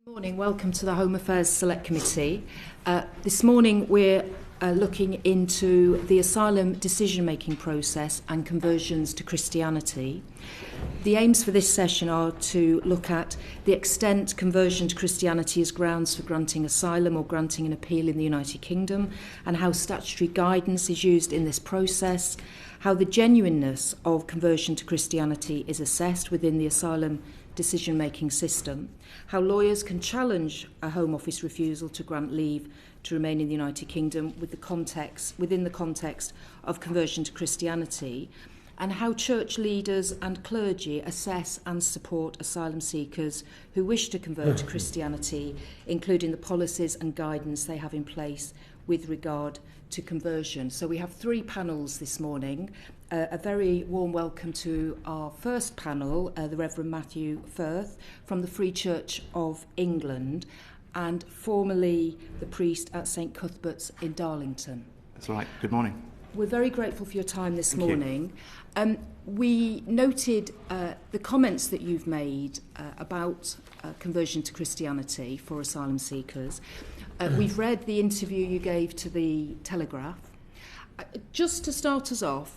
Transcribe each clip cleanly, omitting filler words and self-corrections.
Good morning, welcome to the Home Affairs Select Committee. This morning we're looking into the asylum decision-making process and conversions to Christianity. The aims for this session are to look at the extent conversion to Christianity is grounds for granting asylum or granting an appeal in the United Kingdom, and how statutory guidance is used in this process, how the genuineness of conversion to Christianity is assessed within the asylum decision-making system, how lawyers can challenge a Home Office refusal to grant leave to remain in the United Kingdom within the context of conversion to Christianity, and how church leaders and clergy assess and support asylum seekers who wish to convert to Christianity, including the policies and guidance they have in place with regard to conversion. So we have three panels this morning. A very warm welcome to our first panel, the Reverend Matthew Firth from the Free Church of England, and formerly the priest at St Cuthbert's in Darlington. That's right. Good morning. We're very grateful for your time this morning. We noted the comments that you've made about conversion to Christianity for asylum seekers. We've read the interview you gave to the Telegraph. Just to start us off,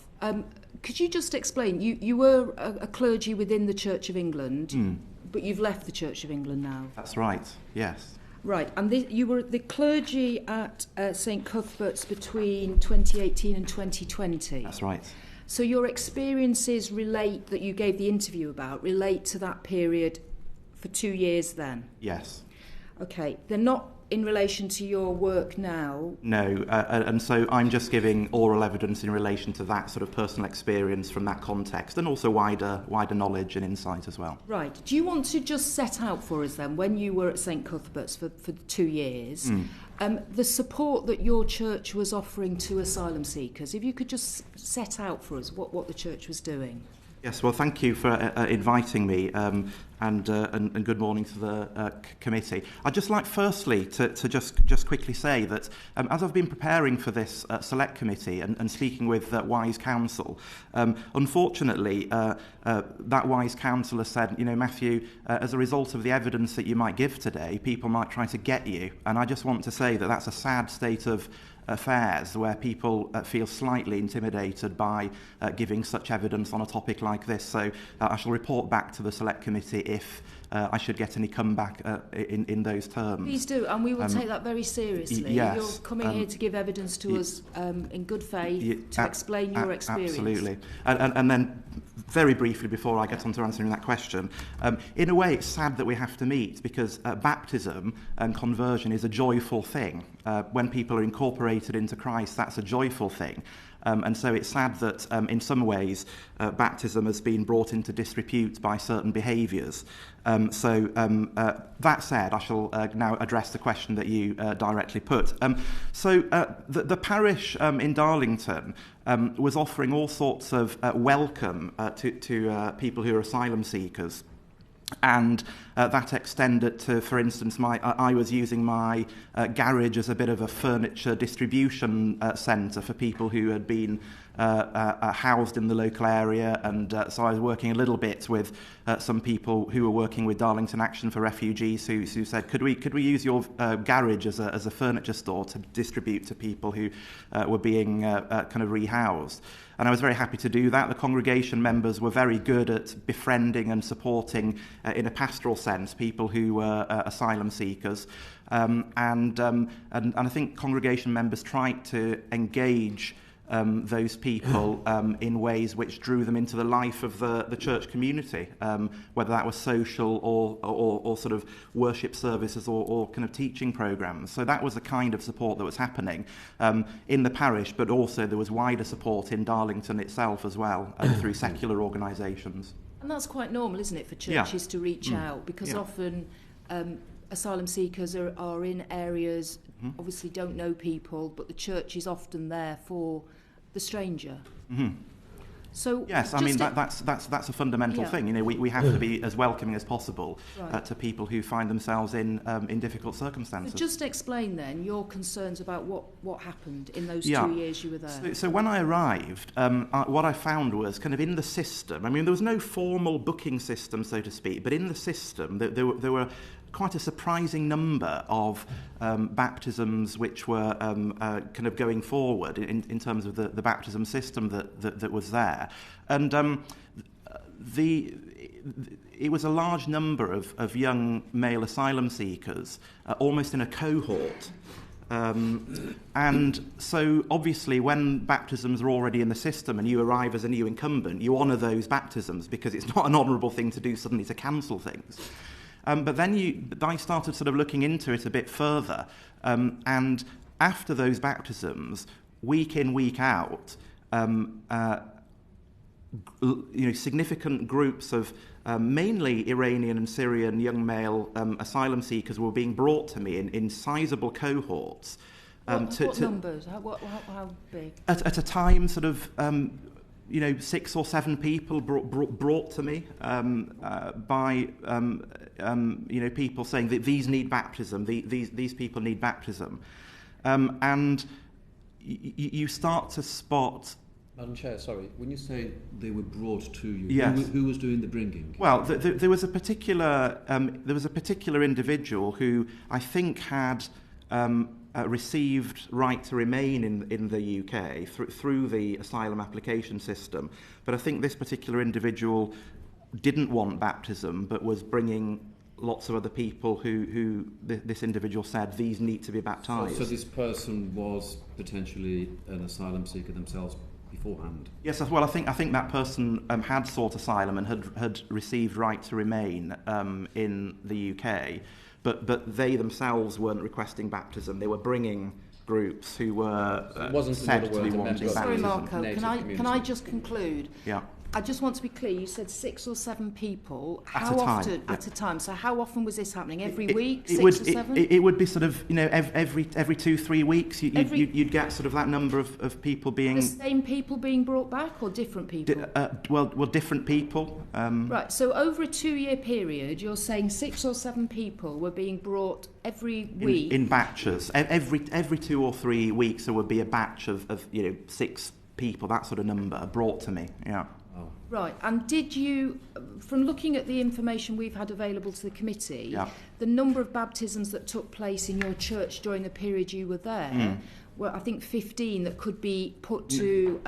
could you just explain, you were a clergy within the Church of England, but you've left the Church of England now. That's right, yes. Right, and you were the clergy at St Cuthbert's between 2018 and 2020. That's right. So your experiences that you gave the interview about relate to that period for 2 years then? Yes. Okay, they're not in relation to your work now? No, and so I'm just giving oral evidence in relation to that sort of personal experience from that context, and also wider knowledge and insight as well. Right. Do you want to just set out for us then, when you were at St Cuthbert's for 2 years, the support that your church was offering to asylum seekers? If you could just set out for us what the church was doing. Yes, well, thank you for inviting me, and good morning to the committee. I'd just like, firstly, to just quickly say that as I've been preparing for this select committee and speaking with wise counsel, unfortunately, that wise counsel has said, Matthew, as a result of the evidence that you might give today, people might try to get you. And I just want to say that that's a sad state of affairs where people feel slightly intimidated by giving such evidence on a topic like this. So I shall report back to the Select Committee if I should get any comeback in those terms. Please do, and we will take that very seriously. Yes, you're coming here to give evidence to us in good faith to explain your experience. Absolutely. And then very briefly, before I get on to answering that question, in a way it's sad that we have to meet, because baptism and conversion is a joyful thing. When people are incorporated into Christ, that's a joyful thing. And so it's sad that in some ways baptism has been brought into disrepute by certain behaviours. That said, I shall now address the question that you directly put. The parish in Darlington was offering all sorts of welcome to people who are asylum seekers. And that extended to, for instance, I was using my garage as a bit of a furniture distribution centre for people who had been housed in the local area, and so I was working a little bit with some people who were working with Darlington Action for Refugees who said, could we use your garage as a furniture store to distribute to people who were being kind of rehoused. And I was very happy to do that. The congregation members were very good at befriending and supporting, in a pastoral sense, people who were asylum seekers. And I think congregation members tried to engage those people in ways which drew them into the life of the church community, whether that was social or sort of worship services or kind of teaching programs. So that was the kind of support that was happening in the parish, but also there was wider support in Darlington itself as well, through secular organisations. And that's quite normal, isn't it, for churches to reach out, because often asylum seekers are in areas, obviously don't know people, but the church is often there for the stranger. So yes, I mean that's a fundamental thing. We have to be as welcoming as possible to people who find themselves in difficult circumstances. So just explain then your concerns about what happened in those 2 years you were there. So when I arrived, what I found was kind of in the system. I mean, there was no formal booking system, so to speak, but in the system there were quite a surprising number of baptisms which were kind of going forward in terms of the baptism system that was there. And it was a large number of young male asylum seekers, almost in a cohort. And so obviously when baptisms are already in the system and you arrive as a new incumbent, you honour those baptisms because it's not an honourable thing to do suddenly to cancel things. But then I started sort of looking into it a bit further, and after those baptisms, week in, week out, significant groups of mainly Iranian and Syrian young male asylum seekers were being brought to me in sizable cohorts. What numbers? How big? At a time, sort of, 6 or 7 people brought to me by, people saying that these need baptism, these people need baptism. And you start to spot... Madam Chair, sorry, when you say they were brought to you, yes. Who was doing the bringing? Well, there was a particular individual who I think had received right to remain in the UK through the asylum application system, but I think this particular individual didn't want baptism, but was bringing lots of other people who this individual said these need to be baptised. So this person was potentially an asylum seeker themselves beforehand? Yes, well, I think that person had sought asylum and had received right to remain in the UK, but they themselves weren't requesting baptism. They were bringing groups who were said to be wanting baptism. Sorry, Marco, can I just conclude? Yeah. I just want to be clear, you said 6 or 7 people. How often? At a time. So how often was this happening? Every week, 6 or 7? It would be sort of, every 2-3 weeks you'd get sort of that number of people being... The same people being brought back or different people? Well, different people. Right, so over a 2-year period, you're saying 6 or 7 people were being brought every week? In batches. Every 2 or 3 weeks there would be a batch of 6 people, that sort of number, brought to me, yeah. Right, and did you, from looking at the information we've had available to the committee, the number of baptisms that took place in your church during the period you were there were, I think, 15 that could be put to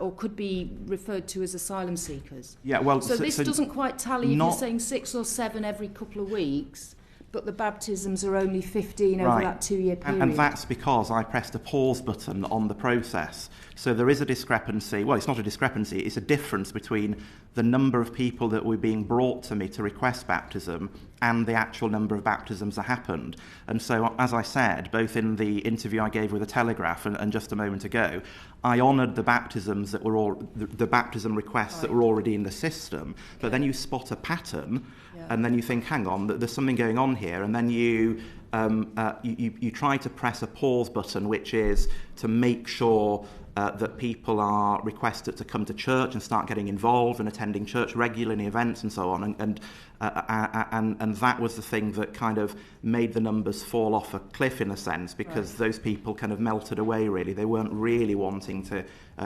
or could be referred to as asylum seekers. Yeah, well, so this doesn't quite tally if you're saying 6 or 7 every couple of weeks, but the baptisms are only 15 over that 2-year period. And that's because I pressed a pause button on the process. So there is a discrepancy. Well, it's not a discrepancy. It's a difference between the number of people that were being brought to me to request baptism and the actual number of baptisms that happened. And so, as I said, both in the interview I gave with the Telegraph and just a moment ago, I honoured the baptisms that were the baptism requests that were already in the system. But then you spot a pattern, and then you think, hang on, there's something going on here, and then you try to press a pause button, which is to make sure that people are requested to come to church and start getting involved and attending church regularly, events and so on, and that was the thing that kind of made the numbers fall off a cliff in a sense, because those people kind of melted away. Really, they weren't really wanting to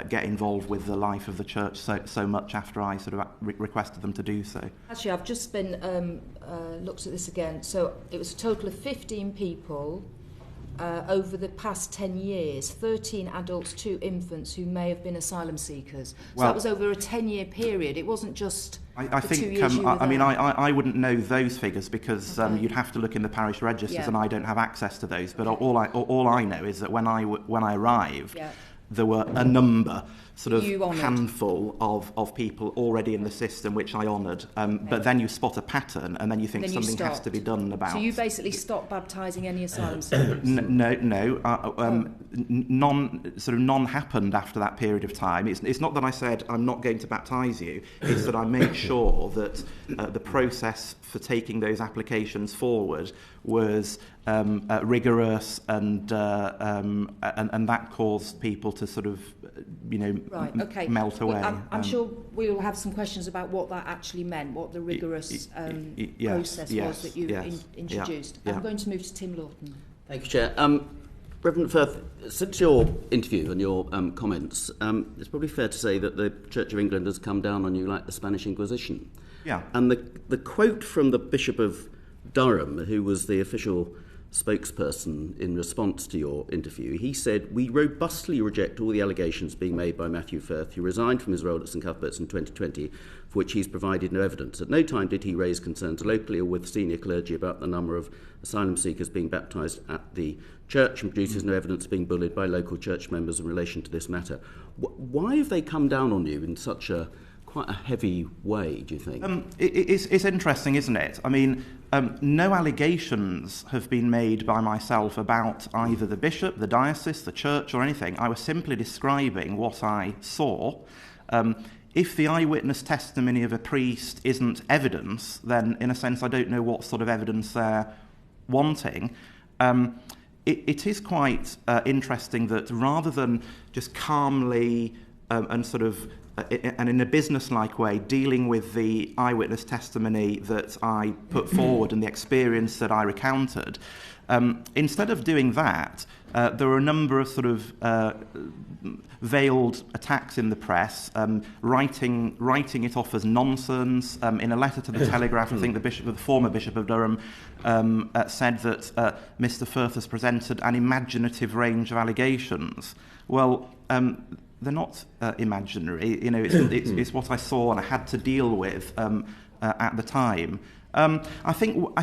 get involved with the life of the church so much after I sort of requested them to do so. Actually, I've just been looked at this again. So it was a total of 15 people. Over the past 10 years, 13 adults, 2 infants who may have been asylum seekers. So that was over a 10-year period. It wasn't just I think, 2 years you were I mean, there. I wouldn't know those figures because you'd have to look in the parish registers, and I don't have access to those. But all I know is that when I arrived, there were a number, sort of handful of people already in the system, which I honoured. But then you spot a pattern, and then you think something has to be done about. So you basically stopped baptising any asylum seekers? No. None happened after that period of time. It's not that I said I'm not going to baptise you. It's that I made sure that the process for taking those applications forward was rigorous, and that caused people to sort of melt away. I'm sure we'll have some questions about what that actually meant, what the rigorous process was that you introduced. I'm going to move to Tim Lawton. Thank you, Chair. Reverend Firth, since your interview and your comments, it's probably fair to say that the Church of England has come down on you like the Spanish Inquisition. Yeah. And the quote from the Bishop of Durham, who was the official spokesperson in response to your interview, he said, "We robustly reject all the allegations being made by Matthew Firth, who resigned from his role at St Cuthbert's in 2020, for which he's provided no evidence. At no time did he raise concerns locally or with senior clergy about the number of asylum seekers being baptised at the church, and produces no evidence of being bullied by local church members in relation to this matter." Why have they come down on you in such quite a heavy way, do you think? It's interesting, isn't it? I mean, no allegations have been made by myself about either the bishop, the diocese, the church or anything. I was simply describing what I saw. If the eyewitness testimony of a priest isn't evidence, then in a sense I don't know what sort of evidence they're wanting. It is quite interesting that rather than just calmly and sort of and in a business-like way dealing with the eyewitness testimony that I put forward and the experience that I recounted, instead of doing that, there were a number of sort of veiled attacks in the press, writing it off as nonsense. In a letter to the Telegraph, I think the former Bishop of Durham said that Mr. Firth has presented an imaginative range of allegations. Well, they're not imaginary. You know, it's what I saw and I had to deal with at the time. I think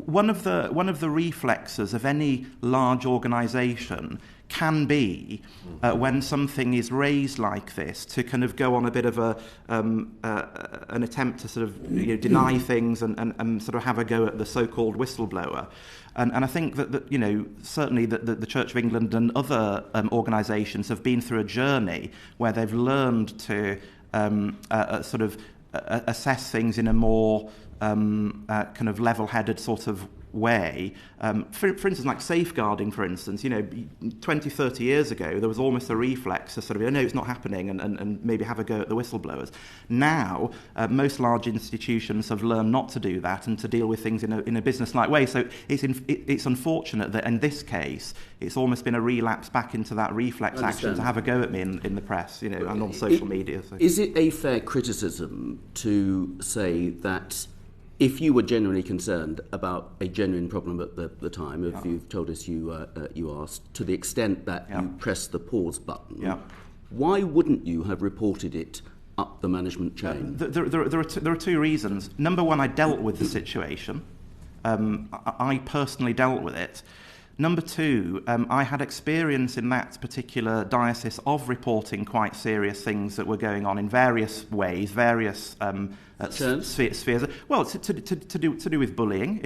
one of the reflexes of any large organisation can be when something is raised like this to kind of go on a bit of an attempt to sort of deny things and sort of have a go at the so-called whistleblower. And I think that certainly that the Church of England and other organisations have been through a journey where they've learned to sort of assess things in a more kind of level-headed sort of way. For instance, like safeguarding, for instance, 20, 30 years ago, there was almost a reflex to sort of, no, it's not happening, and maybe have a go at the whistleblowers. Now, most large institutions have learned not to do that and to deal with things in a business-like way. So it's unfortunate that in this case, it's almost been a relapse back into that reflex action to have a go at me in the press, and on social media. So. Is it a fair criticism to say that if you were genuinely concerned about a genuine problem at the time, if you've told us you asked, to the extent that you pressed the pause button, why wouldn't you have reported it up the management chain? There are two reasons. Number one, I dealt with the situation. I personally dealt with it. Number two, I had experience in that particular diocese of reporting quite serious things that were going on in various ways, various spheres. Well, to do with bullying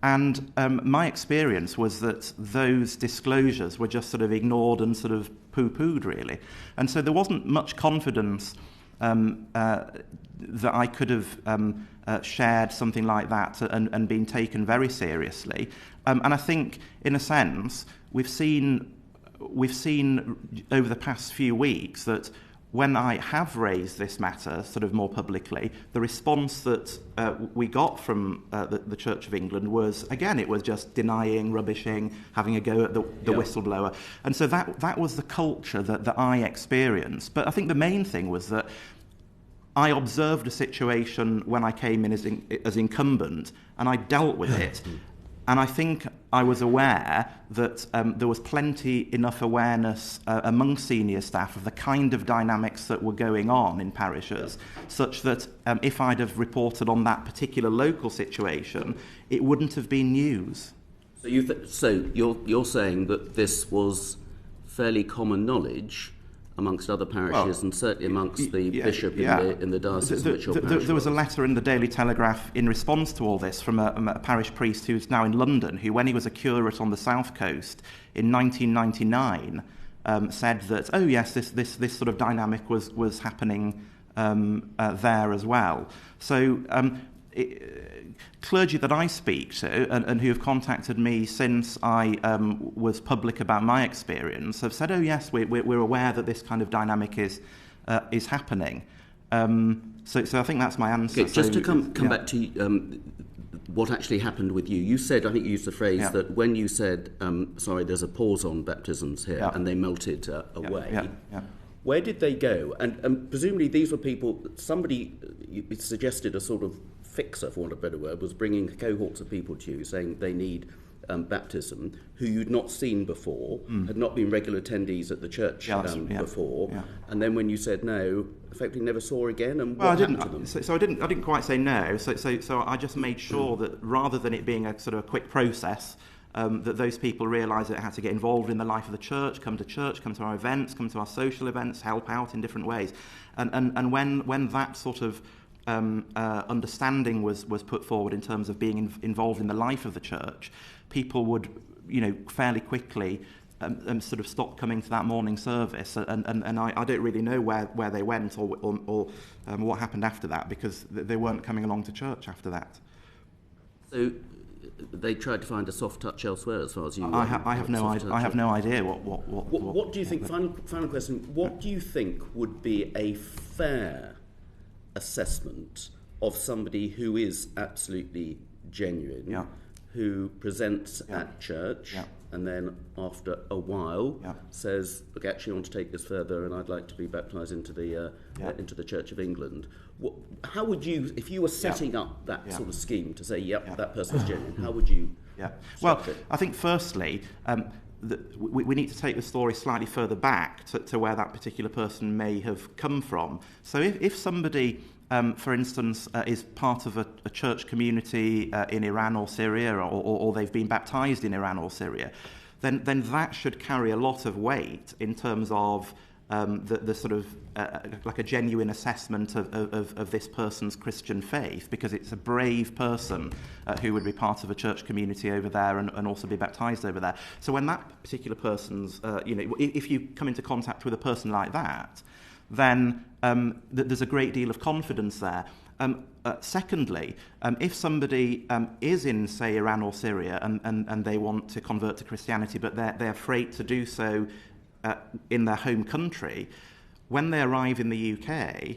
and my experience was that those disclosures were just sort of ignored and sort of poo-pooed, really. And so there wasn't much confidence that I could have shared something like that and been taken very seriously. And I think, in a sense, we've seen over the past few weeks that when I have raised this matter sort of more publicly, the response that we got from the Church of England was, again, it was just denying, rubbishing, having a go at the whistleblower. And so that was the culture that I experienced. But I think the main thing was that I observed a situation when I came in as incumbent, and I dealt with it. And I think I was aware that there was enough awareness among senior staff of the kind of dynamics that were going on in parishes, such that if I'd have reported on that particular local situation, it wouldn't have been news. So you're saying that this was fairly common knowledge amongst other parishes, and certainly amongst the bishop in the diocese in which your parish there was a letter in the Daily Telegraph in response to all this from a parish priest who's now in London, who, when he was a curate on the South Coast in 1999, said that, oh yes, this sort of dynamic was happening there as well. So clergy that I speak to and who have contacted me since I was public about my experience have said, oh yes, we're aware that this kind of dynamic is happening. So I think that's my answer. Okay, just to come back to what actually happened with you. You said, I think you used the phrase that when you said, sorry, there's a pause on baptisms here, and they melted away. Where did they go? And presumably these were people, somebody suggested a sort of fixer, for want of a better word, was bringing cohorts of people to you saying they need baptism, who you'd not seen before, had not been regular attendees at the church before, and then when you said no, effectively never saw again. And what happened to them? So I didn't quite say no. So I just made sure that rather than it being a sort of a quick process, that those people realised that they had to get involved in the life of the church, come to our events, come to our social events, help out in different ways, and when that sort of understanding was put forward in terms of being involved in the life of the church, people would, fairly quickly sort of stop coming to that morning service, and I don't really know where they went or what happened after that, because they weren't coming along to church after that. So they tried to find a soft touch elsewhere, as far as you. I have no idea what do you think? Final question. What do you think would be a fair assessment of somebody who is absolutely genuine, who presents at church, and then after a while says, "Look, actually, I want to take this further, and I'd like to be baptised into the Church of England." How would you, if you were setting up that sort of scheme to say, that person's genuine, how would you? Well, I think firstly, we need to take the story slightly further back to where that particular person may have come from. So if somebody, for instance, is part of a church community in Iran or Syria, or they've been baptised in Iran or Syria, then that should carry a lot of weight in terms of the sort of like a genuine assessment of this person's Christian faith, because it's a brave person who would be part of a church community over there and also be baptised over there. So when that particular person's, if you come into contact with a person like that, then there's a great deal of confidence there. Secondly, if somebody is in, say, Iran or Syria and they want to convert to Christianity, but they're afraid to do so in their home country, when they arrive in the UK,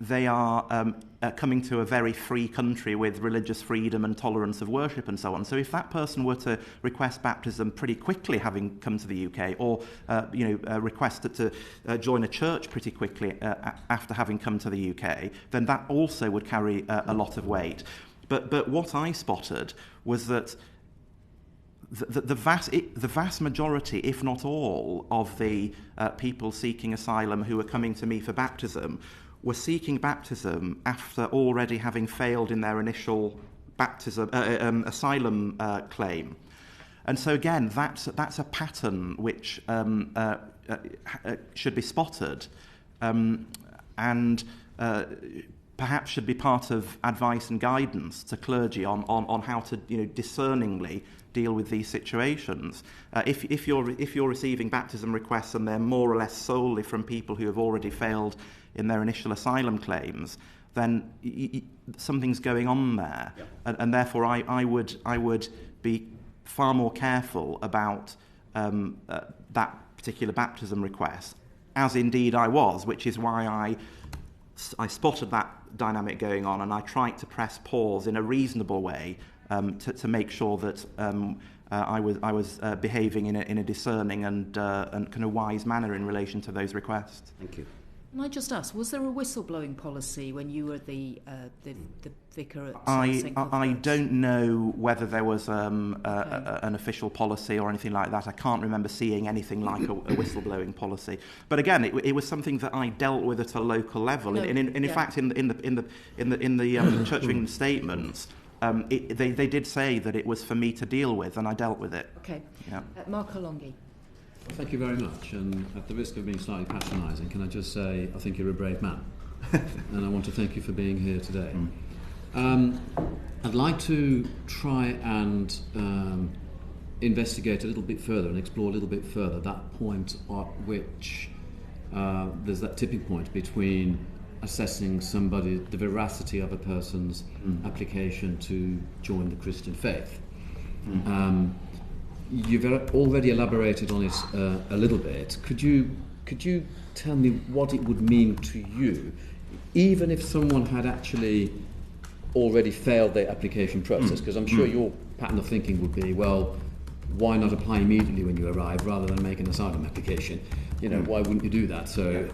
they are coming to a very free country with religious freedom and tolerance of worship and so on. So if that person were to request baptism pretty quickly having come to the UK, or request to join a church pretty quickly after having come to the UK, then that also would carry a lot of weight. But what I spotted was that the vast majority, if not all, of the people seeking asylum who were coming to me for baptism were seeking baptism after already having failed in their initial asylum claim. And so again, that's a pattern which should be spotted, and perhaps should be part of advice and guidance to clergy on how to discerningly deal with these situations. If you're receiving baptism requests and they're more or less solely from people who have already failed in their initial asylum claims, then something's going on there, and therefore I would be far more careful about that particular baptism request, as indeed I was, which is why I spotted that dynamic going on, and I tried to press pause in a reasonable way to make sure that I was behaving in a discerning and kind of wise manner in relation to those requests. Thank you. Can I just ask, was there a whistleblowing policy when you were the vicar at St. Cuthbert? I don't know whether there was an official policy or anything like that. I can't remember seeing anything like a whistleblowing policy. But again, it was something that I dealt with at a local level. In fact, in the Church of England statements, they did say that it was for me to deal with, and I dealt with it. Okay. Yeah. Mark Olongi. Thank you very much, and at the risk of being slightly patronising, can I just say I think you're a brave man, and I want to thank you for being here today. I'd like to try and investigate a little bit further and explore a little bit further that point at which there's that tipping point between assessing the veracity of a person's application to join the Christian faith. You've already elaborated on it a little bit. Could you tell me what it would mean to you, even if someone had actually already failed their application process? Because I'm sure your pattern of thinking would be, well, why not apply immediately when you arrive rather than make an asylum application? You know, why wouldn't you do that? So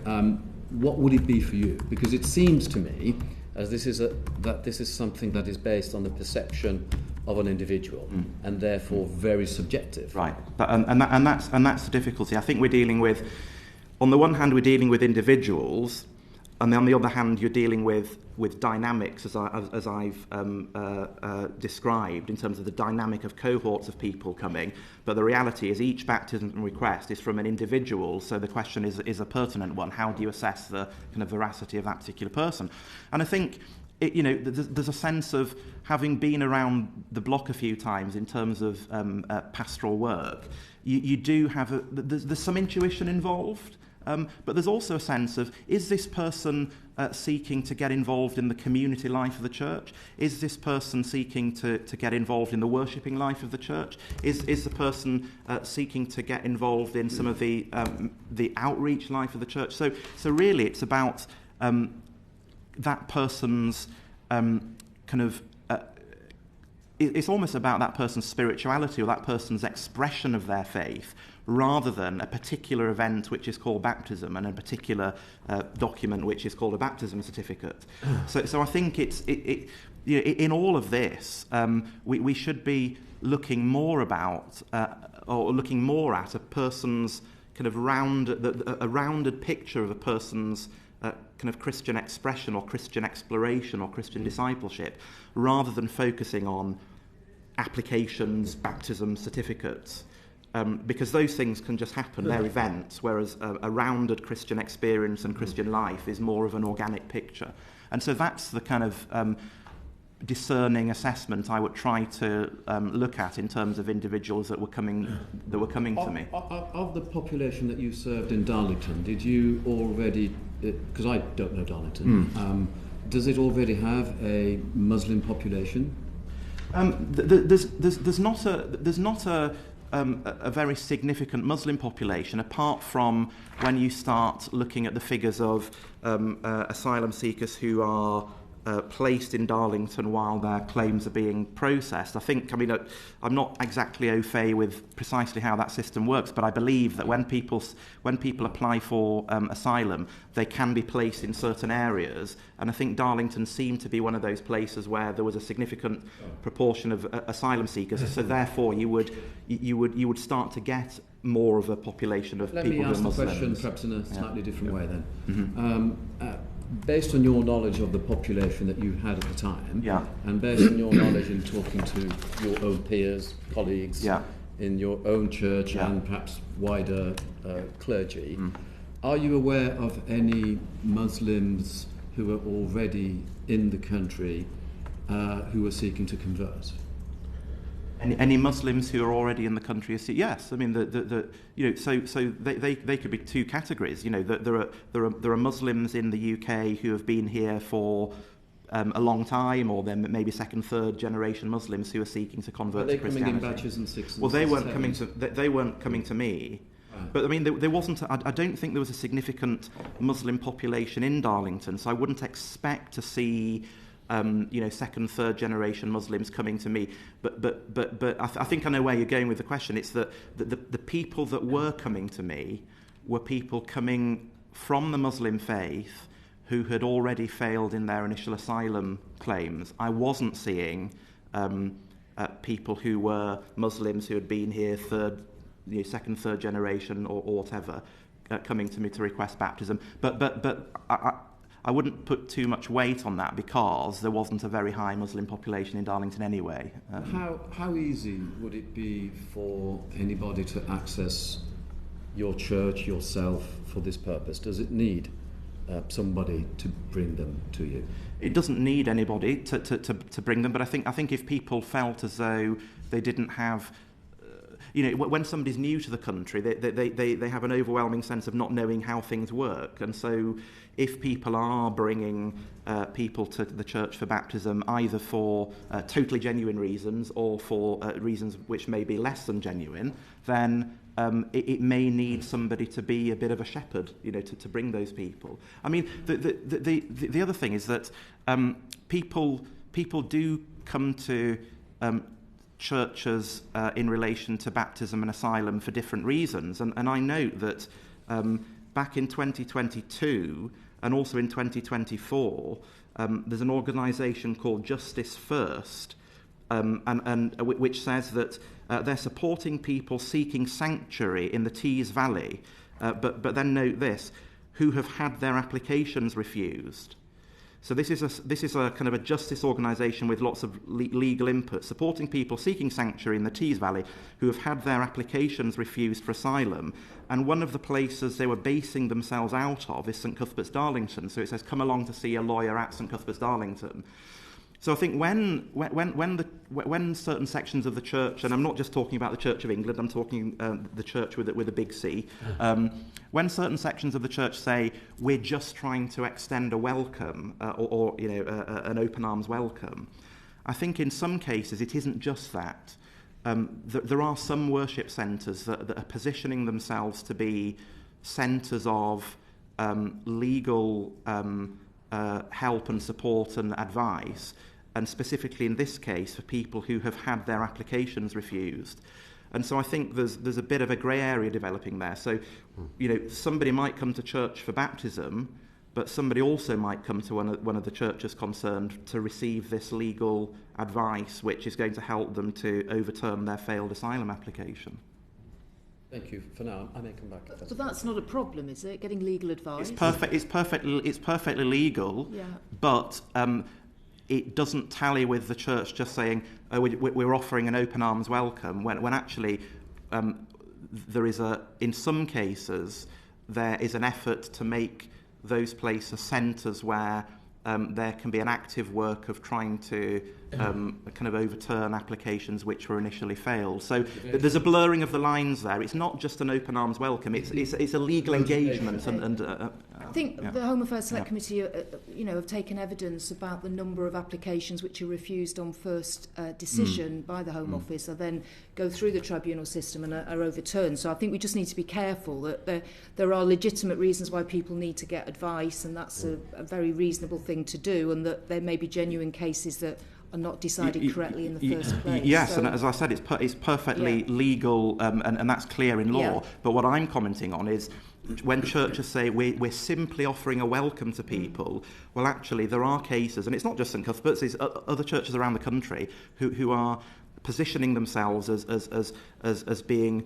what would it be for you? Because it seems to me as this is something that is based on the perception of an individual and therefore very subjective. Right, and that's the difficulty. I think we're dealing with, on the one hand, we're dealing with individuals, and then on the other hand, you're dealing with dynamics, as I've described, in terms of the dynamic of cohorts of people coming. But the reality is each baptism request is from an individual, so the question is a pertinent one. How do you assess the kind of veracity of that particular person? And I think, there's a sense of, having been around the block a few times in terms of pastoral work, you do have there's some intuition involved. But there's also a sense of, is this person seeking to get involved in the community life of the church? Is this person seeking to get involved in the worshipping life of the church? Is the person seeking to get involved in some of the outreach life of the church? So really it's about that person's it's almost about that person's spirituality or that person's expression of their faith, rather than a particular event which is called baptism and a particular document which is called a baptism certificate. So I think in all of this, we should be looking more about or looking more at a person's kind of a rounded picture of a person's kind of Christian expression or Christian exploration or Christian discipleship, rather than focusing on applications, baptism certificates. Because those things can just happen, they're events, whereas a rounded Christian experience and Christian life is more of an organic picture. And so that's the kind of discerning assessment I would try to look at in terms of individuals that were coming to me. Of the population that you served in Darlington, did you already, because I don't know Darlington, does it already have a Muslim population? There's not a very significant Muslim population, apart from when you start looking at the figures of asylum seekers who are placed in Darlington while their claims are being processed. I'm not exactly au fait with precisely how that system works, but I believe that when people apply for asylum, they can be placed in certain areas, and I think Darlington seemed to be one of those places where there was a significant proportion of asylum seekers. So therefore, you would start to get more of a population of people who are Muslims. Let me ask the question perhaps in a slightly different way then. Mm-hmm. Based on your knowledge of the population that you had at the time, and based on your knowledge in talking to your own peers, colleagues, in your own church and perhaps wider clergy, are you aware of any Muslims who are already in the country who are seeking to convert? Any Muslims who are already in the country? Yes, I mean so they could be two categories. There are Muslims in the UK who have been here for a long time, or then maybe second, third generation Muslims who are seeking to convert to Christianity. Coming in batches and sixes? Well, they weren't coming to me. But I mean, there wasn't. I don't think there was a significant Muslim population in Darlington, so I wouldn't expect to see second, third generation Muslims coming to me. But I think I know where you're going with the question. It's that the people that were coming to me were people coming from the Muslim faith who had already failed in their initial asylum claims. I wasn't seeing people who were Muslims who had been here second, third generation or whatever, coming to me to request baptism. But I wouldn't put too much weight on that, because there wasn't a very high Muslim population in Darlington anyway. How easy would it be for anybody to access your church, yourself, for this purpose? Does it need somebody to bring them to you? It doesn't need anybody to bring them, but I think if people felt as though they didn't have... when somebody's new to the country, they have an overwhelming sense of not knowing how things work. And so if people are bringing people to the church for baptism, either for totally genuine reasons or for reasons which may be less than genuine, then it may need somebody to be a bit of a shepherd, to bring those people. I mean, the other thing is that people do come to churches in relation to baptism and asylum for different reasons. And I note that back in 2022 and also in 2024, there's an organisation called Justice First, which says that they're supporting people seeking sanctuary in the Tees Valley, but then note this, who have had their applications refused. So this is a kind of a justice organisation with lots of legal input, supporting people seeking sanctuary in the Tees Valley who have had their applications refused for asylum. And one of the places they were basing themselves out of is St Cuthbert's Darlington. So it says, come along to see a lawyer at St Cuthbert's Darlington. So I think when certain sections of the church, and I'm not just talking about the Church of England, I'm talking the church with a big C, when certain sections of the church say we're just trying to extend a welcome or an open arms welcome, I think in some cases it isn't just that. There are some worship centres that are positioning themselves to be centres of legal help and support and advice, and specifically in this case for people who have had their applications refused. And so I think there's a bit of a grey area developing there. So, somebody might come to church for baptism, but somebody also might come to one of the churches concerned to receive this legal advice, which is going to help them to overturn their failed asylum application. Thank you for now. I may come back. But that's not a problem, is it? Getting legal advice. It's perfectly legal. Yeah. But it doesn't tally with the church just saying, "Oh, we're offering an open arms welcome," when actually there is in some cases there is an effort to make those places centres where there can be an active work of trying to kind of overturn applications which were initially failed. So there's a blurring of the lines there. It's not just an open arms welcome. It's a legal engagement. I think the Home Affairs Select Committee, have taken evidence about the number of applications which are refused on first decision by the Home Office, and then go through the tribunal system and are overturned. So I think we just need to be careful that there are legitimate reasons why people need to get advice, and that's a very reasonable thing to do, and that there may be genuine cases that are not decided correctly in the first place. Yes, so, and as I said, it's perfectly legal, and that's clear in law. Yeah. But what I'm commenting on is when churches say we're simply offering a welcome to people, well, actually, there are cases, and it's not just St Cuthbert's, it's other churches around the country who are positioning themselves as being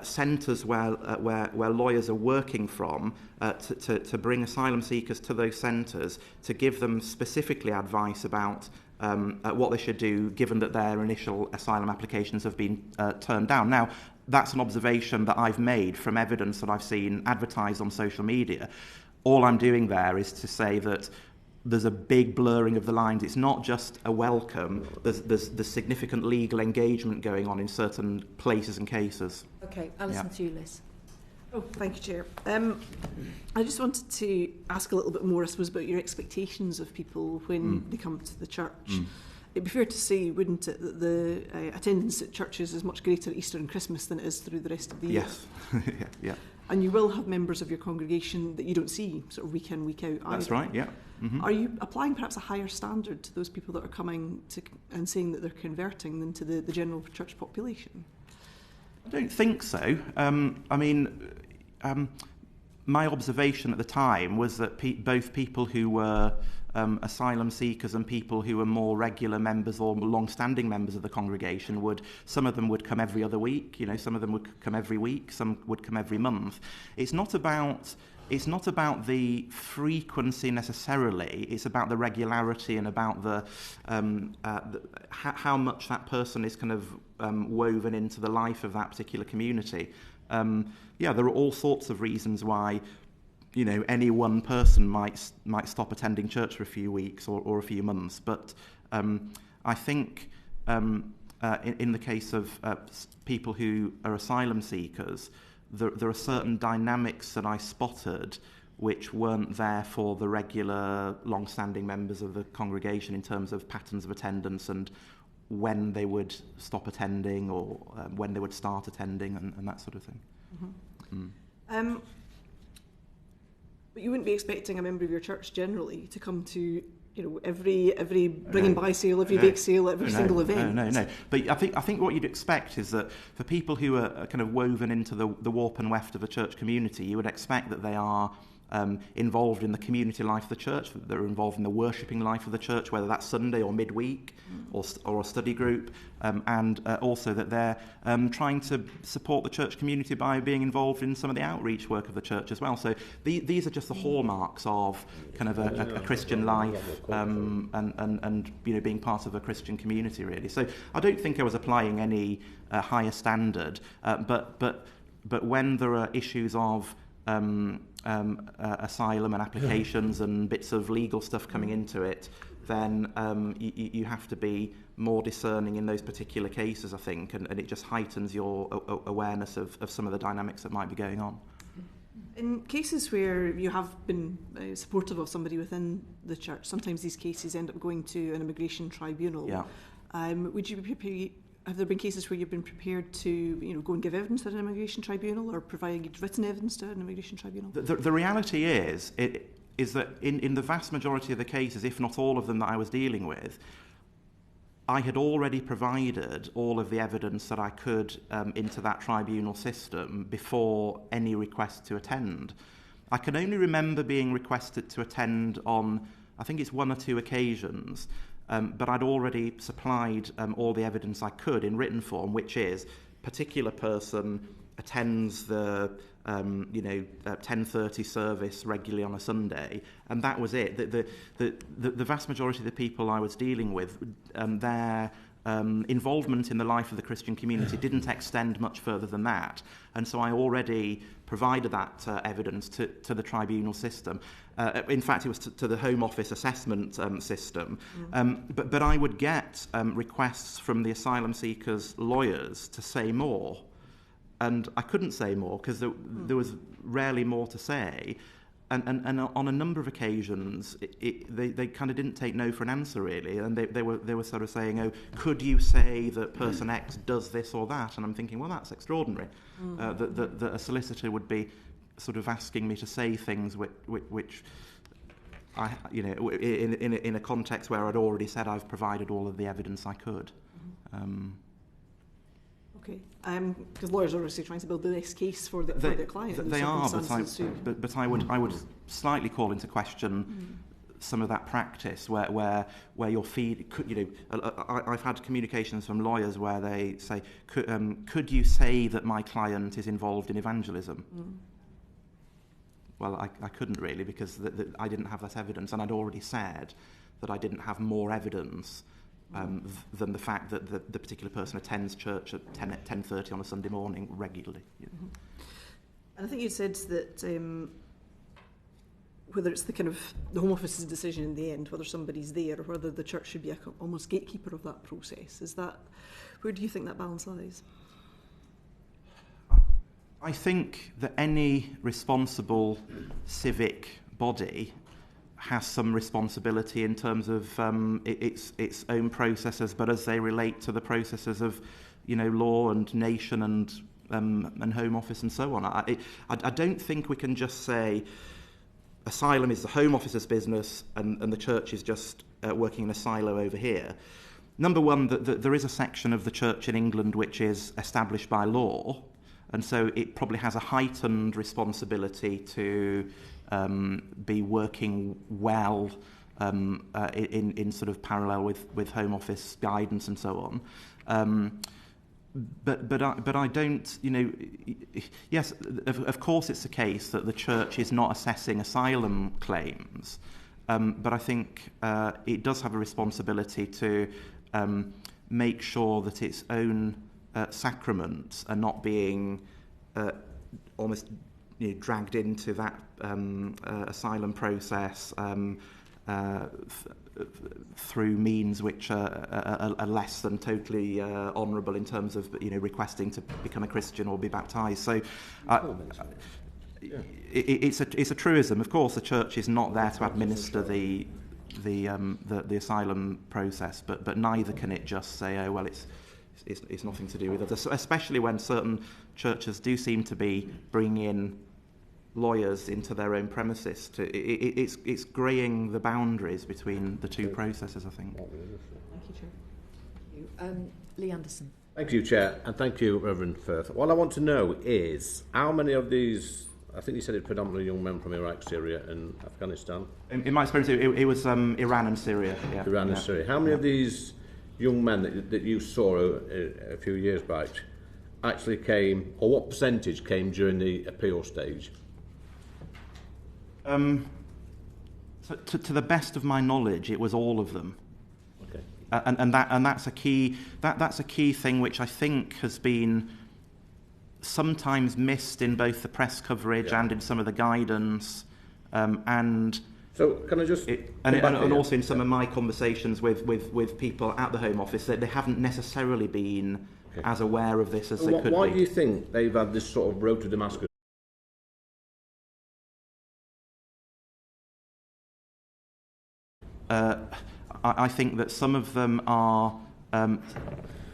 centres where lawyers are working from to bring asylum seekers to those centres, to give them specifically advice about what they should do, given that their initial asylum applications have been turned down. Now, that's an observation that I've made from evidence that I've seen advertised on social media. All I'm doing there is to say that there's a big blurring of the lines. It's not just a welcome. There's significant legal engagement going on in certain places and cases. Okay, Alison, to you, Liz. Oh, thank you, Chair. I just wanted to ask a little bit more, I suppose, about your expectations of people when they come to the church. It'd be fair to say, wouldn't it, that the attendance at churches is much greater at Easter and Christmas than it is through the rest of the year? Yes. Yeah. And you will have members of your congregation that you don't see sort of week in, week out either. That's right, yeah. Mm-hmm. Are you applying perhaps a higher standard to those people that are coming to and saying that they're converting than to the general church population? I don't think so. My observation at the time was that both people who were asylum seekers and people who were more regular members or long-standing members of the congregation some of them would come every other week, some of them would come every week, some would come every month. It's not about the frequency necessarily, it's about the regularity and about how much that person is kind of woven into the life of that particular community. There are all sorts of reasons why any one person might stop attending church for a few weeks or a few months, but I think in the case of people who are asylum seekers, there are certain dynamics that I spotted which weren't there for the regular long-standing members of the congregation in terms of patterns of attendance and when they would stop attending or when they would start attending and that sort of thing. But you wouldn't be expecting a member of your church generally to come to every bringing by sale, every bake sale, every single event. No. But I think what you'd expect is that for people who are kind of woven into the warp and weft of a church community, you would expect that they are involved in the community life of the church, that they're involved in the worshipping life of the church, whether that's Sunday or midweek or a study group, and also that they're trying to support the church community by being involved in some of the outreach work of the church as well. So these are just the hallmarks of kind of a Christian life, and being part of a Christian community, really. So I don't think I was applying any higher standard, but when there are issues of asylum and applications and bits of legal stuff coming into it, then you have to be more discerning in those particular cases, I think, and it just heightens your awareness of some of the dynamics that might be going on. In cases where you have been supportive of somebody within the church, sometimes these cases end up going to an immigration tribunal. Yeah. Would you be prepared? Have there been cases where you've been prepared to, go and give evidence at an immigration tribunal, or provide written evidence to an immigration tribunal? The reality is that in the vast majority of the cases, if not all of them that I was dealing with, I had already provided all of the evidence that I could into that tribunal system before any request to attend. I can only remember being requested to attend on, I think it's 1 or 2 occasions, but I'd already supplied all the evidence I could in written form, which is particular person attends the 10:30 service regularly on a Sunday, and that was it. The vast majority of the people I was dealing with, their involvement in the life of the Christian community didn't extend much further than that, and so I already provided that evidence to the tribunal system. In fact, it was to the Home Office assessment system. But I would get requests from the asylum seekers' lawyers to say more, and I couldn't say more because there was rarely more to say. And on a number of occasions, they kind of didn't take no for an answer, really, and they were sort of saying, "Oh, could you say that person X does this or that?" And I'm thinking, well, that's extraordinary. That a solicitor would be sort of asking me to say things which I, in a context where I'd already said I've provided all of the evidence I could. Okay, because lawyers are obviously trying to build the best case for their client. They are, but I would slightly call into question some of that practice where your feed. I've had communications from lawyers where they say, "Could you say that my client is involved in evangelism?" Well, I couldn't really, because I didn't have that evidence, and I'd already said that I didn't have more evidence than the fact that the particular person attends church at 10:30 on a Sunday morning regularly. And I think you said that whether it's the Home Office's decision in the end, whether somebody's there, or whether the church should be almost gatekeeper of that process, where do you think that balance lies? I think that any responsible civic body has some responsibility in terms of its own processes, but as they relate to the processes of, law and nation and Home Office and so on. I don't think we can just say asylum is the Home Office's business and the church is just working in a silo over here. Number one, there is a section of the church in England which is established by law, and so it probably has a heightened responsibility to be working well in sort of parallel with Home Office guidance and so on. But I don't, yes, of course it's the case that the church is not assessing asylum claims, but I think it does have a responsibility to make sure that its own sacraments are not being almost dragged into that asylum process through means which are less than totally honourable in terms of requesting to become a Christian or be baptised. So it's a truism. Of course, the church is not there to administer the asylum process, but neither can it just say, oh well, it's nothing to do with us, especially when certain churches do seem to be bringing in lawyers into their own premises. It's greying the boundaries between the two processes, I think. Thank you, Chair. Lee Anderson. Thank you, Chair, and thank you, Reverend Firth. What I want to know is how many of these, I think you said it's predominantly young men from Iraq, Syria and Afghanistan. In my experience, it was Iran and Syria. Yeah. Iran and Syria. How many of these young men that you saw a few years back actually came, or what percentage came during the appeal stage? So to the best of my knowledge, it was all of them. Okay. And that's a key thing which I think has been sometimes missed in both the press coverage and in some of the guidance, and so can I just and also in some of my conversations with people at the Home Office, that they haven't necessarily been as aware of this as they could be. Why do you think they've had this sort of road to Damascus? I think that some of them are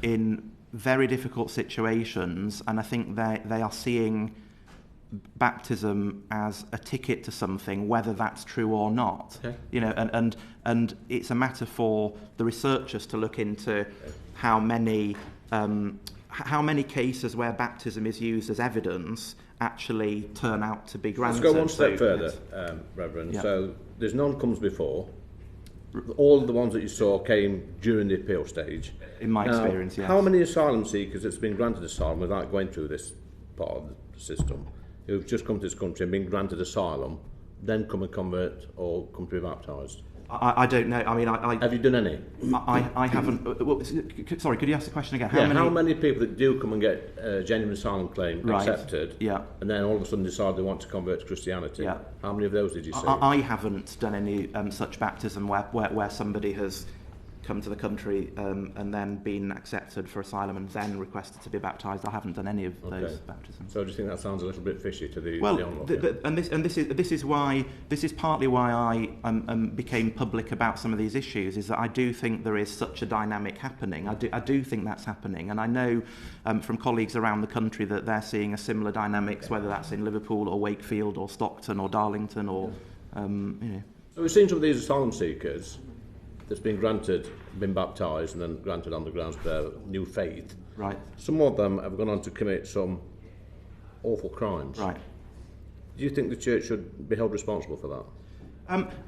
in very difficult situations, and I think they are seeing baptism as a ticket to something, whether that's true or not. Okay. You know, and it's a matter for the researchers to look into how many cases where baptism is used as evidence actually turn out to be granted. Let's go one step further, Reverend. Yeah. So there's none comes before. All the ones that you saw came during the appeal stage. In my experience, yes. How many asylum seekers that's been granted asylum without going through this part of the system, who've just come to this country and been granted asylum, then come and convert or come to be baptised? I don't know. I mean, have you done any? I haven't. Well, sorry, could you ask the question again? How many people that do come and get a genuine asylum claim accepted, and then all of a sudden decide they want to convert to Christianity? Yeah. How many of those did you see? I haven't done any such baptism where somebody has come to the country and then been accepted for asylum and then requested to be baptised. I haven't done any of those baptisms. So do you think that sounds a little bit fishy to the this is partly why I became public about some of these issues, is that I do think there is such a dynamic happening. I do think that's happening, and I know from colleagues around the country that they're seeing a similar dynamics, whether that's in Liverpool or Wakefield or Stockton or Darlington or So we've seen some of these asylum seekers that's been baptised and then granted on the grounds of their new faith. Right. Some of them have gone on to commit some awful crimes. Right. Do you think the church should be held responsible for that?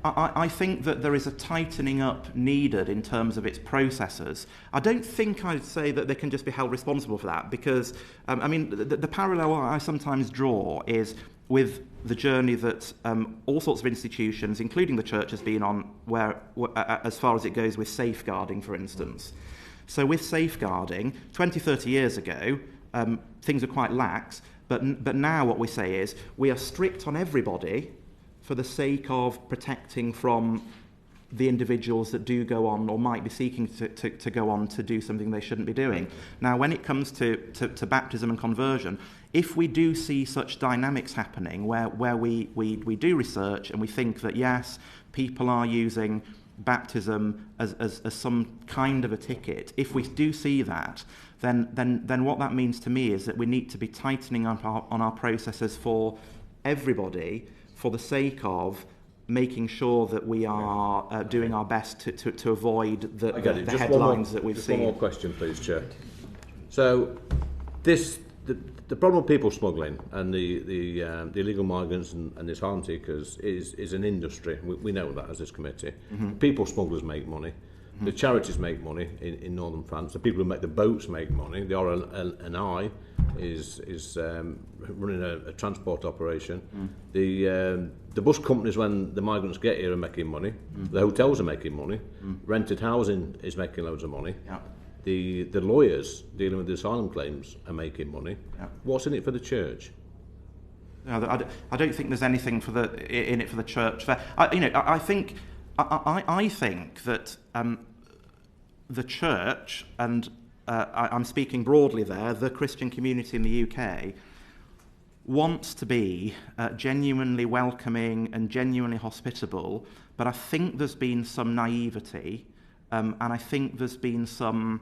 I think that there is a tightening up needed in terms of its processes. I don't think I'd say that they can just be held responsible for that, because, the parallel I sometimes draw is with the journey that all sorts of institutions, including the church, has been on, where as far as it goes with safeguarding, for instance. So with safeguarding, 20, 30 years ago, things are quite lax, but now what we say is we are strict on everybody for the sake of protecting from the individuals that do go on or might be seeking to go on to do something they shouldn't be doing. Now, when it comes to baptism and conversion, if we do see such dynamics happening where we do research and we think that, yes, people are using baptism as some kind of a ticket, if we do see that, then what that means to me is that we need to be tightening up on our processes for everybody, for the sake of making sure that we are doing our best to avoid the headlines that we've seen. One more question, please, Chair. So, the problem with people smuggling and the illegal migrants and the asylum seekers is an industry. We know that as this committee. Mm-hmm. People smugglers make money. Mm-hmm. The charities make money in northern France. The people who make the boats make money. The RNI is running a transport operation. Mm. The bus companies, when the migrants get here, are making money. Mm. The hotels are making money. Mm. Rented housing is making loads of money. Yeah. The lawyers dealing with the asylum claims are making money. Yeah. What's in it for the church? No, I don't think there's anything in it for the church. I think that the church, and I'm speaking broadly there, the Christian community in the UK, wants to be genuinely welcoming and genuinely hospitable, but I think there's been some naivety, and I think there's been some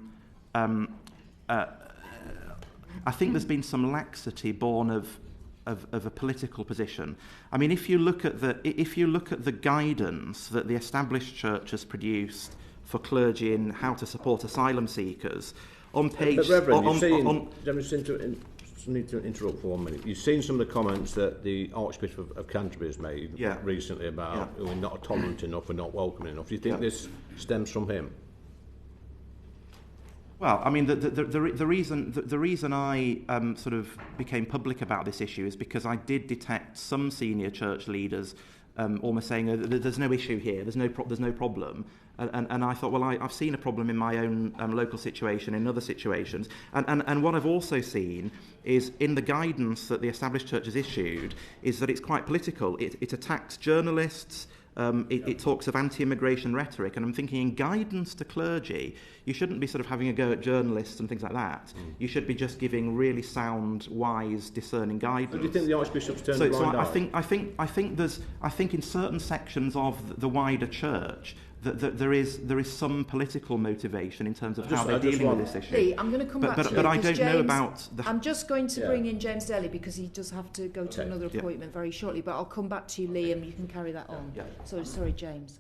laxity born of a political position. I mean, if you look at the guidance that the established church has produced for clergy in how to support asylum seekers, on page... But Reverend, need to interrupt for 1 minute. You've seen some of the comments that the Archbishop of Canterbury has made recently about we're not tolerant enough, we're not welcoming enough. Do you think this stems from him? Well, I mean, the reason I sort of became public about this issue is because I did detect some senior church leaders almost saying there's no issue here, there's no problem, and I thought, well, I've seen a problem in my own local situation, in other situations, and what I've also seen is in the guidance that the established church has issued is that it's quite political. It attacks journalists. It talks of anti-immigration rhetoric, and I'm thinking in guidance to clergy, you shouldn't be sort of having a go at journalists and things like that. You should be just giving really sound, wise, discerning guidance. So do you think the Archbishop's turned a blind eye? I think in certain sections of the wider church that there is some political motivation in terms of how they're dealing with this issue. Lee, I'm going to come back to you. But I don't know about the... I'm just going to bring in James Daly because he does have to go to another appointment very shortly. But I'll come back to you, Lee, and you can carry that on. Sorry, James.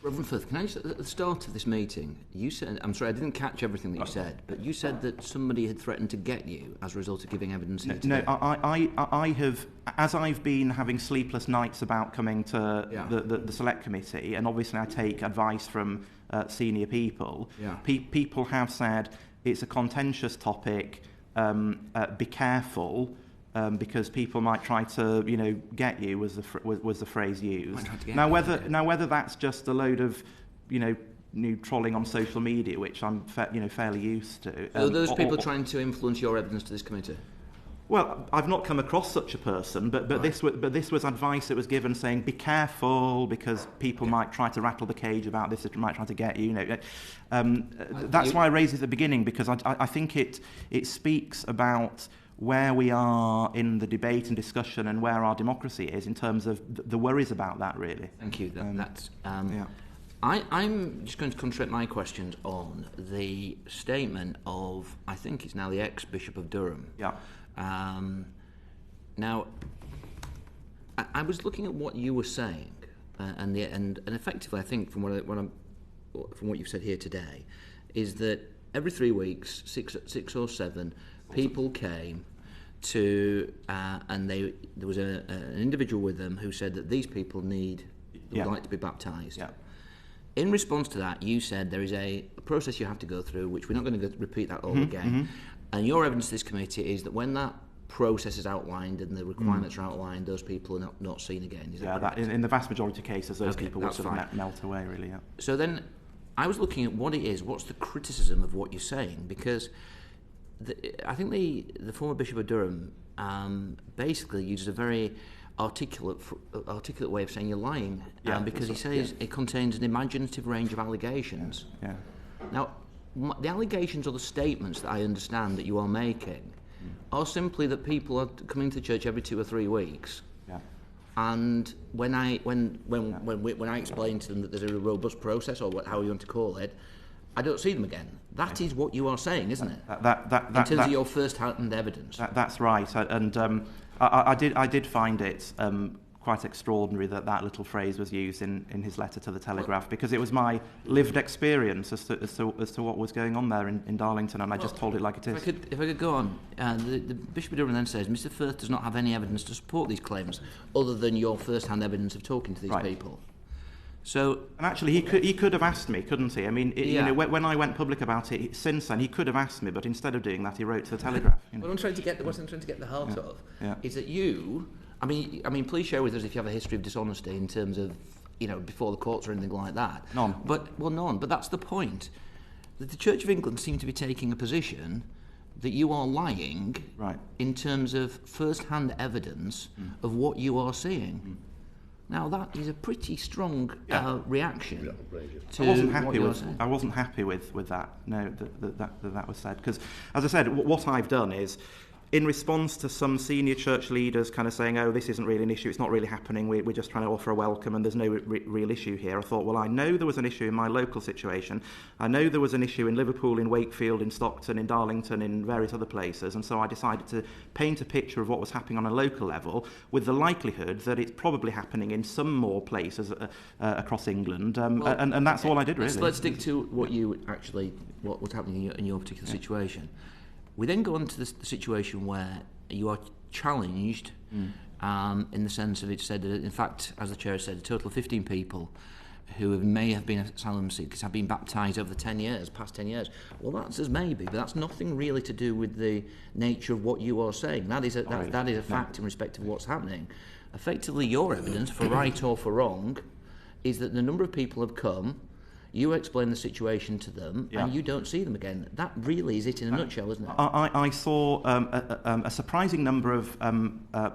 Reverend Firth, can I just, at the start of this meeting, you said, I'm sorry, I didn't catch everything that you said, but you said that somebody had threatened to get you as a result of giving evidence here today. No, I have, as I've been having sleepless nights about coming to the select committee, and obviously I take advice from senior people, people have said it's a contentious topic, be careful, because people might try to, get you, was the phrase used. Now whether that's just a load of, new trolling on social media, which I'm fairly used to. Are those people trying to influence your evidence to this committee? Well, I've not come across such a person, but this was advice that was given saying be careful because people might try to rattle the cage about this. It might try to get you. That's why I raised it at the beginning, because I think it speaks about where we are in the debate and discussion and where our democracy is in terms of the worries about that, really. Thank you. I'm just going to concentrate my questions on the statement of, I think it's now the ex-Bishop of Durham. Yeah. Now, I was looking at what you were saying, and effectively, I think from what you've said here today, is that every 3 weeks, six or seven people came to, and there was an individual with them who said that these people would like to be baptised. Yeah. In response to that, you said there is a process you have to go through, which we're not going to repeat that all again. And your evidence to this committee is that when that process is outlined and the requirements are outlined, those people are not seen again. Is that correct? In the vast majority of cases, those people will sort of melt away, really. Yeah. So then, I was looking at what it is. What's the criticism of what you're saying? Because I think the former Bishop of Durham basically uses a very articulate way of saying you're lying, because he says it contains an imaginative range of allegations. Yeah. Now, the allegations or the statements that I understand that you are making are simply that people are coming to church every 2 or 3 weeks. Yeah. And when I explain to them that there's a robust process, or how you want to call it, I don't see them again. That is what you are saying, isn't it? In terms of your first-hand evidence. That's right, and I did find it quite extraordinary that little phrase was used in his letter to the Telegraph, because it was my lived experience as to what was going on there in Darlington, and I just told it like it is. If I could go on, the Bishop of Durham then says, Mr. Firth does not have any evidence to support these claims, other than your first-hand evidence of talking to these people. So, and actually, he could have asked me, couldn't he? I mean, when I went public about it since then, he could have asked me, but instead of doing that, he wrote to the Telegraph. What I'm trying to get the heart of is that you. I mean, please share with us if you have a history of dishonesty in terms of, before the courts or anything like that. None. None. But that's the point. That the Church of England seems to be taking a position that you are lying, in terms of first-hand evidence of what you are seeing. Now that is a pretty strong reaction. To I wasn't happy with that. No, that was said, because, as I said, what I've done is in response to some senior church leaders kind of saying, oh, this isn't really an issue, it's not really happening, we're just trying to offer a welcome and there's no real issue here, I thought, well, I know there was an issue in my local situation. I know there was an issue in Liverpool, in Wakefield, in Stockton, in Darlington, in various other places, and so I decided to paint a picture of what was happening on a local level with the likelihood that it's probably happening in some more places across England, and that's all I did, really. Let's stick to what was happening in your particular situation. We then go on to the situation where you are challenged in the sense of it said that, in fact, as the chair said, a total of 15 people who may have been asylum seekers have been baptised over the past 10 years. Well, that's as maybe, but that's nothing really to do with the nature of what you are saying. That is a fact in respect of what's happening. Effectively, your evidence, for right or for wrong, is that the number of people have come, you explain the situation to them, and you don't see them again. That really is it in a nutshell, isn't it? I saw a surprising number of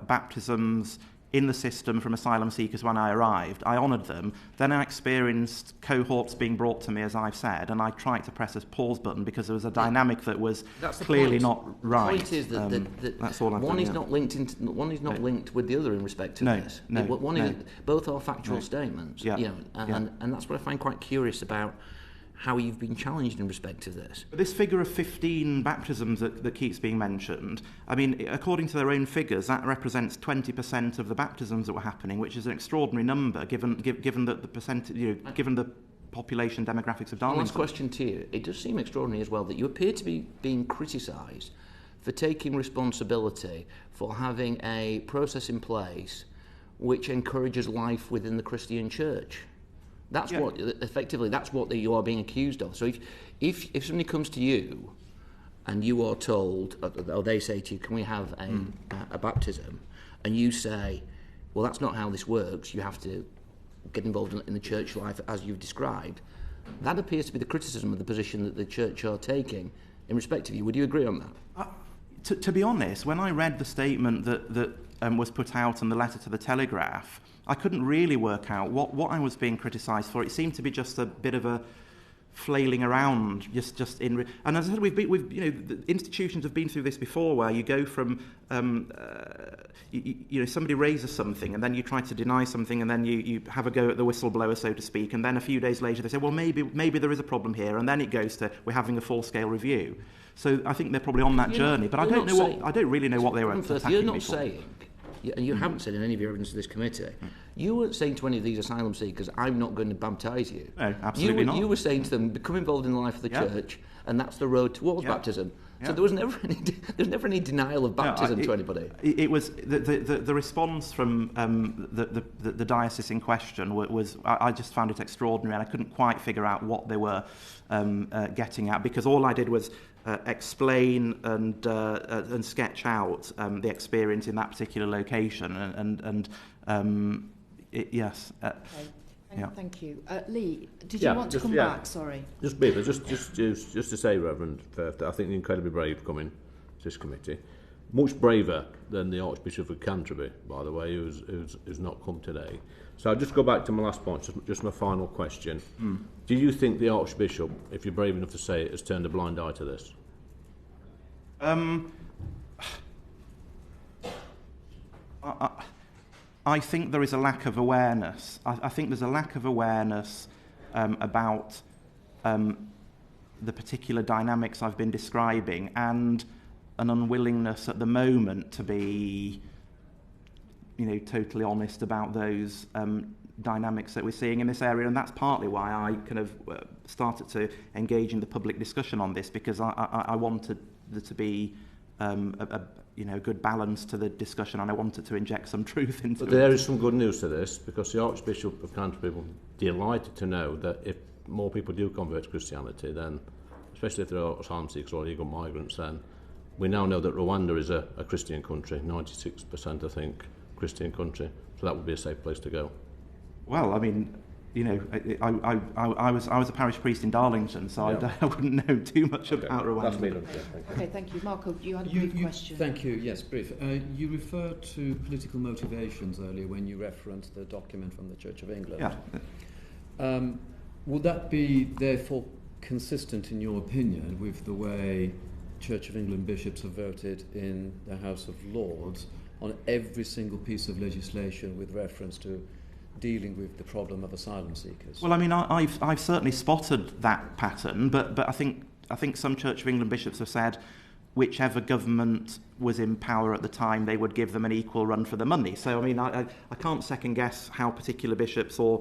baptisms in the system from asylum seekers when I arrived. I honoured them. Then I experienced cohorts being brought to me, as I've said, and I tried to press a pause button because there was a dynamic that was clearly not right. The point is that that's all one is not linked linked with the other in respect to this. Both are factual statements. Yeah. And that's what I find quite curious about how you've been challenged in respect to this. This figure of 15 baptisms that keeps being mentioned, I mean, according to their own figures, that represents 20% of the baptisms that were happening, which is an extraordinary number, given that the percentage, given the population demographics of Darlington. Last question to you. It does seem extraordinary as well that you appear to be being criticised for taking responsibility for having a process in place which encourages life within the Christian church. That's what you are being accused of. So if somebody comes to you and you are told, or they say to you, can we have a baptism, and you say, well, that's not how this works, you have to get involved in the church life as you've described, that appears to be the criticism of the position that the church are taking in respect of you. Would you agree on that? To be honest, when I read the statement that was put out in the letter to the Telegraph, I couldn't really work out what I was being criticised for. It seemed to be just a bit of a flailing around, and as I said, the institutions have been through this before, where you go from somebody raises something, and then you try to deny something, and then you have a go at the whistleblower, so to speak, and then a few days later they say, well, maybe there is a problem here, and then it goes to we're having a full-scale review. So I think they're probably on that journey, but I don't really know what they were attacking You're not me for. saying, and you haven't said in any of your evidence to this committee, you weren't saying to any of these asylum seekers, I'm not going to baptise you. No, absolutely not. You were saying to them, become involved in the life of the church, and that's the road towards baptism. Yeah. So there was never any denial of baptism to anybody. It was the response from the diocese in question was I just found it extraordinary, and I couldn't quite figure out what they were getting at, because all I did was explain and sketch out the experience in that particular location, yes. Okay. Thank you. Lee, did you want to come back? Sorry. Just briefly, just to say, Reverend Firth, I think you're incredibly brave coming to this committee. Much braver than the Archbishop of Canterbury, by the way, who's not come today. So I'll just go back to my last point, just my final question. Do you think the Archbishop, if you're brave enough to say it, has turned a blind eye to this? I think there is a lack of awareness. I think there's a lack of awareness about the particular dynamics I've been describing, and an unwillingness at the moment to be, totally honest about those dynamics that we're seeing in this area. And that's partly why I kind of started to engage in the public discussion on this, because I wanted there to be a good balance to the discussion, and I wanted to inject some truth into it. But there is some good news to this, because the Archbishop of Canterbury will be delighted to know that if more people do convert to Christianity, then, especially if there are asylum seekers or illegal migrants, then we now know that Rwanda is a Christian country, 96%, I think, Christian country, so that would be a safe place to go. Well, I mean, I was a parish priest in Darlington, so I wouldn't know too much about Rwanda. That's me done. Thank you. Okay, thank you. Marco, you had a brief question. Thank you. Yes, brief. You referred to political motivations earlier when you referenced the document from the Church of England. Yeah. Would that be, therefore, consistent, in your opinion, with the way Church of England bishops have voted in the House of Lords on every single piece of legislation with reference to dealing with the problem of asylum seekers. Well, I mean, I've certainly spotted that pattern, but I think some Church of England bishops have said whichever government was in power at the time, they would give them an equal run for the money. So, I mean, I can't second guess how particular bishops are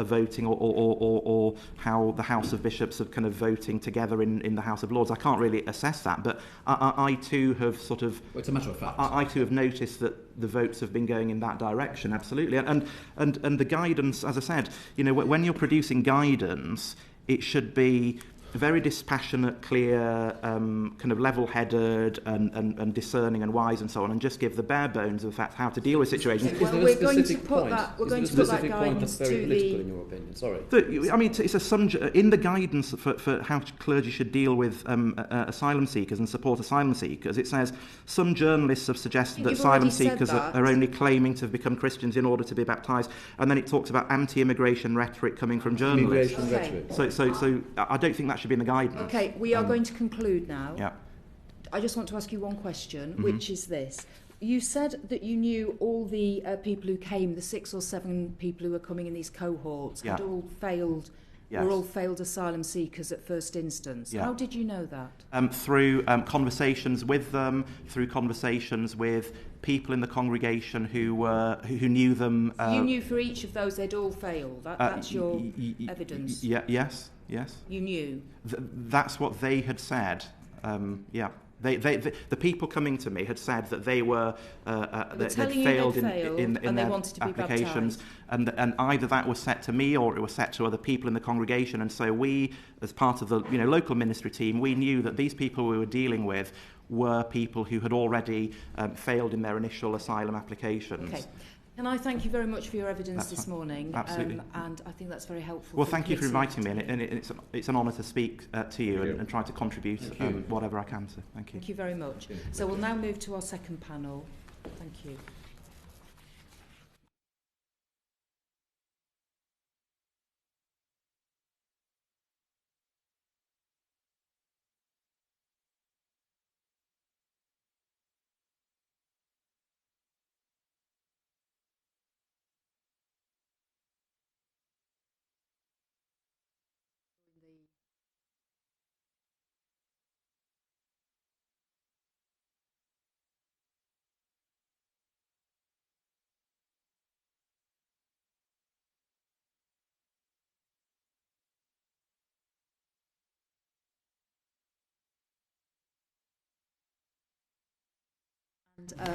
voting, or how the House of Bishops are kind of voting together in the House of Lords. I can't really assess that, but I too have sort of... Well, it's a matter of fact. I too have noticed that the votes have been going in that direction, absolutely. And the guidance, as I said, you know, when you're producing guidance, it should be very dispassionate, clear, kind of level-headed and discerning and wise and so on, and just give the bare bones of the fact how to deal with situations. Well, we're going to put that guidance to the... in your opinion? Sorry. I mean, it's in the guidance for how clergy should deal with asylum seekers and support asylum seekers. It says some journalists have suggested that asylum seekers are only claiming to have become Christians in order to be baptised, and then it talks about anti-immigration rhetoric coming from journalists. So I don't think that should be in the guidance. Okay, we are going to conclude now. Yeah. I just want to ask you one question, which is this. You said that you knew all the people who came, the 6 or 7 people who were coming in these cohorts, had all failed, were all failed asylum seekers at first instance. Yeah. How did you know that? Through conversations with them, through conversations with people in the congregation who knew them. You knew for each of those they'd all failed. That's your evidence. Yes. You knew. That's what they had said. The people coming to me had said that they were they'd failed in their applications, and either that was set to me or it was set to other people in the congregation. And so we, as part of the local ministry team, we knew that these people we were dealing with were people who had already failed in their initial asylum applications. Okay. Can I thank you very much for your evidence this morning? Absolutely. And I think that's very helpful. Well, thank you for inviting me, and it's an honour to speak to you and try to contribute whatever I can. So thank you. Thank you very much. So we'll now move to our second panel. Thank you.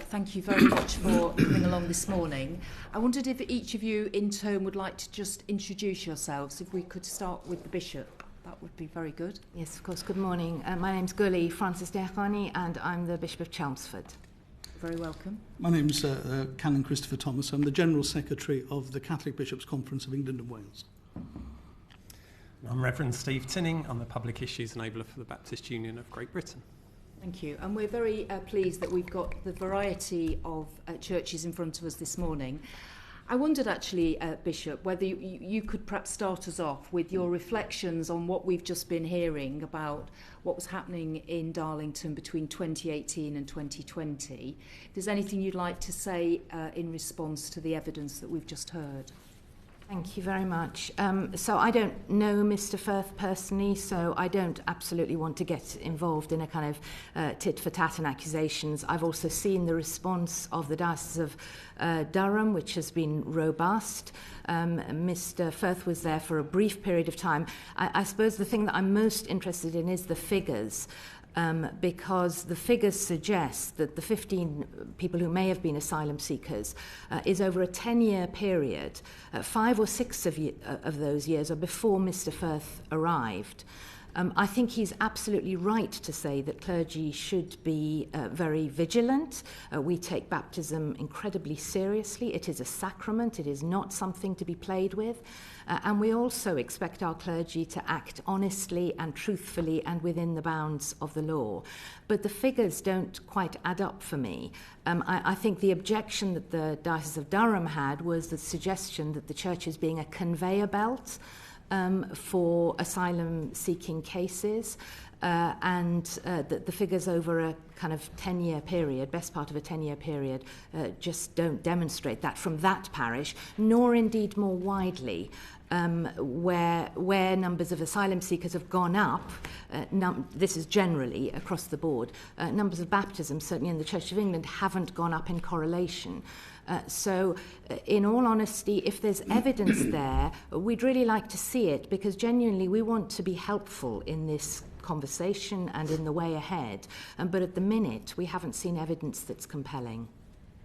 Thank you very much for coming along this morning. I wondered if each of you in turn would like to just introduce yourselves. If we could start with the Bishop, that would be very good. Yes, of course. Good morning. My name's Guli, Francis-Dehqani, and I'm the Bishop of Chelmsford. Very welcome. My name's Canon Christopher Thomas. I'm the General Secretary of the Catholic Bishops' Conference of England and Wales. I'm Reverend Steve Tinning. I'm the Public Issues Enabler for the Baptist Union of Great Britain. Thank you. And we're very pleased that we've got the variety of churches in front of us this morning. I wondered actually, Bishop, whether you could perhaps start us off with your reflections on what we've just been hearing about what was happening in Darlington between 2018 and 2020. If there's anything you'd like to say in response to the evidence that we've just heard. Thank you very much. So I don't know Mr. Firth personally, so I don't absolutely want to get involved in a kind of tit-for-tat and accusations. I've also seen the response of the Diocese of Durham, which has been robust. Mr. Firth was there for a brief period of time. I suppose the thing that I'm most interested in is the figures. Because the figures suggest that the 15 people who may have been asylum seekers is over a 10-year period. 5 or 6 of those years are before Mr. Firth arrived. I think he's absolutely right to say that clergy should be very vigilant. We take baptism incredibly seriously. It is a sacrament. It is not something to be played with. And we also expect our clergy to act honestly and truthfully and within the bounds of the law. But the figures don't quite add up for me. I think the objection that the Diocese of Durham had was the suggestion that the church is being a conveyor belt. for asylum-seeking cases. And the figures over a kind of 10-year period, best part of a 10-year period, just don't demonstrate that from that parish, nor indeed more widely. Where numbers of asylum seekers have gone up, this is generally across the board, numbers of baptisms, certainly in the Church of England, haven't gone up in correlation. So, in all honesty, if there's evidence there, we'd really like to see it, because genuinely we want to be helpful in this conversation and in the way ahead. But at the minute, we haven't seen evidence that's compelling.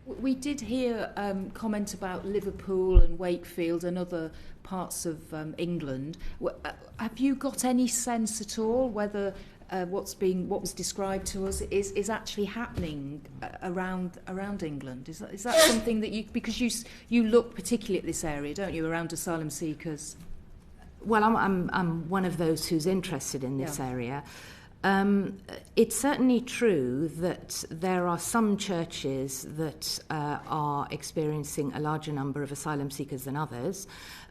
We did hear comment about Liverpool and Wakefield and other parts of England. Have you got any sense at all whether what was described to us is actually happening around England? Is that something that because you look particularly at this area, don't you, around asylum seekers? Well, I'm one of those who's interested in this area. It's certainly true that there are some churches that are experiencing a larger number of asylum seekers than others,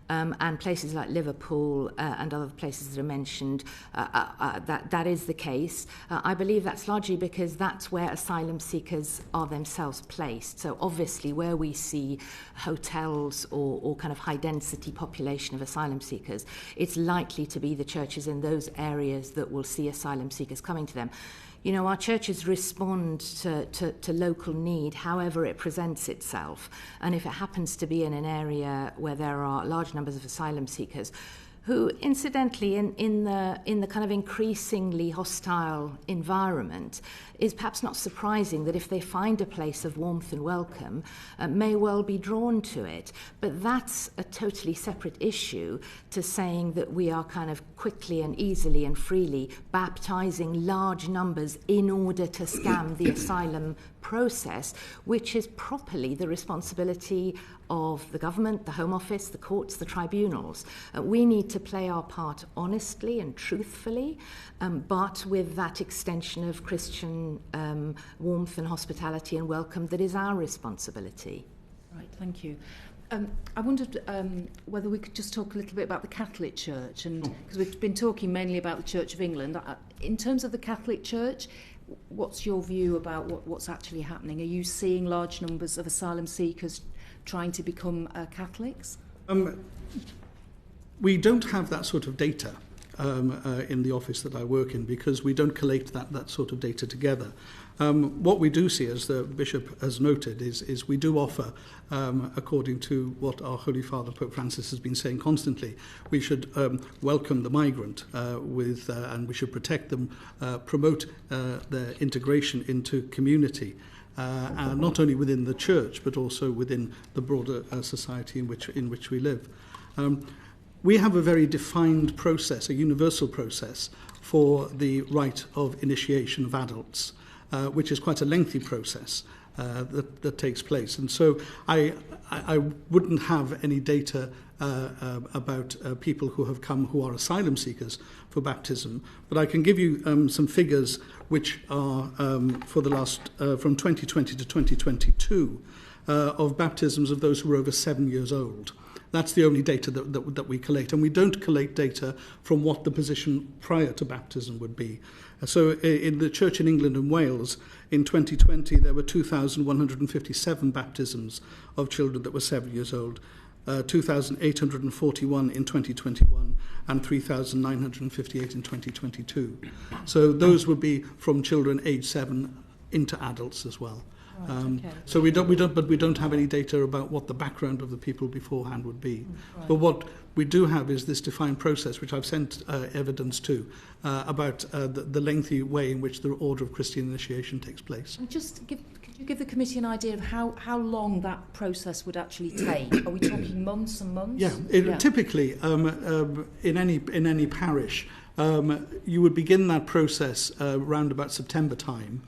and places like Liverpool and other places that are mentioned, that is the case. I believe that's largely because that's where asylum seekers are themselves placed. So obviously where we see hotels or kind of high-density population of asylum seekers, it's likely to be the churches in those areas that will see asylum seekers coming to them. You know, our churches respond to local need however it presents itself. And if it happens to be in an area where there are large numbers of asylum seekers, who, incidentally, in the kind of increasingly hostile environment, is perhaps not surprising that if they find a place of warmth and welcome, may well be drawn to it. But that's a totally separate issue to saying that we are kind of quickly and easily and freely baptising large numbers in order to scam the asylum process, which is properly the responsibility of the government, the Home Office, the courts, the tribunals. We need to play our part honestly and truthfully, but with that extension of Christian warmth and hospitality and welcome that is our responsibility. Right, thank you. I wondered whether we could just talk a little bit about the Catholic Church, and because we've been talking mainly about the Church of England. In terms of the Catholic Church, what's your view about what's actually happening? Are you seeing large numbers of asylum seekers trying to become Catholics? We don't have that sort of data in the office that I work in, because we don't collate that sort of data together. What we do see, as the Bishop has noted, is we do offer, according to what our Holy Father Pope Francis has been saying constantly, we should welcome the migrant and we should protect them, promote their integration into community, and not only within the church but also within the broader society in which we live. We have a very defined process, a universal process, for the rite of initiation of adults, which is quite a lengthy process that takes place. And so I wouldn't have any data about people who have come who are asylum seekers for baptism, but I can give you some figures which are for the last, from 2020 to 2022, of baptisms of those who are over 7 years old. That's the only data that we collate, and we don't collate data from what the position prior to baptism would be. So in the Church in England and Wales, in 2020, there were 2,157 baptisms of children that were 7 years old, 2,841 in 2021, and 3,958 in 2022. So those would be from children aged 7 into adults as well. Okay. So we don't have any data about what the background of the people beforehand would be. Right. But what we do have is this defined process, which I've sent evidence to, about the lengthy way in which the order of Christian initiation takes place. And could you give the committee an idea of how long that process would actually take? Are we talking months and months? Yeah, typically in any parish, you would begin that process around about September time.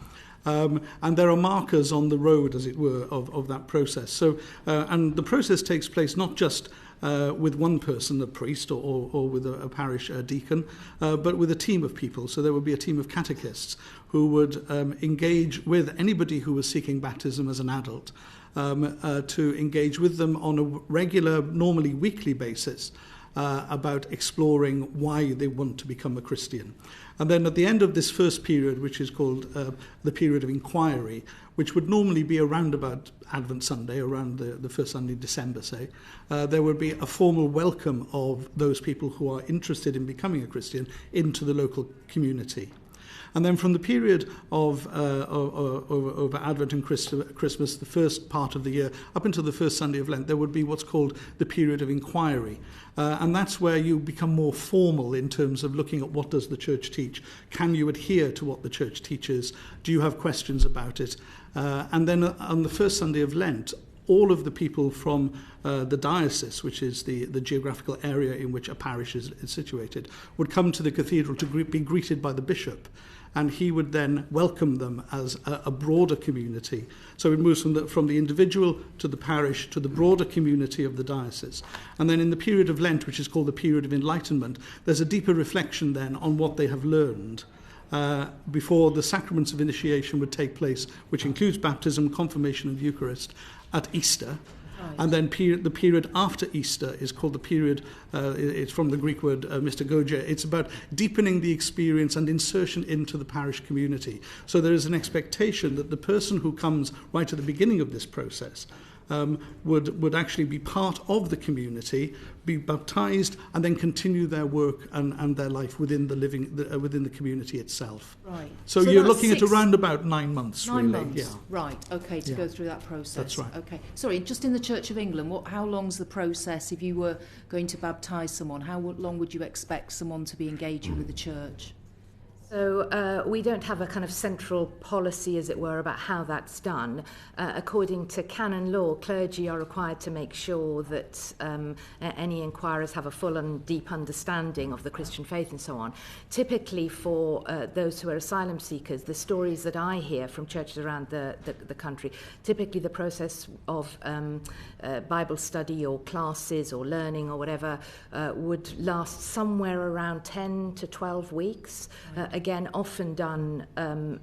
And there are markers on the road, as it were, of that process. So, and the process takes place not just with one person, a priest, or with a parish deacon, but with a team of people. So there would be a team of catechists who would engage with anybody who was seeking baptism as an adult, to engage with them on a regular, normally weekly basis, about exploring why they want to become a Christian. And then at the end of this first period, which is called the period of inquiry, which would normally be around about Advent Sunday, around the first Sunday in December, say, there would be a formal welcome of those people who are interested in becoming a Christian into the local community. And then from the period of over Advent and Christmas, the first part of the year, up until the first Sunday of Lent, there would be what's called the period of inquiry. And that's where you become more formal in terms of looking at what does the church teach. Can you adhere to what the church teaches? Do you have questions about it? And then on the first Sunday of Lent, all of the people from the diocese, which is the geographical area in which a parish is situated, would come to the cathedral to be greeted by the bishop. And he would then welcome them as a broader community. So it moves from the individual to the parish to the broader community of the diocese. And then in the period of Lent, which is called the period of enlightenment, there's a deeper reflection then on what they have learned before the sacraments of initiation would take place, which includes baptism, confirmation and Eucharist, at Easter. Right. And then the period after Easter is called the period, it's from the Greek word mystagogia. It's about deepening the experience and insertion into the parish community. So there is an expectation that the person who comes right at the beginning of this process would actually be part of the community, be baptised, and then continue their work and their life within the community itself. Right. So you're looking at around about 9 months. 9 really. months. Yeah. Right. Okay. To go through that process. That's right. Okay. Sorry. Just in the Church of England, how long's the process? If you were going to baptise someone, how long would you expect someone to be engaging with the church? So we don't have a kind of central policy, as it were, about how that's done. According to Canon law, clergy are required to make sure that any inquirers have a full and deep understanding of the Christian faith and so on. Typically for those who are asylum seekers, the stories that I hear from churches around the country, typically the process of Bible study or classes or learning or whatever would last somewhere around 10 to 12 weeks. Again, often done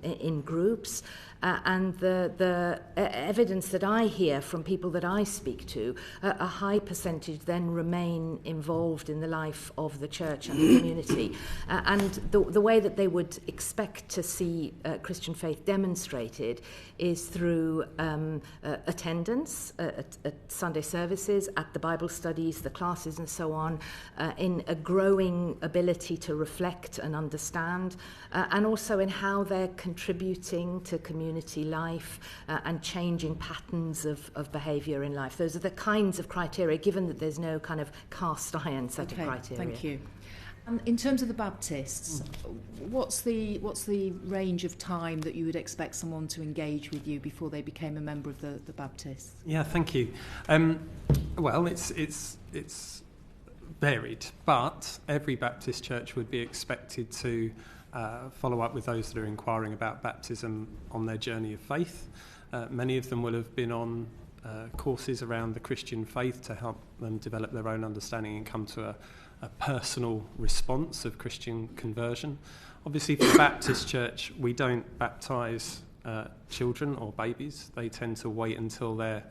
in groups. And the evidence that I hear from people that I speak to, a high percentage then remain involved in the life of the church and the community. And the way that they would expect to see Christian faith demonstrated is through attendance at Sunday services, at the Bible studies, the classes and so on, in a growing ability to reflect and understand, and also in how they're contributing to community life and changing patterns of behaviour in life. Those are the kinds of criteria, given that there's no kind of cast iron set of criteria. Thank you. And in terms of the Baptists, what's the range of time that you would expect someone to engage with you before they became a member of the Baptists? Yeah, thank you. Well, it's varied, but every Baptist church would be expected to follow up with those that are inquiring about baptism on their journey of faith. Many of them will have been on courses around the Christian faith to help them develop their own understanding and come to a personal response of Christian conversion. Obviously, for the Baptist church, we don't baptise children or babies. They tend to wait until they're,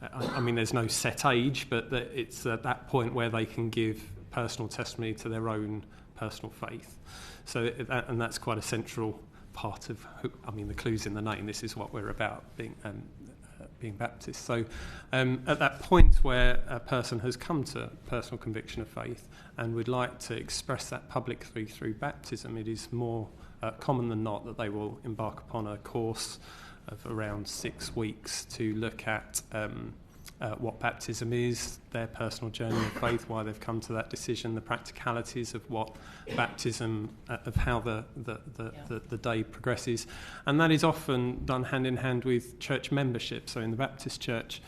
there's no set age, but it's at that point where they can give personal testimony to their own personal faith. So, and that's quite a central part of, the clue's in the name. This is what we're about, being Baptist. So at that point where a person has come to personal conviction of faith and would like to express that publicly through baptism, it is more common than not that they will embark upon a course of around 6 weeks to look at what baptism is, their personal journey of faith, why they've come to that decision, the practicalities of what baptism, of how the day progresses. And that is often done hand in hand with church membership. So in the Baptist church,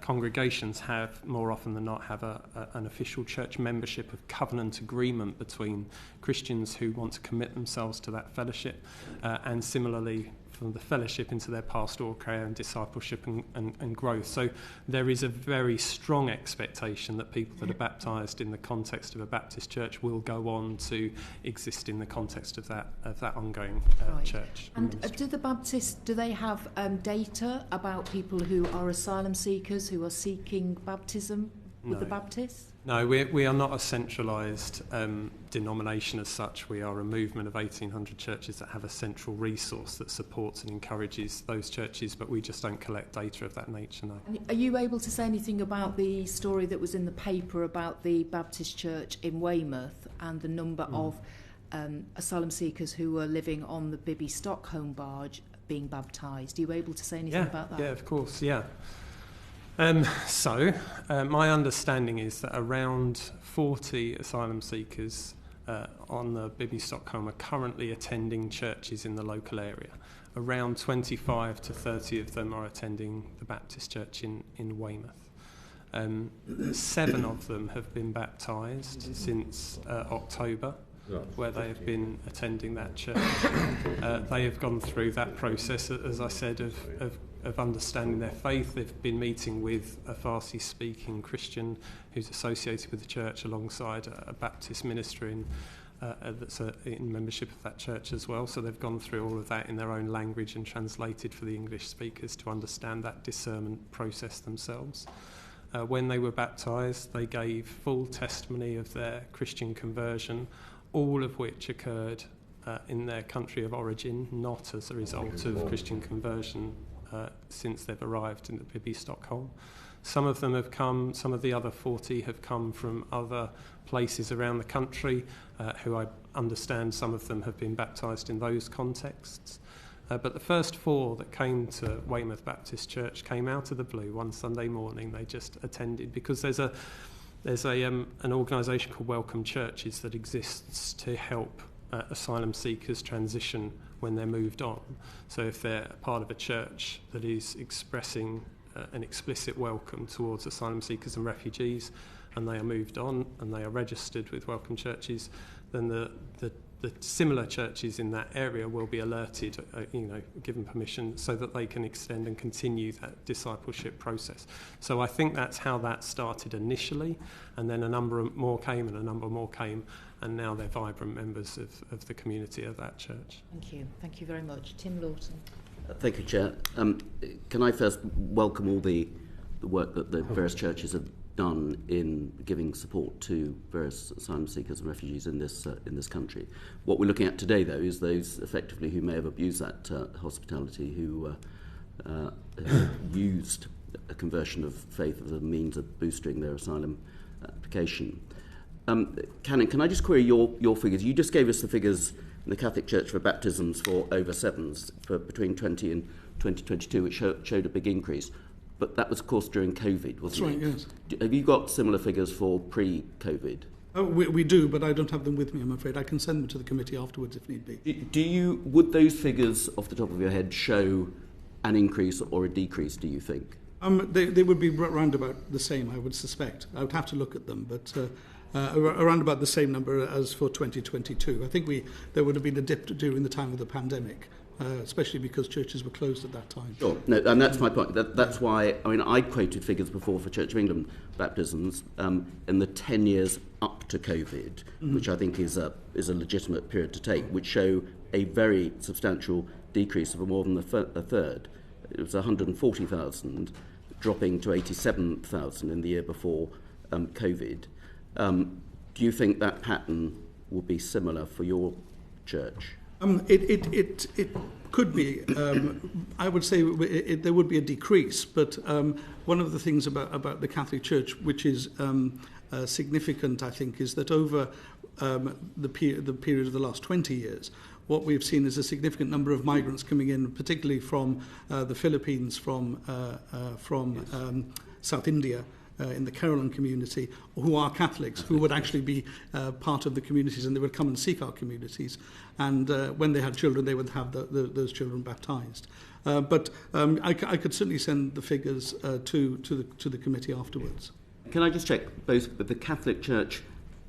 congregations have, more often than not, have an official church membership of covenant agreement between Christians who want to commit themselves to that fellowship, and similarly from the fellowship into their pastoral care and discipleship and growth. So there is a very strong expectation that people that are baptised in the context of a Baptist church will go on to exist in the context of that ongoing church. And do the Baptists, do they have data about people who are asylum seekers who are seeking baptism with the Baptists? No, we are not a centralised denomination as such. We are a movement of 1,800 churches that have a central resource that supports and encourages those churches, but we just don't collect data of that nature, no. And are you able to say anything about the story that was in the paper about the Baptist church in Weymouth and the number of asylum seekers who were living on the Bibby Stockholm barge being baptised? Are you able to say anything about that? Yeah, of course, yeah. My understanding is that around 40 asylum seekers on the Bibby Stockholm are currently attending churches in the local area. Around 25 to 30 of them are attending the Baptist church in Weymouth. 7 of them have been baptised since October, where they have been attending that church. They have gone through that process, as I said, of understanding their faith. They've been meeting with a Farsi-speaking Christian who's associated with the church alongside a Baptist minister that's in membership of that church as well. So they've gone through all of that in their own language and translated for the English speakers to understand that discernment process themselves. When they were baptised, they gave full testimony of their Christian conversion, all of which occurred in their country of origin, not as a result of Christian conversion since they've arrived in the Bibby Stockholm. Some of them have come, some of the other 40 have come from other places around the country, who I understand some of them have been baptised in those contexts. But the first 4 that came to Weymouth Baptist Church came out of the blue one Sunday morning. They just attended because there's an organisation called Welcome Churches that exists to help asylum seekers transition when they're moved on. So if they're part of a church that is expressing an explicit welcome towards asylum seekers and refugees, and they are moved on and they are registered with Welcome Churches, then the similar churches in that area will be alerted, given permission, so that they can extend and continue that discipleship process. So I think that's how that started initially, and then a number more came, and now they're vibrant members of the community of that church. Thank you very much. Tim Lawton. Thank you, Chair. Can I first welcome all the work that the various churches have done in giving support to various asylum seekers and refugees in this country. What we're looking at today, though, is those effectively who may have abused that hospitality, who used a conversion of faith as a means of boosting their asylum application. Canon, can I just query your figures? You just gave us the figures in the Catholic Church for baptisms for over 7s for between 20 and 2022, which showed a big increase. But that was, of course, during COVID, wasn't it? That's right, yes. Have you got similar figures for pre-COVID? Oh, we do, but I don't have them with me, I'm afraid. I can send them to the committee afterwards if need be. Would those figures, off the top of your head, show an increase or a decrease, do you think? They would be round about the same, I would suspect. I would have to look at them, but around about the same number as for 2022. I think there would have been a dip during the time of the pandemic, especially because churches were closed at that time. Sure, no, and that's my point. That's why, I quoted figures before for Church of England baptisms in the 10 years up to COVID, which I think is a legitimate period to take, which show a very substantial decrease of more than a third. It was 140,000, dropping to 87,000 in the year before COVID. Do you think that pattern will be similar for your church? It could be. I would say there would be a decrease, but one of the things about the Catholic Church, which is significant, I think, is that over the period of the last 20 years, what we've seen is a significant number of migrants coming in, particularly from the Philippines, from South India, in the Caroline community, who are Catholics, who would actually be part of the communities, and they would come and seek our communities. And when they had children, they would have those children baptised. But I could certainly send the figures to the committee afterwards. Can I just check, both with the Catholic Church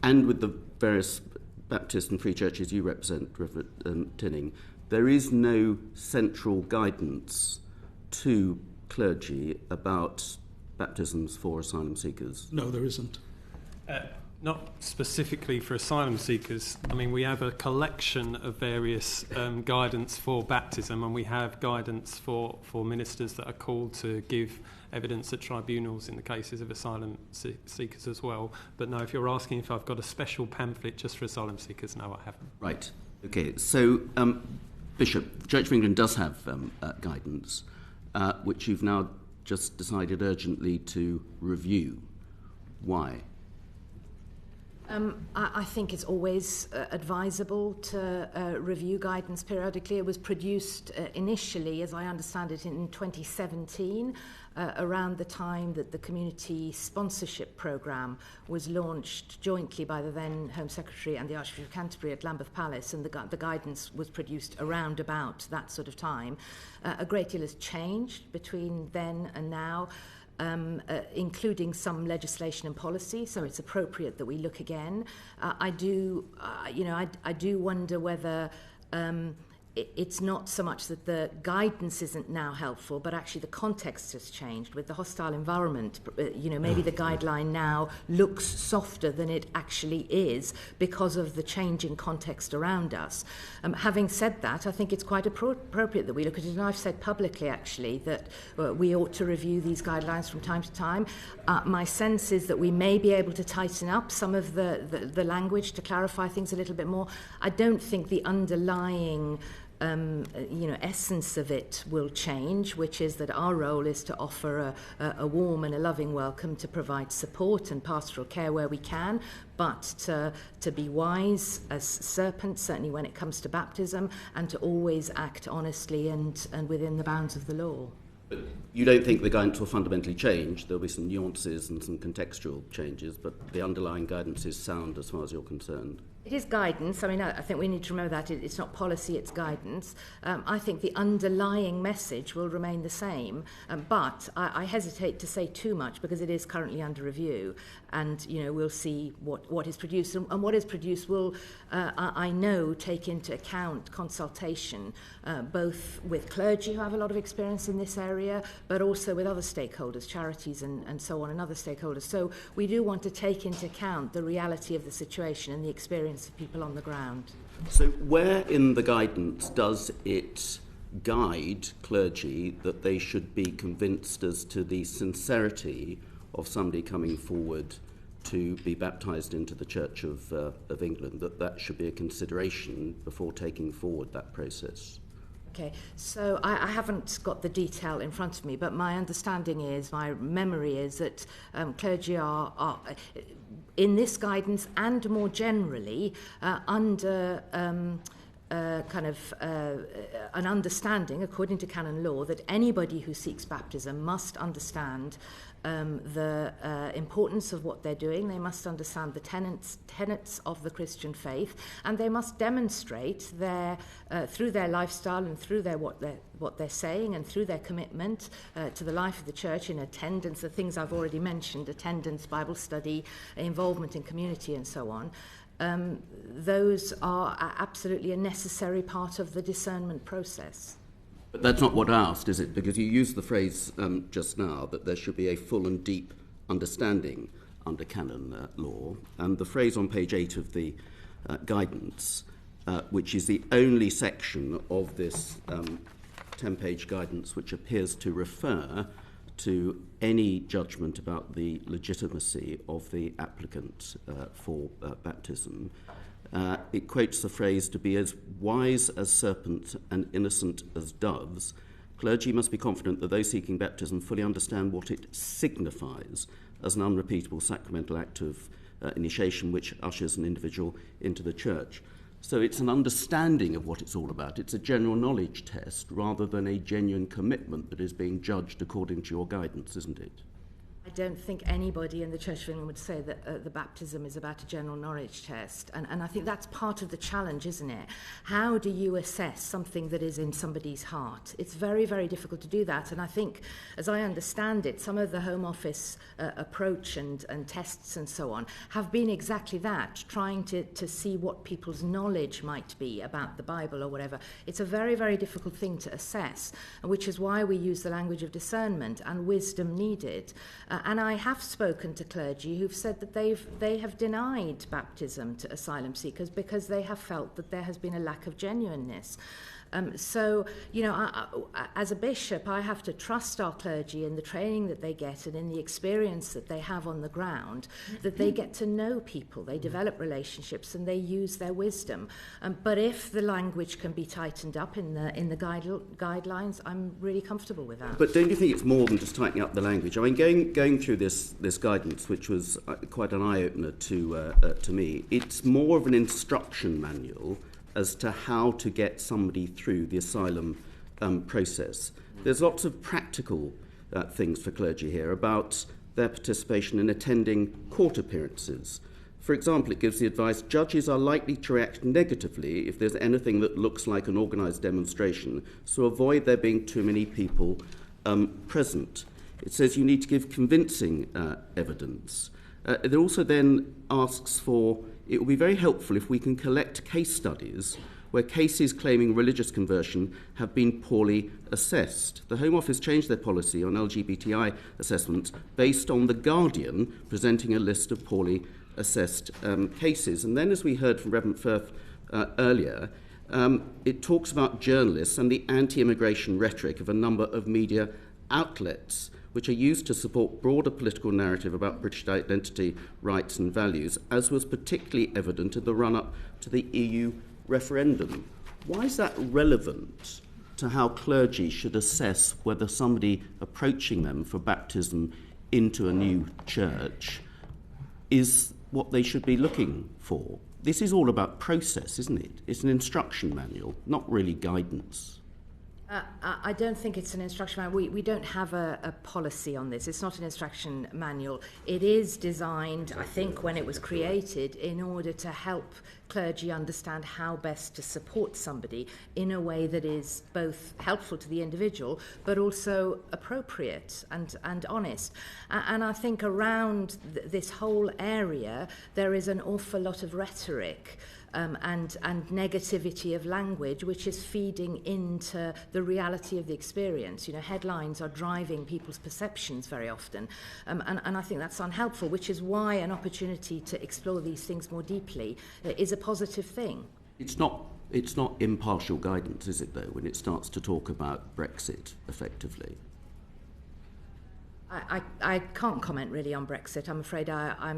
and with the various Baptist and Free Churches you represent, Reverend Tinning, there is no central guidance to clergy about baptisms for asylum seekers? No, there isn't. Not specifically for asylum seekers. I mean, we have a collection of various guidance for baptism, and we have guidance for ministers that are called to give evidence at tribunals in the cases of asylum seekers as well. But no, if you're asking if I've got a special pamphlet just for asylum seekers, no, I haven't. Right. Okay. So, Bishop, the Church of England does have guidance, which you've now just decided urgently to review. Why? I think it's always advisable to review guidance periodically. It was produced initially, as I understand it, in 2017, around the time that the community sponsorship programme was launched jointly by the then Home Secretary and the Archbishop of Canterbury at Lambeth Palace, and the guidance was produced around about that sort of time. A great deal has changed between then and now. Including some legislation and policy, so it's appropriate that we look again. I do wonder whether it's not so much that the guidance isn't now helpful, but actually the context has changed with the hostile environment. Maybe the guideline now looks softer than it actually is because of the changing context around us. Having said that, I think it's quite appropriate that we look at it, and I've said publicly actually that we ought to review these guidelines from time to time. My sense is that we may be able to tighten up some of the language to clarify things a little bit more. I don't think the underlying essence of it will change, which is that our role is to offer a warm and a loving welcome, to provide support and pastoral care where we can, but to be wise as serpents, certainly when it comes to baptism, and to always act honestly and within the bounds of the law. But you don't think the guidance will fundamentally change? There'll be some nuances and some contextual changes, but the underlying guidance is sound as far as you're concerned? It is guidance. I mean, I think we need to remember that it's not policy, it's guidance. I think the underlying message will remain the same, but I hesitate to say too much because it is currently under review, and we'll see what is produced, and what is produced will, I know, take into account consultation, both with clergy who have a lot of experience in this area, but also with other stakeholders, charities and so on, and other stakeholders. So we do want to take into account the reality of the situation and the experience of people on the ground. So where in the guidance does it guide clergy that they should be convinced as to the sincerity of somebody coming forward to be baptised into the Church of England, that should be a consideration before taking forward that process? Okay, so I haven't got the detail in front of me, but my understanding is, my memory is that clergy are in this guidance and more generally under an understanding, according to canon law, that anybody who seeks baptism must understand the importance of what they're doing. They must understand the tenets of the Christian faith, and they must demonstrate through their lifestyle and through what they're saying and through their commitment to the life of the church, in attendance, the things I've already mentioned, attendance, Bible study, involvement in community, and so on. Those are absolutely a necessary part of the discernment process. But that's not what I asked, is it? Because you used the phrase just now that there should be a full and deep understanding under canon law. And the phrase on page 8 of the guidance, which is the only section of this 10-page guidance which appears to refer to any judgment about the legitimacy of the applicant for baptism. It quotes the phrase, to be as wise as serpents and innocent as doves, clergy must be confident that those seeking baptism fully understand what it signifies as an unrepeatable sacramental act of initiation which ushers an individual into the church. So it's an understanding of what it's all about. It's a general knowledge test rather than a genuine commitment that is being judged according to your guidance, isn't it? I don't think anybody in the Church of England would say that the baptism is about a general knowledge test. And I think that's part of the challenge, isn't it? How do you assess something that is in somebody's heart? It's very, very difficult to do that. And I think, as I understand it, some of the Home Office approach and tests and so on have been exactly that, trying to see what people's knowledge might be about the Bible or whatever. It's a very, very difficult thing to assess, which is why we use the language of discernment and wisdom needed. And I have spoken to clergy who've said that they have denied baptism to asylum seekers because they have felt that there has been a lack of genuineness. So, as a bishop, I have to trust our clergy in the training that they get and in the experience that they have on the ground, that they get to know people, they develop relationships, and they use their wisdom. But if the language can be tightened up in the guidelines, I'm really comfortable with that. But don't you think it's more than just tightening up the language? I mean, going through this guidance, which was quite an eye-opener to me, it's more of an instruction manual as to how to get somebody through the asylum process. There's lots of practical things for clergy here about their participation in attending court appearances. For example, it gives the advice, judges are likely to react negatively if there's anything that looks like an organised demonstration, so avoid there being too many people present. It says you need to give convincing evidence. It also then asks for, it will be very helpful if we can collect case studies where cases claiming religious conversion have been poorly assessed. The Home Office changed their policy on LGBTI assessments based on The Guardian presenting a list of poorly assessed cases. And then, as we heard from Reverend Firth earlier, it talks about journalists and the anti-immigration rhetoric of a number of media outlets which are used to support broader political narrative about British identity, rights and values, as was particularly evident in the run-up to the EU referendum. Why is that relevant to how clergy should assess whether somebody approaching them for baptism into a new church is what they should be looking for? This is all about process, isn't it? It's an instruction manual, not really guidance. I don't think it's an instruction manual. We don't have a policy on this. It's not an instruction manual. It is designed, I think, when it was created, in order to help clergy understand how best to support somebody in a way that is both helpful to the individual but also appropriate and honest. And I think around this whole area there is an awful lot of rhetoric and negativity of language, which is feeding into the reality of the experience. You know, headlines are driving people's perceptions very often, and I think that's unhelpful, which is why an opportunity to explore these things more deeply is a positive thing. It's not impartial guidance, is it, though, when it starts to talk about Brexit, effectively? I can't comment really on Brexit. I'm afraid I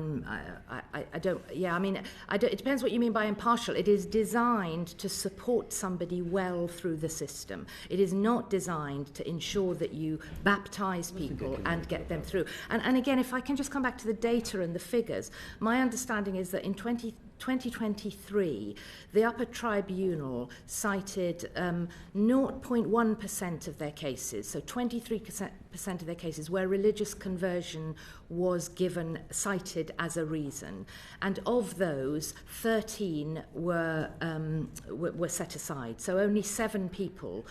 don't. Yeah, I mean, it depends what you mean by impartial. It is designed to support somebody well through the system. It is not designed to ensure that you baptise people and get them through. And again, if I can just come back to the data and the figures, my understanding is that in 2023, the Upper Tribunal cited 0.1% of their cases, so 23% of their cases where religious conversion was cited as a reason, and of those, 13 were set aside. So only 7 people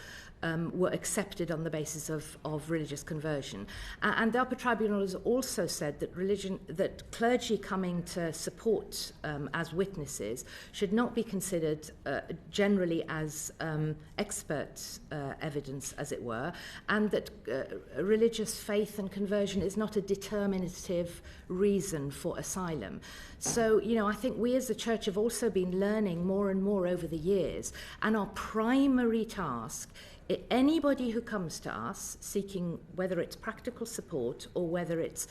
were accepted on the basis of religious conversion. And the Upper Tribunal has also said that clergy coming to support as witnesses should not be considered generally as expert evidence, as it were, and that religious faith and conversion is not a determinative reason for asylum. So, you know, I think we as the Church have also been learning more and more over the years, and our primary task, anybody who comes to us seeking whether it's practical support or whether it's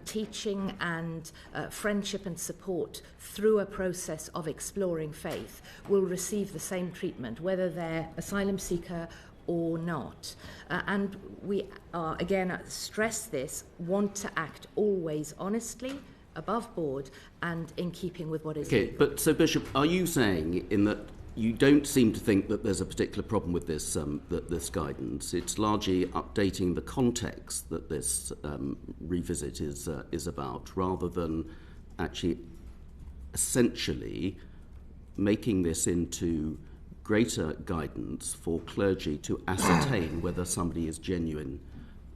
teaching and friendship and support through a process of exploring faith, will receive the same treatment, whether they're asylum seeker or not. And we are, again, stress this, want to act always honestly, above board, and in keeping with what is legal. But so, Bishop, are you saying in that you don't seem to think that there's a particular problem with this this guidance? It's largely updating the context that this revisit is about, rather than actually essentially making this into greater guidance for clergy to ascertain whether somebody is genuine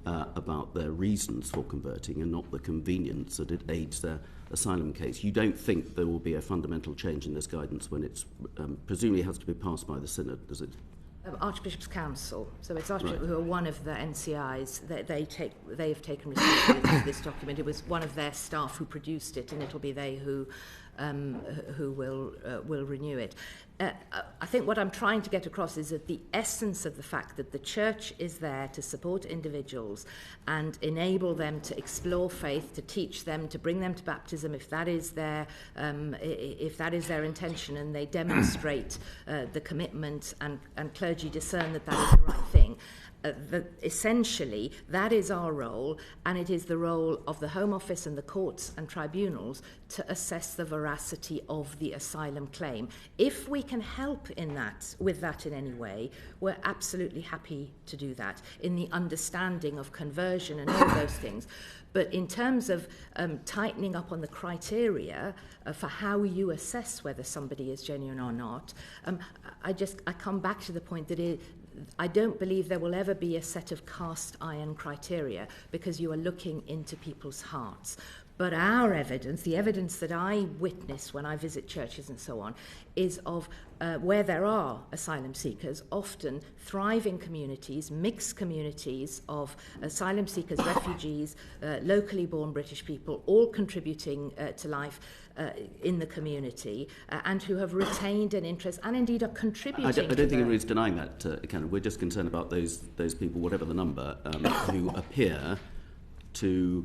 about their reasons for converting and not the convenience that it aids their asylum case. You don't think there will be a fundamental change in this guidance when it's presumably has to be passed by the Synod, does it? Archbishop's Council. So it's Archbishop who are one of the NCIs. They have taken responsibility for this document. It was one of their staff who produced it, and it'll be they who will renew it. I think what I'm trying to get across is that the essence of the fact that the Church is there to support individuals and enable them to explore faith, to teach them, to bring them to baptism if that is their intention, and they demonstrate the commitment and clergy discern that that is the right thing. Essentially, that is our role, and it is the role of the Home Office and the courts and tribunals to assess the veracity of the asylum claim. If we can help with that in any way, we're absolutely happy to do that, in the understanding of conversion and all those things. But in terms of tightening up on the criteria for how you assess whether somebody is genuine or not, I come back to the point that I don't believe there will ever be a set of cast iron criteria, because you are looking into people's hearts. But our evidence, the evidence that I witness when I visit churches and so on, is of where there are asylum seekers, often thriving communities, mixed communities of asylum seekers, refugees, locally born British people, all contributing to life in the community, and who have retained an interest and indeed are contributing. I don't think anybody's denying that, Canon. We're just concerned about those people, whatever the number, who appear to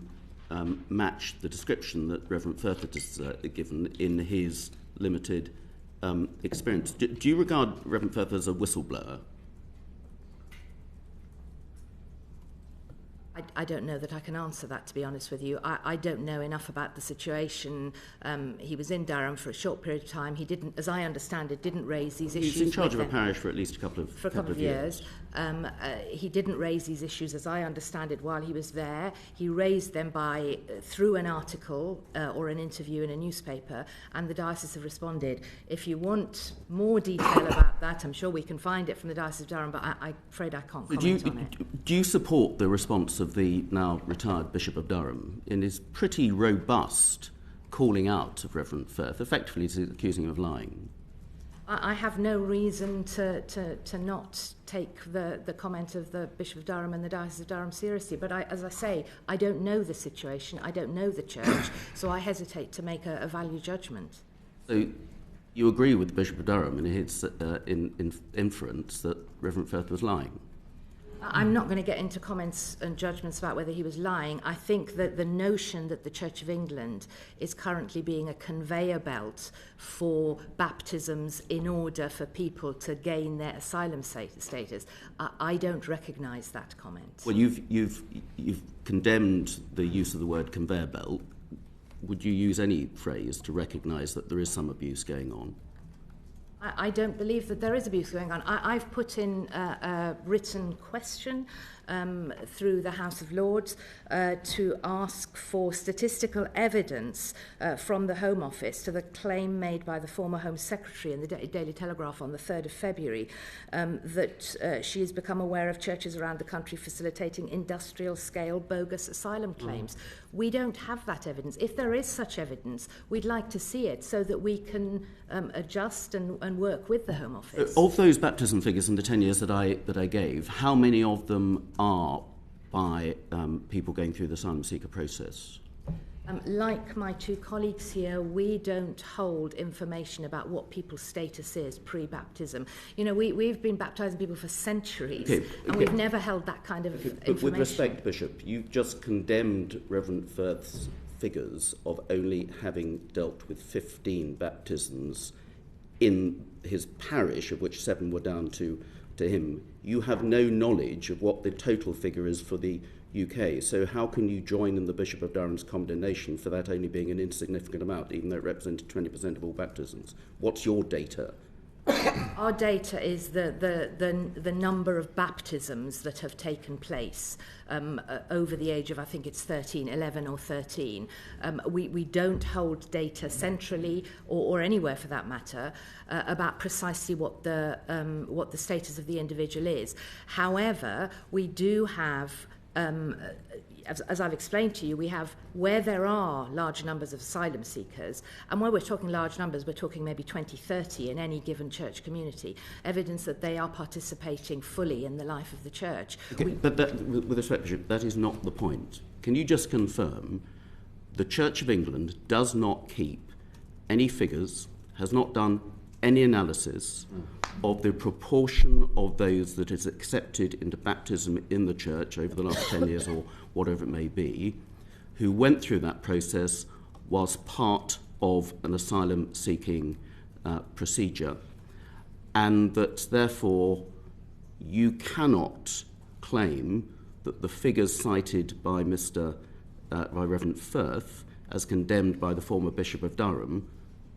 match the description that Reverend Firth has given in his limited experience. Do you regard Reverend Firth as a whistleblower? I don't know that I can answer that, to be honest with you. I don't know enough about the situation. He was in Durham for a short period of time. He didn't, as I understand it, raise these issues. He was in charge of a parish for at least a couple of years. He didn't raise these issues, as I understand it, while he was there. He raised them through an article or an interview in a newspaper, and the diocese have responded. If you want more detail about that, I'm sure we can find it from the Diocese of Durham, but I'm afraid I can't comment on it. Do you support the response of the now retired Bishop of Durham in his pretty robust calling out of Reverend Firth, effectively accusing him of lying? I have no reason to not take the comment of the Bishop of Durham and the Diocese of Durham seriously. But as I say, I don't know the situation, I don't know the church, so I hesitate to make a value judgment. So you agree with the Bishop of Durham in his inference that Reverend Firth was lying? I'm not going to get into comments and judgments about whether he was lying. I think that the notion that the Church of England is currently being a conveyor belt for baptisms in order for people to gain their asylum status, I don't recognise that comment. Well, you've condemned the use of the word conveyor belt. Would you use any phrase to recognise that there is some abuse going on? I don't believe that there is abuse going on. I've put in a written question through the House of Lords to ask for statistical evidence from the Home Office to the claim made by the former Home Secretary in the Daily Telegraph on the 3rd of February that she has become aware of churches around the country facilitating industrial-scale bogus asylum claims. We don't have that evidence. If there is such evidence, we'd like to see it so that we can adjust and work with the Home Office. Of those baptism figures in the 10 years that I gave, how many of them are by people going through the asylum seeker process? Like my two colleagues here, we don't hold information about what people's status is pre-baptism. You know, we've been baptising people for centuries, and we've never held that kind of information. But with respect, Bishop, you've just condemned Reverend Firth's figures of only having dealt with 15 baptisms in his parish, of which 7 were down to him. You have no knowledge of what the total figure is for the UK, so how can you join in the Bishop of Durham's condemnation for that only being an insignificant amount, even though it represented 20% of all baptisms? What's your data? Our data is the number of baptisms that have taken place over the age of, I think it's 11 or 13. We don't hold data centrally or anywhere for that matter about precisely what the status of the individual is. However, we do have as I've explained to you, we have where there are large numbers of asylum seekers, and where we're talking large numbers, we're talking maybe 20, 30 in any given church community, evidence that they are participating fully in the life of the church. Okay, but that, with respect, Bishop, that is not the point. Can you just confirm the Church of England does not keep any figures, has not done any analysis of the proportion of those that is accepted into baptism in the church over the last 10 years or whatever it may be, who went through that process, was part of an asylum-seeking procedure, and that therefore you cannot claim that the figures cited by by Reverend Firth, as condemned by the former Bishop of Durham,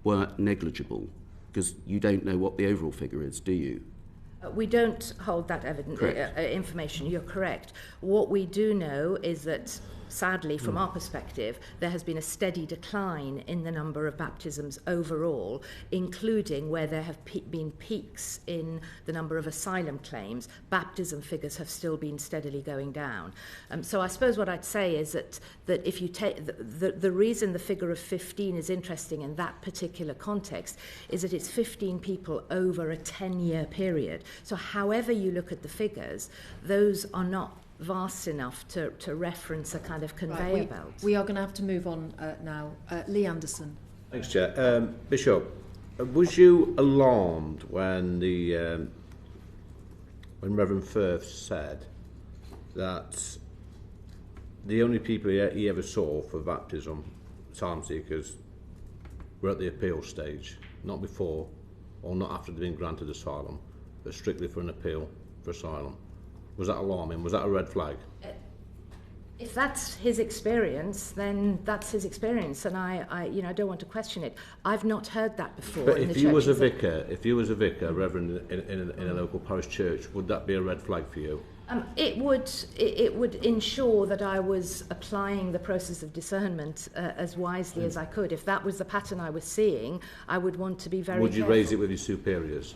were negligible, because you don't know what the overall figure is, do you? We don't hold that information, you're correct. What we do know is that, sadly, from our perspective, there has been a steady decline in the number of baptisms overall, including where there have been peaks in the number of asylum claims. Baptism figures have still been steadily going down. So I suppose what I'd say is that if you take the reason the figure of 15 is interesting in that particular context is that it's 15 people over a 10-year period. So however you look at the figures, those are not vast enough to reference a kind of conveyor belt. We are going to have to move on now. Lee Anderson. Thanks, Chair. Bishop, was you alarmed when Reverend Firth said that the only people he ever saw for baptism, asylum seekers, were at the appeal stage, not before or not after they'd been granted asylum, but strictly for an appeal for asylum? Was that alarming? Was that a red flag? If that's his experience, then that's his experience, and I don't want to question it. I've not heard that before. But if you was a vicar, Reverend in a local parish church, would that be a red flag for you? It would ensure that I was applying the process of discernment as wisely as I could. If that was the pattern I was seeing, I would want to be very careful. Would you raise it with your superiors?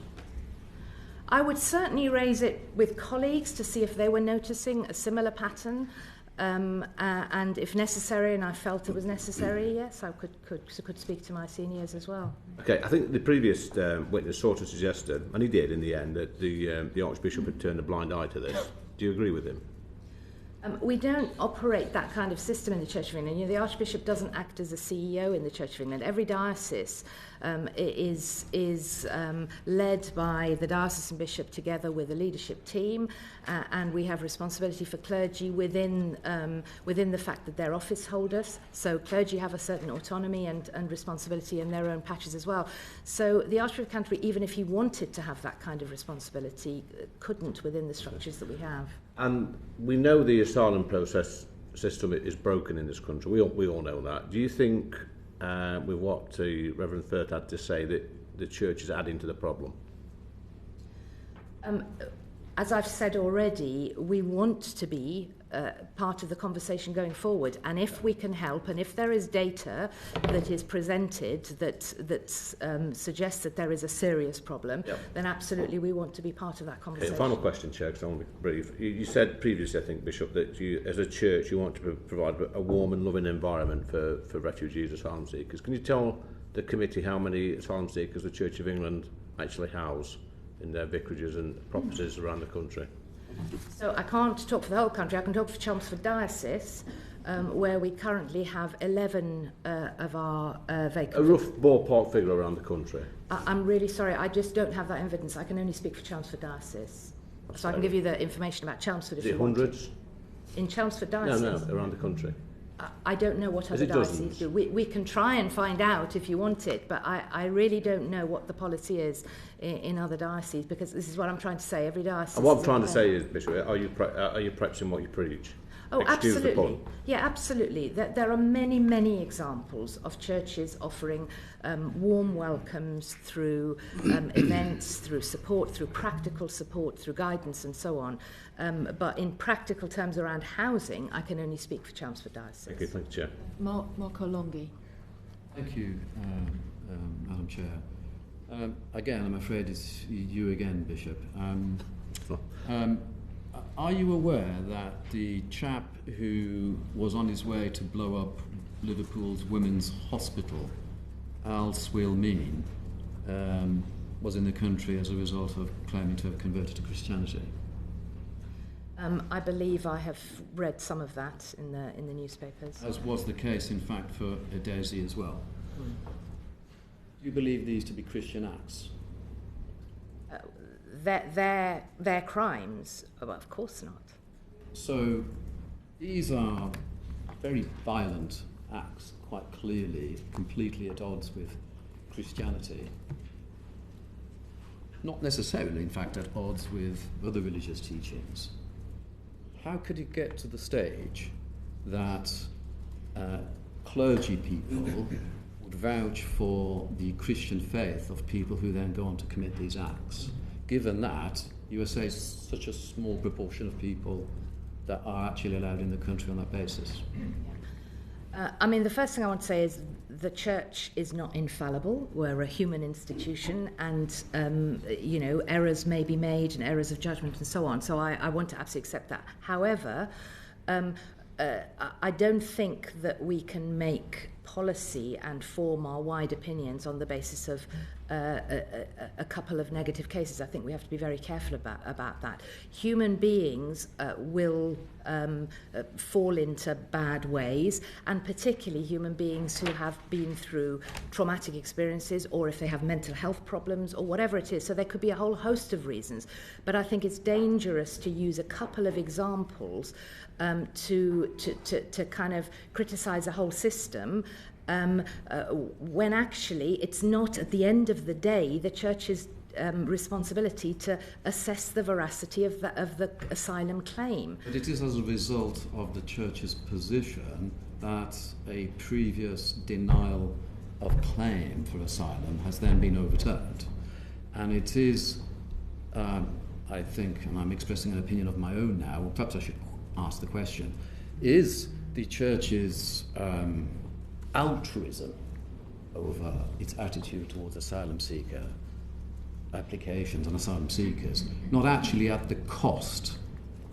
I would certainly raise it with colleagues to see if they were noticing a similar pattern, and if necessary, and I felt it was necessary, yes, I could speak to my seniors as well. Okay, I think the previous witness sort of suggested, and he did in the end, that the Archbishop had turned a blind eye to this. Do you agree with him? We don't operate that kind of system in the Church of England. The Archbishop doesn't act as a CEO in the Church of England. Every diocese is led by the diocesan bishop together with a leadership team, and we have responsibility for clergy within the fact that they're office holders. So clergy have a certain autonomy and responsibility in their own patches as well. So the Archbishop of Canterbury, even if he wanted to have that kind of responsibility, couldn't within the structures that we have. And we know the asylum process system is broken in this country. We all know that. Do you think, with what Reverend Firth had to say, that the church is adding to the problem? As I've said already, we want to be part of the conversation going forward, and if we can help, and if there is data that is presented that suggests that there is a serious problem, then absolutely we want to be part of that conversation. Okay, final question, Chair, because I want to be brief. You said previously, I think, Bishop, that you, as a church, you want to provide a warm and loving environment for refugees, asylum seekers. Can you tell the committee how many asylum seekers the Church of England actually house in their vicarages and properties around the country? So I can't talk for the whole country. I can talk for Chelmsford Diocese, where we currently have 11 of our vacant... A rough ballpark figure around the country? I'm really sorry, I just don't have that evidence. I can only speak for Chelmsford Diocese. So I can give you the information about Chelmsford if you want. Hundreds? In Chelmsford Diocese? No, around the country. I don't know what other dioceses do. We can try and find out if you want it, but I really don't know what the policy is in other dioceses, because this is what I'm trying to say. Every diocese. And what I'm trying to say is, Bishop, are you practicing what you preach? Oh, absolutely. Yeah, absolutely. There are many, many examples of churches offering warm welcomes through events, through support, through practical support, through guidance and so on. But in practical terms around housing, I can only speak for Chelmsford Diocese. Okay, thank you, Chair. Marco Longhi. Thank you, Madam Chair. Again, I'm afraid it's you again, Bishop. Are you aware that the chap who was on his way to blow up Liverpool's women's hospital, Al Swilmeen, was in the country as a result of claiming to have converted to Christianity? I believe I have read some of that in the newspapers. As was the case, in fact, for Daisy as well. Do you believe these to be Christian acts? Their crimes? Oh, well, of course not. So these are very violent acts, quite clearly, completely at odds with Christianity. Not necessarily, in fact, at odds with other religious teachings. How could it get to the stage that clergy people would vouch for the Christian faith of people who then go on to commit these acts, given that you would say such a small proportion of people that are actually allowed in the country on that basis? I mean, the first thing I want to say is the church is not infallible. We're a human institution, and errors may be made and errors of judgment and so on. So I want to absolutely accept that. However, I don't think that we can make policy and form our wide opinions on the basis of a couple of negative cases. I think we have to be very careful about that. Human beings will fall into bad ways, and particularly human beings who have been through traumatic experiences, or if they have mental health problems or whatever it is. So there could be a whole host of reasons. But I think it's dangerous to use a couple of examples to kind of criticise a whole system when actually it's not, at the end of the day, the church's responsibility to assess the veracity of the asylum claim. But it is as a result of the church's position that a previous denial of claim for asylum has then been overturned. And it is, I think, and I'm expressing an opinion of my own now, or perhaps I should ask the question, is the church's altruism over its attitude towards asylum seeker applications and asylum seekers not actually at the cost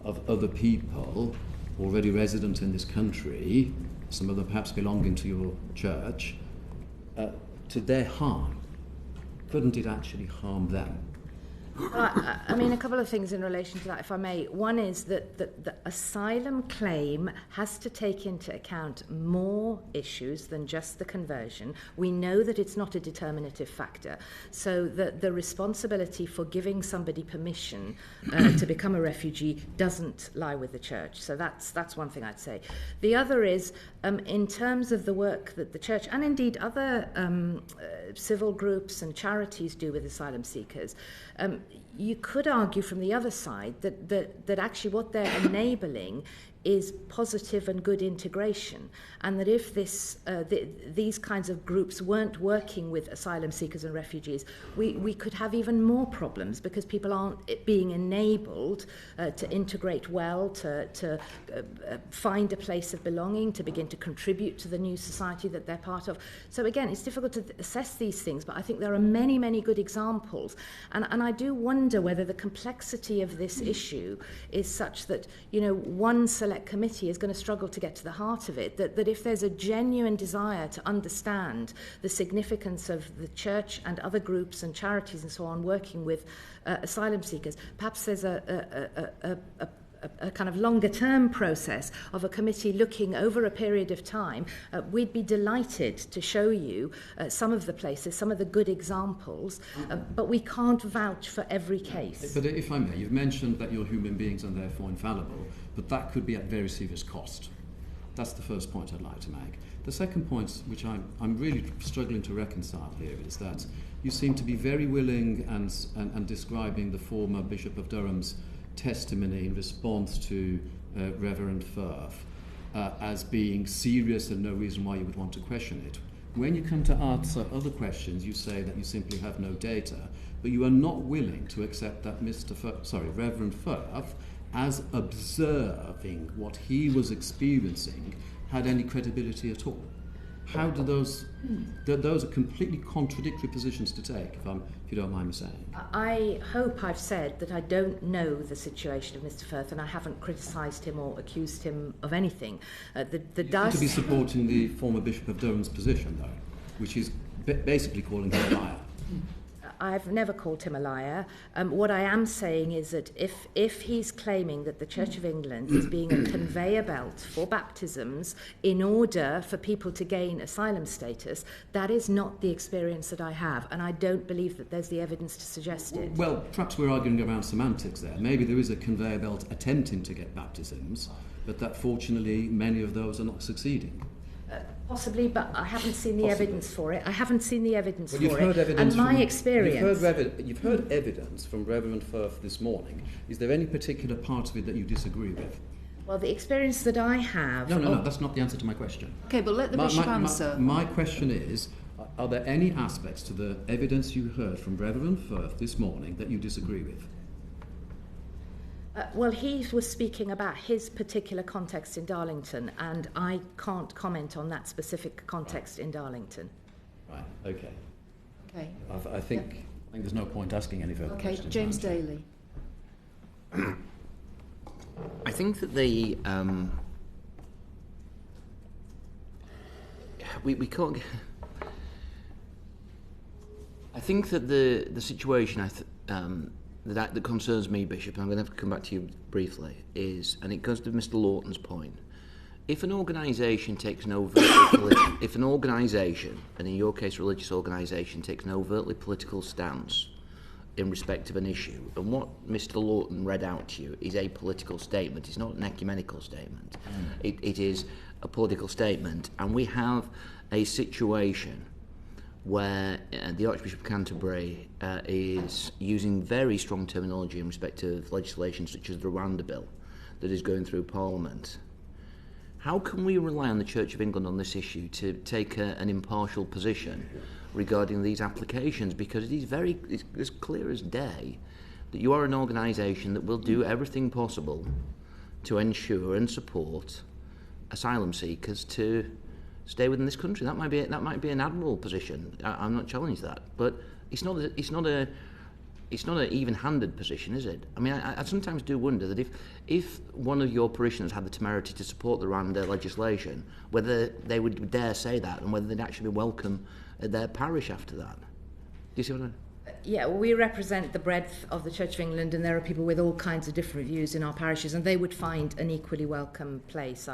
of other people already resident in this country, some of them perhaps belonging to your church, to their harm? Couldn't it actually harm them? Well, I mean, a couple of things in relation to that, if I may. One is that the asylum claim has to take into account more issues than just the conversion. We know that it's not a determinative factor. So the responsibility for giving somebody permission to become a refugee doesn't lie with the church. So that's one thing I'd say. The other is, in terms of the work that the church, and indeed other civil groups and charities do with asylum seekers, you could argue from the other side that actually what they're enabling is positive and good integration, and that if these kinds of groups weren't working with asylum seekers and refugees, we could have even more problems, because people aren't being enabled to integrate well, to find a place of belonging, to begin to contribute to the new society that they're part of. So again, it's difficult to assess these things, but I think there are many, many good examples, and I do wonder whether the complexity of this issue is such that, one select committee is going to struggle to get to the heart of it, that if there's a genuine desire to understand the significance of the church and other groups and charities and so on working with asylum seekers, perhaps there's a kind of longer term process of a committee looking over a period of time. We'd be delighted to show you some of the places, some of the good examples, but we can't vouch for every case. But if I may, you've mentioned that you're human beings and therefore infallible, but that could be at very serious cost. That's the first point I'd like to make. The second point, which I'm really struggling to reconcile here, is that you seem to be very willing and describing the former Bishop of Durham's testimony in response to Reverend Firth as being serious and no reason why you would want to question it. When you come to answer other questions, you say that you simply have no data, but you are not willing to accept that Reverend Firth, as observing what he was experiencing, had any credibility at all. How do those are completely contradictory positions to take, if you don't mind me saying. I hope I've said that I don't know the situation of Mr. Firth, and I haven't criticised him or accused him of anything. You seem to be supporting the former Bishop of Durham's position, though, which is basically calling him a liar. I've never called him a liar. What I am saying is that if he's claiming that the Church of England is being a conveyor belt for baptisms in order for people to gain asylum status, that is not the experience that I have, and I don't believe that there's the evidence to suggest it. Well, perhaps we're arguing around semantics there. Maybe there is a conveyor belt attempting to get baptisms, but that fortunately many of those are not succeeding. Possibly, but I haven't seen the evidence for it. I haven't seen the evidence Well, for it. And my experience... You've heard evidence from Reverend Firth this morning. Is there any particular part of it that you disagree with? Well, the experience that I have... No, that's not the answer to my question. Okay, but let the Bishop answer. My question is, are there any aspects to the evidence you heard from Reverend Firth this morning that you disagree with? Well, he was speaking about his particular context in Darlington, and I can't comment on that specific context in Darlington. Right, okay. Okay. I think there's no point asking any further questions. Okay, James Daly. I think that the we can't. I think that the situation that concerns me, Bishop, and I'm going to have to come back to you briefly, is, and it goes to Mr. Lawton's point, if an organisation takes an overtly if an organisation, and in your case religious organisation, takes an overtly political stance in respect of an issue, and what Mr. Lawton read out to you is a political statement, it's not an ecumenical statement, it is a political statement, and we have a situation where the Archbishop of Canterbury is using very strong terminology in respect of legislation such as the Rwanda Bill that is going through Parliament. How can we rely on the Church of England on this issue to take an impartial position regarding these applications? Because it's as clear as day that you are an organisation that will do everything possible to ensure and support asylum seekers to stay within this country. That might be an admirable position. I'm not challenging that, but it's not an even-handed position, is it? I mean, I sometimes do wonder that if one of your parishioners had the temerity to support the Rwanda legislation, whether they would dare say that and whether they'd actually be welcome at their parish after that. Do you see what I mean? Yeah, well, we represent the breadth of the Church of England, and there are people with all kinds of different views in our parishes, and they would find an equally welcome place,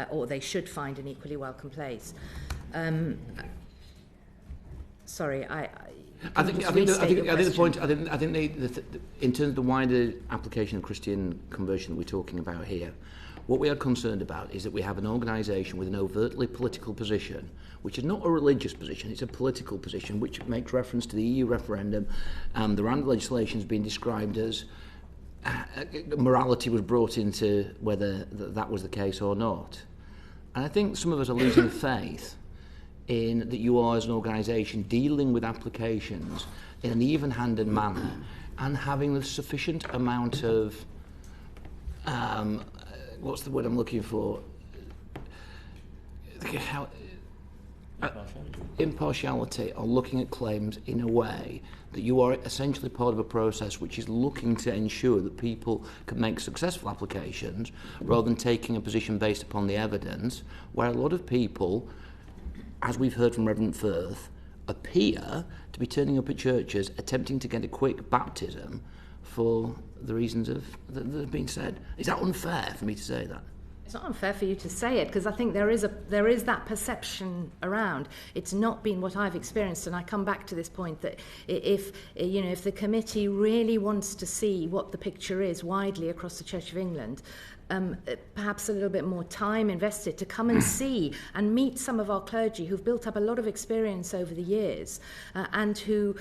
or they should find an equally welcome place. Sorry, I think the point. I think in terms of the wider application of Christian conversion that we're talking about here, what we are concerned about is that we have an organisation with an overtly political position, which is not a religious position, it's a political position, which makes reference to the EU referendum, and the Rwanda legislation has been described as morality was brought into whether that was the case or not. And I think some of us are losing faith in that you are, as an organisation, dealing with applications in an even-handed manner and having the sufficient amount of what's the word I'm looking for? Impartiality, or looking at claims in a way that you are essentially part of a process which is looking to ensure that people can make successful applications rather than taking a position based upon the evidence, where a lot of people, as we've heard from Reverend Firth, appear to be turning up at churches attempting to get a quick baptism for the reasons that have been said. Is that unfair for me to say that? It's not unfair for you to say it, because I think there is that perception around. It's not been what I've experienced, and I come back to this point that if the committee really wants to see what the picture is widely across the Church of England, perhaps a little bit more time invested to come and see and meet some of our clergy who've built up a lot of experience over the years and who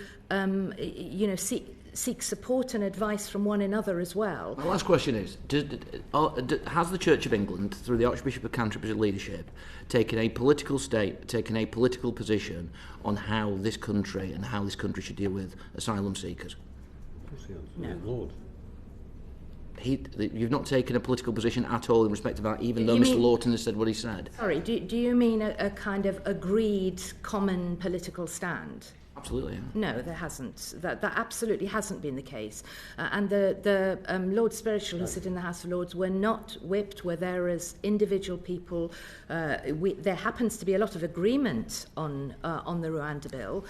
seek support and advice from one another as well. My last question is, has the Church of England, through the Archbishop of Canterbury's leadership, taken a political position on how this country should deal with asylum seekers? No. Lord. you've not taken a political position at all in respect of that, even though Mr. Lawton has said what he said. Sorry, do you mean a kind of agreed common political stand? Absolutely, yeah. No, there hasn't. That absolutely hasn't been the case. And the Lord Spiritual who sit in the House of Lords were not whipped, were there as individual people. There happens to be a lot of agreement on the Rwanda Bill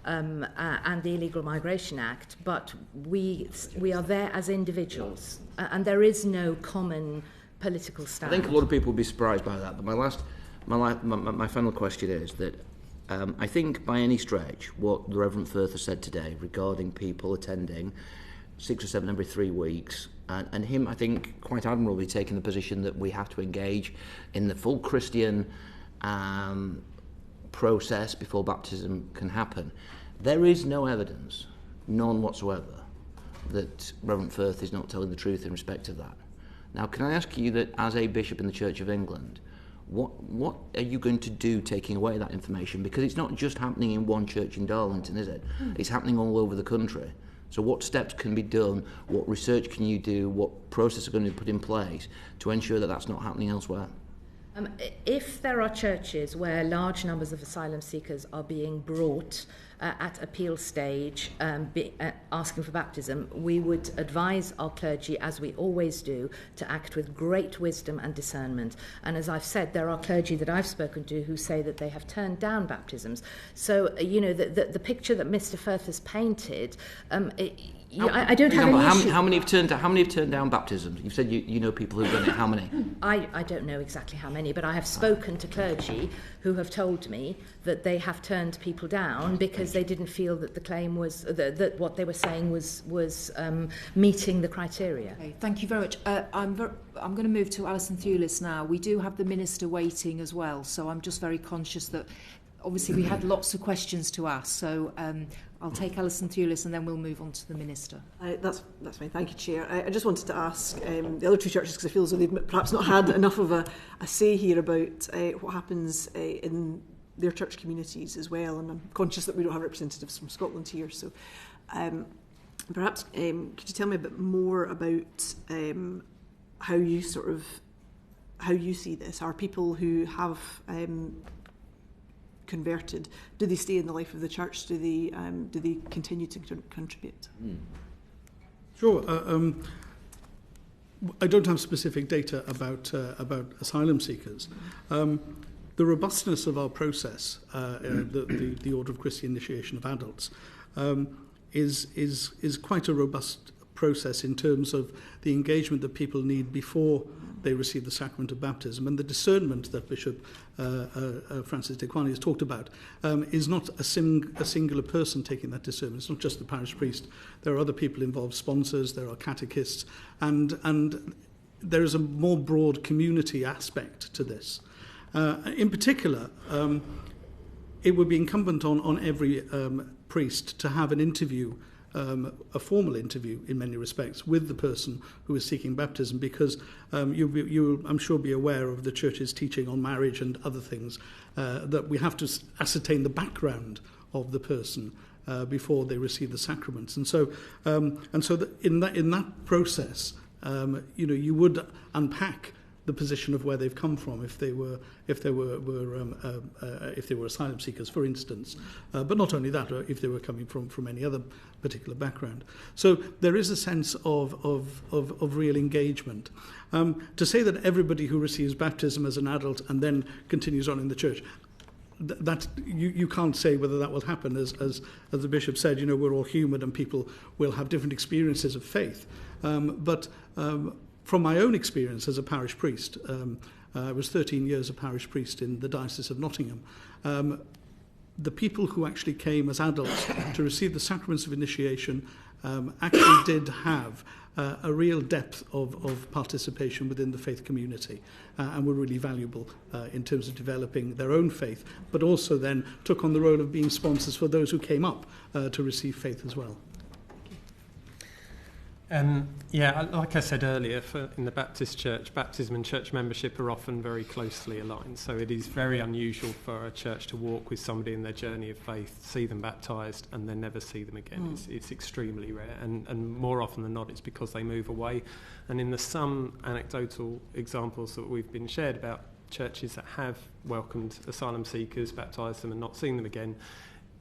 and the Illegal Migration Act, but we are there as individuals, and there is no common political stand. I think a lot of people would be surprised by that, but my final question is that I think by any stretch what the Reverend Firth has said today regarding people attending 6 or 7 every 3 weeks, and him, I think, quite admirably taking the position that we have to engage in the full Christian process before baptism can happen. There is no evidence, none whatsoever, that Reverend Firth is not telling the truth in respect of that. Now, can I ask you that as a bishop in the Church of England, what are you going to do taking away that information? Because it's not just happening in one church in Darlington, is it? It's happening all over the country. So what steps can be done? What research can you do? What process are going to be put in place to ensure that that's not happening elsewhere? If there are churches where large numbers of asylum seekers are being brought at appeal stage, asking for baptism, we would advise our clergy, as we always do, to act with great wisdom and discernment. And as I've said, there are clergy that I've spoken to who say that they have turned down baptisms. So, the picture that Mr. Firth has painted, I don't have any issue. How many have turned down baptisms? You've said you know people who've done it. How many? I don't know exactly how many, but I have spoken to clergy who have told me that they have turned people down because they didn't feel that the claim was that what they were saying was meeting the criteria. Okay, thank you very much. I'm going to move to Alison Thewlis now. We do have the Minister waiting as well, so I'm just very conscious that obviously we had lots of questions to ask, so I'll take Alison Thewlis and then we'll move on to the Minister. That's fine, thank you, Chair. I just wanted to ask the other two churches, because I feel as though they've perhaps not had enough of a say here about what happens in their church communities as well, and I'm conscious that we don't have representatives from Scotland here, so perhaps could you tell me a bit more about how you see this? Are people who have converted, do they stay in the life of the church? Do they continue to contribute? Sure. I don't have specific data about asylum seekers. The robustness of our process, the Order of Christian Initiation of Adults, is quite a robust process in terms of the engagement that people need before they receive the sacrament of baptism, and the discernment that Bishop Francis-Dehqani has talked about is not a singular person taking that discernment. It's not just the parish priest. There are other people involved, sponsors, there are catechists, and there is a more broad community aspect to this. In particular, it would be incumbent on every priest to have an interview, a formal interview in many respects, with the person who is seeking baptism, because you'll, I'm sure, be aware of the Church's teaching on marriage and other things, that we have to ascertain the background of the person before they receive the sacraments. And so in that process, you would unpack the position of where they've come from if they were asylum seekers, for instance, but not only that, if they were coming from any other particular background. So there is a sense of real engagement. To say that everybody who receives baptism as an adult and then continues on in the church, that you can't say whether that will happen. As the Bishop said, we're all human and people will have different experiences of faith. But from my own experience as a parish priest, I was 13 years a parish priest in the Diocese of Nottingham. The people who actually came as adults to receive the sacraments of initiation actually did have a real depth of participation within the faith community and were really valuable in terms of developing their own faith, but also then took on the role of being sponsors for those who came up to receive faith as well. Yeah, like I said earlier, in the Baptist Church, baptism and church membership are often very closely aligned. So it is very unusual for a church to walk with somebody in their journey of faith, see them baptised, and then never see them again. It's extremely rare, and more often than not, it's because they move away. And in the some anecdotal examples that we've been shared about churches that have welcomed asylum seekers, baptised them, and not seen them again,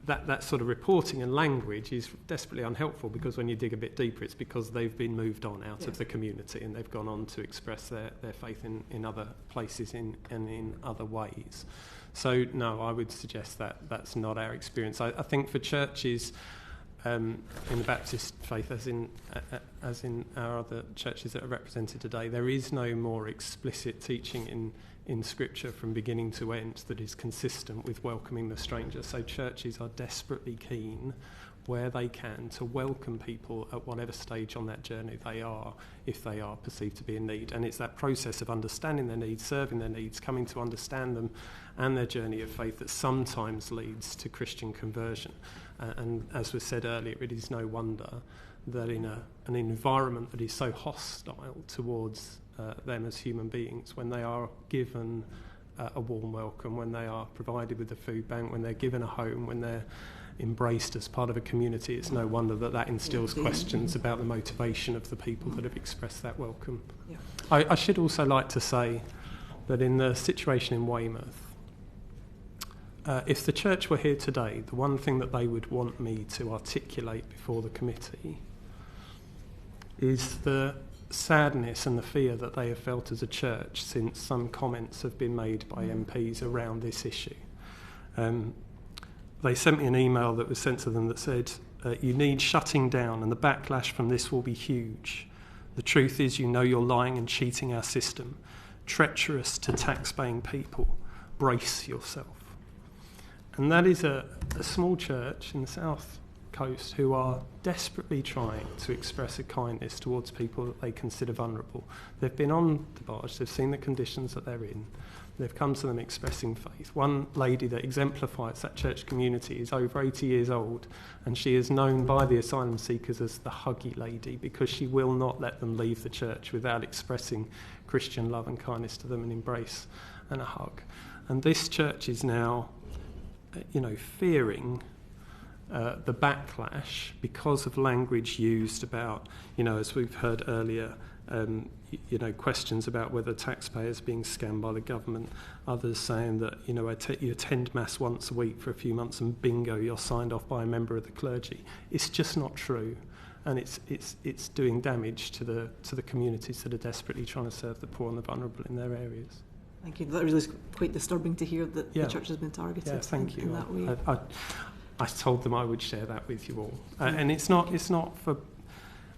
that sort of reporting and language is desperately unhelpful, because when you dig a bit deeper, it's because they've been moved on out of the community and they've gone on to express their faith in other places and in other ways. So, no, I would suggest that that's not our experience. I think for churches in the Baptist faith, as in our other churches that are represented today, there is no more explicit teaching in Scripture from beginning to end that is consistent with welcoming the stranger. So churches are desperately keen, where they can, to welcome people at whatever stage on that journey they are, if they are perceived to be in need. And it's that process of understanding their needs, serving their needs, coming to understand them and their journey of faith that sometimes leads to Christian conversion. And as was said earlier, it is no wonder that in an environment that is so hostile towards them as human beings, when they are given a warm welcome, when they are provided with a food bank, when they're given a home, when they're embraced as part of a community, it's no wonder that instills questions about the motivation of the people that have expressed that welcome. Yeah. I should also like to say that in the situation in Weymouth, if the church were here today, the one thing that they would want me to articulate before the committee is the sadness and the fear that they have felt as a church since some comments have been made by MPs around this issue. They sent me an email that was sent to them that said, you need shutting down and the backlash from this will be huge. The truth is, you know you're lying and cheating our system, treacherous to tax-paying people. Brace yourself. And that is a small church in the south coast who are desperately trying to express a kindness towards people that they consider vulnerable. They've been on the barge, they've seen the conditions that they're in, they've come to them expressing faith. One lady that exemplifies that church community is over 80 years old, and she is known by the asylum seekers as the huggy lady, because she will not let them leave the church without expressing Christian love and kindness to them, and embrace and a hug. And this church is now fearing the backlash because of language used about, as we've heard earlier, questions about whether taxpayers are being scammed by the government. Others saying that, you attend mass once a week for a few months and bingo, you're signed off by a member of the clergy. It's just not true, and it's doing damage to the communities that are desperately trying to serve the poor and the vulnerable in their areas. Thank you. That really is quite disturbing to hear that the church has been targeted in that way. I told them I would share that with you all. And it's not for...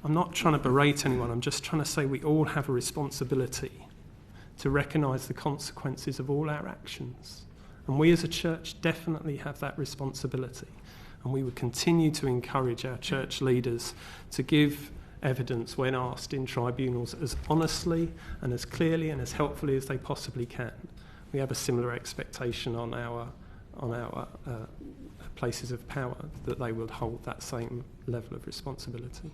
I'm not trying to berate anyone. I'm just trying to say we all have a responsibility to recognise the consequences of all our actions. And we as a church definitely have that responsibility. And we would continue to encourage our church leaders to give evidence when asked in tribunals as honestly and as clearly and as helpfully as they possibly can. We have a similar expectation on our places of power, that they will hold that same level of responsibility.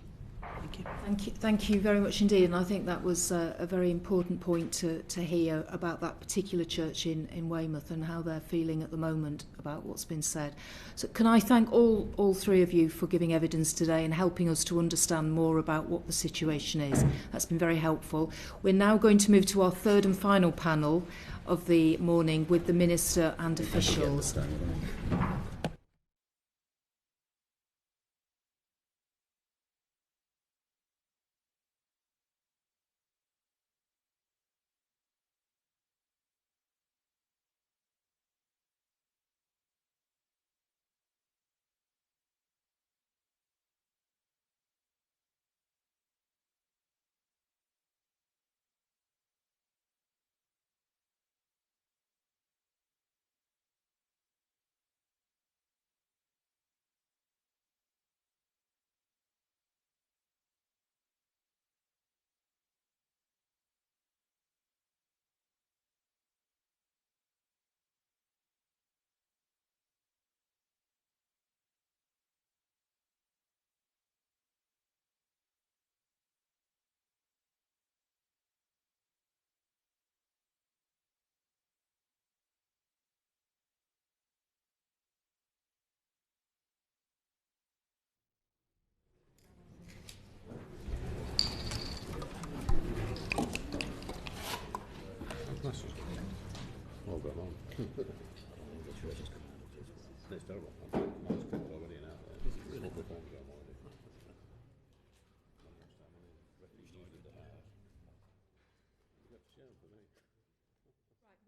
Thank you very much indeed, and I think that was a very important point to hear about that particular church in Weymouth and how they're feeling at the moment about what's been said. So can I thank all three of you for giving evidence today and helping us to understand more about what the situation is. That's been very helpful. We're now going to move to our third and final panel of the morning with the Minister and officials.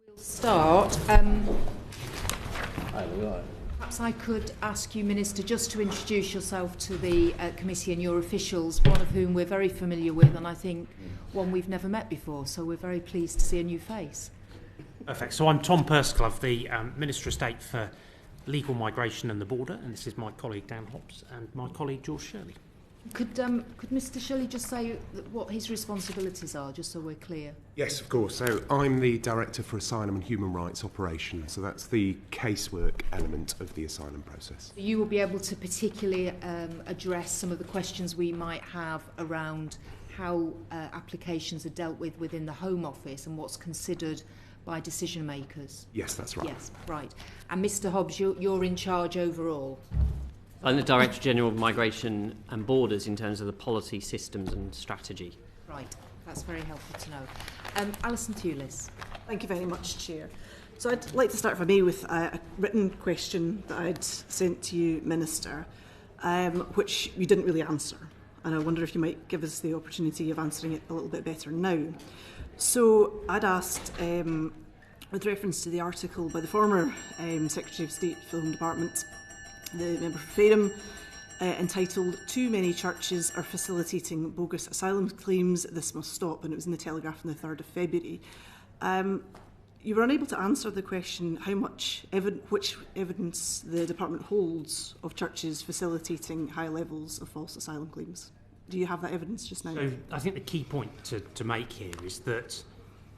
We'll start. Perhaps I could ask you, Minister, just to introduce yourself to the committee and your officials, one of whom we're very familiar with, and I think one we've never met before, so we're very pleased to see a new face. Perfect. So I'm Tom Pursglove, the Minister of State for Legal Migration and the Border, and this is my colleague Dan Hobbs and my colleague George Shirley. Could Mr. Shirley just say what his responsibilities are, just so we're clear? Yes, of course. So I'm the Director for Asylum and Human Rights Operations, so that's the casework element of the asylum process. You will be able to particularly address some of the questions we might have around how applications are dealt with within the Home Office and what's considered by decision makers. Yes, that's right. Yes, right. And Mr. Hobbs, you're in charge overall. I'm the Director General of Migration and Borders in terms of the policy, systems and strategy. Right, that's very helpful to know. Alison Thewlis. Thank you very much, Chair. So I'd like to start, if I may, with a written question that I'd sent to you, Minister, which you didn't really answer. And I wonder if you might give us the opportunity of answering it a little bit better now. So I'd asked, with reference to the article by the former Secretary of State for the Home Department, the member for Fareham, entitled "Too Many Churches Are Facilitating Bogus Asylum Claims, This Must Stop," and it was in the Telegraph on the 3rd of February. You were unable to answer the question which evidence the Department holds of churches facilitating high levels of false asylum claims. Do you have that evidence just now? So I think the key point to make here is that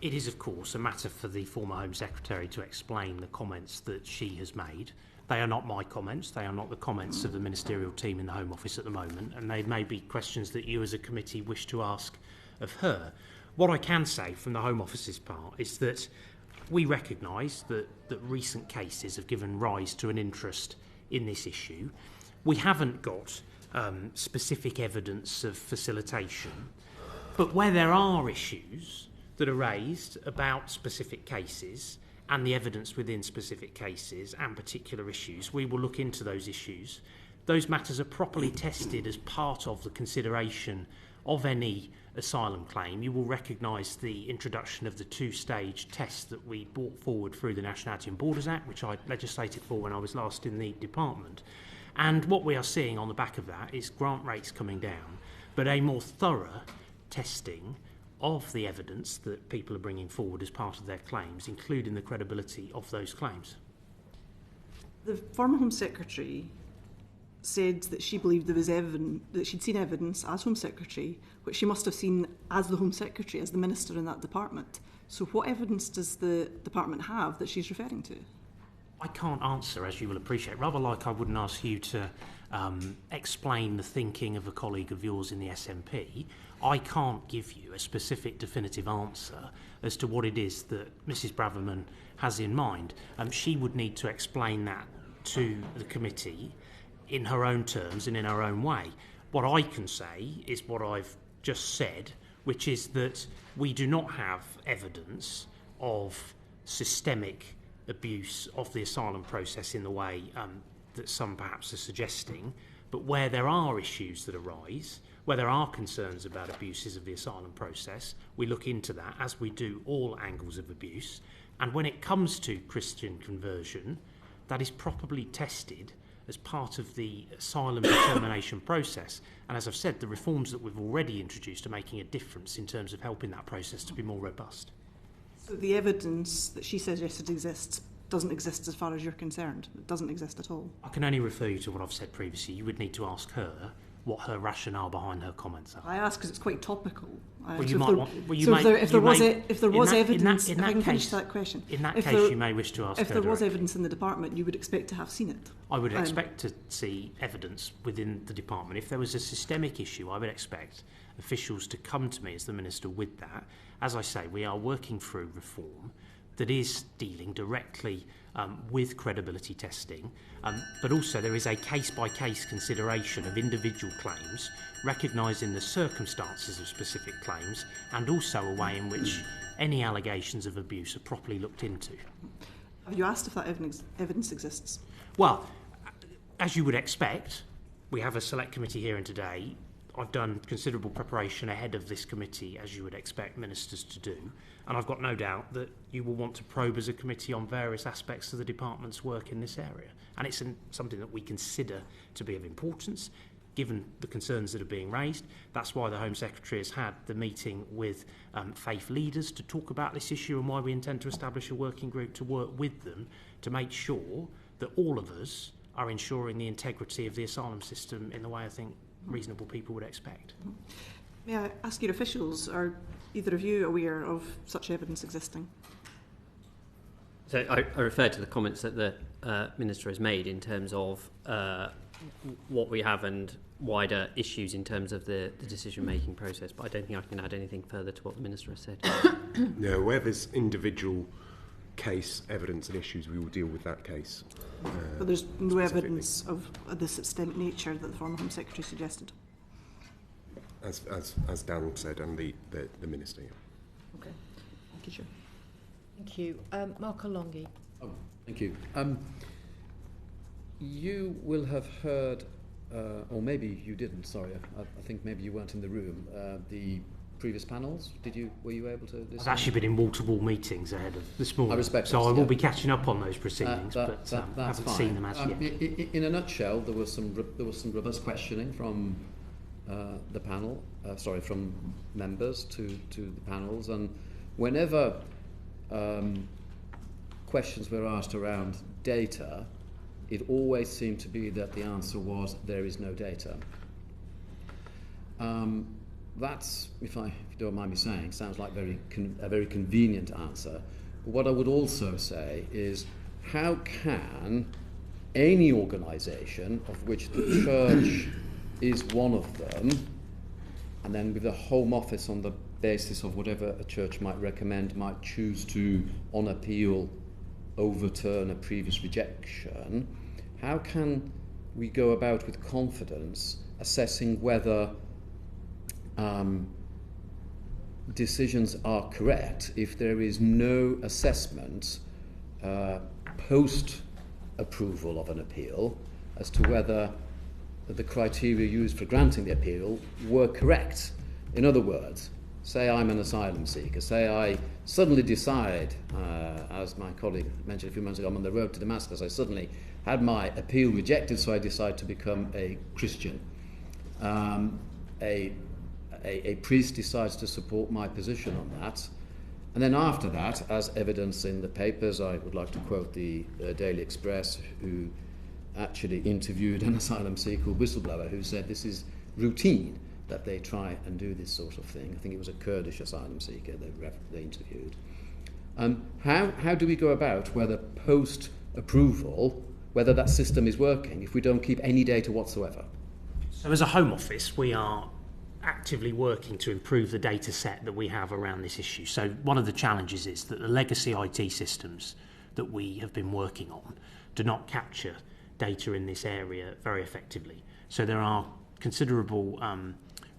it is, of course, a matter for the former Home Secretary to explain the comments that she has made. They are not my comments, they are not the comments of the ministerial team in the Home Office at the moment, and they may be questions that you as a committee wish to ask of her. What I can say from the Home Office's part is that we recognise that recent cases have given rise to an interest in this issue. We haven't got specific evidence of facilitation, but where there are issues that are raised about specific cases and the evidence within specific cases and particular issues, we will look into those issues. Those matters are properly tested as part of the consideration of any asylum claim. You will recognise the introduction of the two-stage test that we brought forward through the Nationality and Borders Act, which I legislated for when I was last in the department. And what we are seeing on the back of that is grant rates coming down, but a more thorough testing of the evidence that people are bringing forward as part of their claims, including the credibility of those claims. The former Home Secretary said that she believed there was that she'd seen evidence as Home Secretary, which she must have seen as the Home Secretary, as the Minister in that department. So what evidence does the department have that she's referring to? I can't answer, as you will appreciate, rather like I wouldn't ask you to explain the thinking of a colleague of yours in the SNP. I can't give you a specific definitive answer as to what it is that Mrs Braverman has in mind. She would need to explain that to the committee in her own terms and in her own way. What I can say is what I've just said, which is that we do not have evidence of systemic abuse of the asylum process in the way that some perhaps are suggesting, but where there are issues that arise, where there are concerns about abuses of the asylum process, we look into that, as we do all angles of abuse. And when it comes to Christian conversion, that is properly tested as part of the asylum determination process. And as I've said, the reforms that we've already introduced are making a difference in terms of helping that process to be more robust. So the evidence that she says yes, it exists, doesn't exist as far as you're concerned? It doesn't exist at all? I can only refer you to what I've said previously. You would need to ask her what her rationale behind her comments are. I ask because it's quite topical. If there was evidence, in that finish that question. In that case, you may wish to ask her. If there was evidence in the department, you would expect to have seen it. I would expect to see evidence within the department. If there was a systemic issue, I would expect officials to come to me as the Minister with that. As I say, we are working through reform that is dealing directly with credibility testing, but also there is a case-by-case consideration of individual claims, recognising the circumstances of specific claims, and also a way in which any allegations of abuse are properly looked into. Have you asked if that evidence exists? Well, as you would expect, we have a select committee hearing today. I've done considerable preparation ahead of this committee, as you would expect ministers to do, and I've got no doubt that you will want to probe as a committee on various aspects of the department's work in this area. And it's something that we consider to be of importance, given the concerns that are being raised. That's why the Home Secretary has had the meeting with faith leaders to talk about this issue, and why we intend to establish a working group to work with them to make sure that all of us are ensuring the integrity of the asylum system in the way I think reasonable people would expect. May I ask your officials, are either of you aware of such evidence existing? So I refer to the comments that the Minister has made in terms of what we have and wider issues in terms of the decision-making process, but I don't think I can add anything further to what the Minister has said. No, where there's individual case evidence and issues, we will deal with that case. But there's no evidence of the systemic nature that the former Home Secretary suggested? As Darryl said, and the Minister. Okay. Thank you, Chair. Thank you. Mark Olongi. Oh, thank you. You will have heard, or maybe you didn't, sorry, I think maybe you weren't in the room, the previous panels. Were you able to listen? I've actually been in multiple meetings ahead of this morning, I respect so this, I will yeah. be catching up on those proceedings, that's but haven't fine. seen them as yet. In a nutshell, there was some robust questioning from the panel, from members to the panels, and whenever questions were asked around data, it always seemed to be that the answer was there is no data. That's, if you don't mind me saying, sounds like a very convenient answer. But what I would also say is, how can any organisation, of which the church is one of them, and then with the Home Office on the basis of whatever a church might recommend, might choose to, on appeal, overturn a previous rejection, how can we go about with confidence assessing whether decisions are correct if there is no assessment post-approval of an appeal as to whether the criteria used for granting the appeal were correct? In other words, say I'm an asylum seeker, say I suddenly decide, as my colleague mentioned a few months ago, I'm on the road to Damascus, I suddenly had my appeal rejected, so I decide to become a Christian. A priest decides to support my position on that, and then after that, as evidence in the papers, I would like to quote the Daily Express, who actually interviewed an asylum seeker whistleblower who said this is routine that they try and do this sort of thing. I think it was a Kurdish asylum seeker they interviewed. How do we go about whether post-approval, whether that system is working if we don't keep any data whatsoever? So as a Home Office, we are actively working to improve the data set that we have around this issue. So one of the challenges is that the legacy IT systems that we have been working on do not capture data in this area very effectively. So there are considerable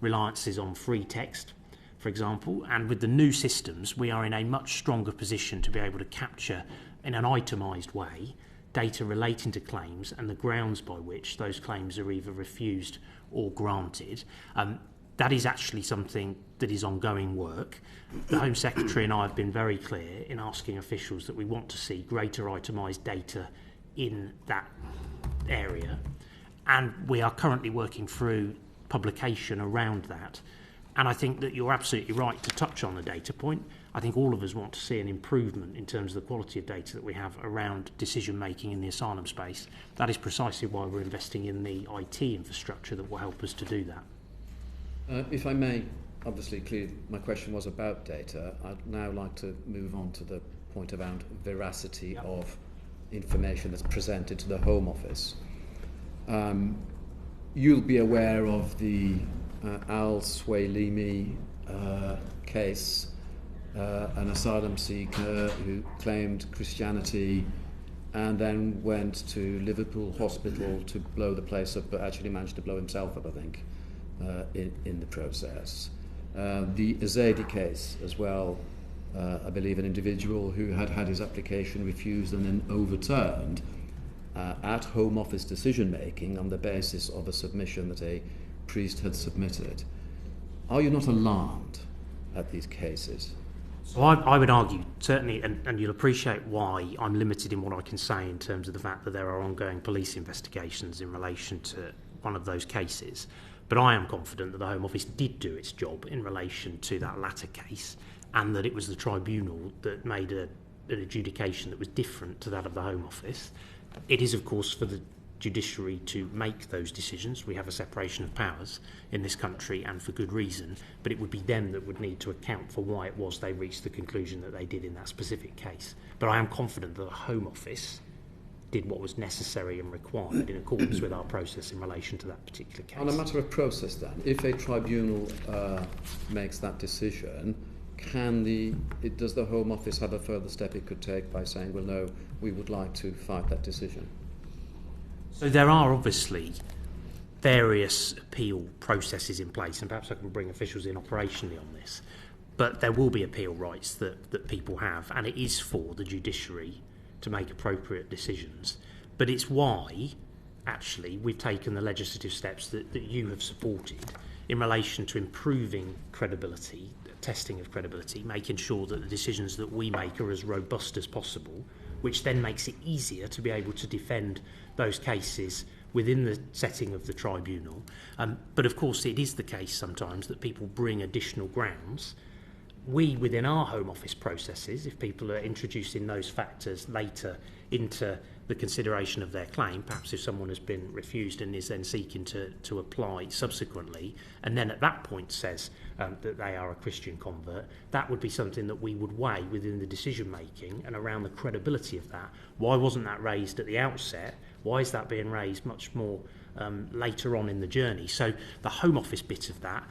reliances on free text, for example, and with the new systems we are in a much stronger position to be able to capture in an itemised way data relating to claims and the grounds by which those claims are either refused or granted. That is actually something that is ongoing work. The Home Secretary and I have been very clear in asking officials that we want to see greater itemised data in that area, and we are currently working through publication around that. And I think that you're absolutely right to touch on the data point. I think all of us want to see an improvement in terms of the quality of data that we have around decision making in the asylum space. That is precisely why we're investing in the IT infrastructure that will help us to do that. If I may, obviously, clearly my question was about data. I'd now like to move on to the point around veracity of information that's presented to the Home Office. You'll be aware of the Al-Swailimi case, an asylum seeker who claimed Christianity and then went to Liverpool Hospital to blow the place up, but actually managed to blow himself up, I think, in the process. The Azadi case as well, I believe an individual who had his application refused and then overturned at Home Office decision making on the basis of a submission that a priest had submitted. Are you not alarmed at these cases? So I would argue, certainly, and you'll appreciate why I'm limited in what I can say in terms of the fact that there are ongoing police investigations in relation to one of those cases. But I am confident that the Home Office did do its job in relation to that latter case, and that it was the tribunal that made an adjudication that was different to that of the Home Office. It is, of course, for the judiciary to make those decisions. We have a separation of powers in this country, and for good reason, but it would be them that would need to account for why it was they reached the conclusion that they did in that specific case. But I am confident that the Home Office did what was necessary and required in accordance with our process in relation to that particular case. On a matter of process then, if a tribunal makes that decision, does the Home Office have a further step it could take by saying, well, no, we would like to fight that decision? So there are obviously various appeal processes in place, and perhaps I can bring officials in operationally on this, but there will be appeal rights that people have, and it is for the judiciary to make appropriate decisions. But it's why, actually, we've taken the legislative steps that you have supported in relation to improving credibility, testing of credibility, making sure that the decisions that we make are as robust as possible, which then makes it easier to be able to defend those cases within the setting of the tribunal. But of course it is the case sometimes that people bring additional grounds. We, within our Home Office processes, if people are introducing those factors later into the consideration of their claim, perhaps if someone has been refused and is then seeking to apply subsequently, and then at that point says that they are a Christian convert, that would be something that we would weigh within the decision making and around the credibility of that. Why wasn't that raised at the outset? Why is that being raised much more later on in the journey? So the Home Office bit of that,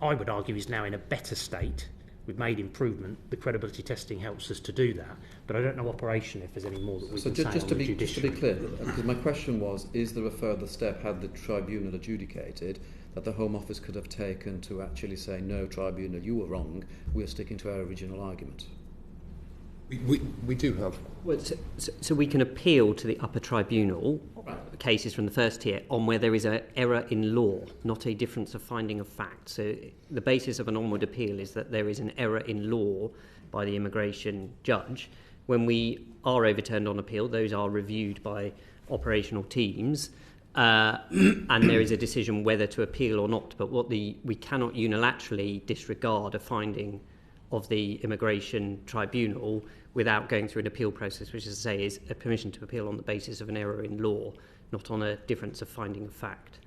I would argue, is now in a better state. We've made improvement. The credibility testing helps us to do that. But I don't know operation if there's any more that we can say on the judiciary. Just to be clear, because my question was, is there a further step, had the tribunal adjudicated, that the Home Office could have taken to actually say, no, tribunal, you were wrong, we are sticking to our original argument? We do have. Well, so we can appeal to the upper tribunal cases from the first tier on where there is an error in law, not a difference of finding of fact. So the basis of an onward appeal is that there is an error in law by the immigration judge. When we are overturned on appeal, those are reviewed by operational teams, and there is a decision whether to appeal or not. But we cannot unilaterally disregard a finding of the immigration tribunal without going through an appeal process, which, as I say, is a permission to appeal on the basis of an error in law, not on a difference of finding of fact.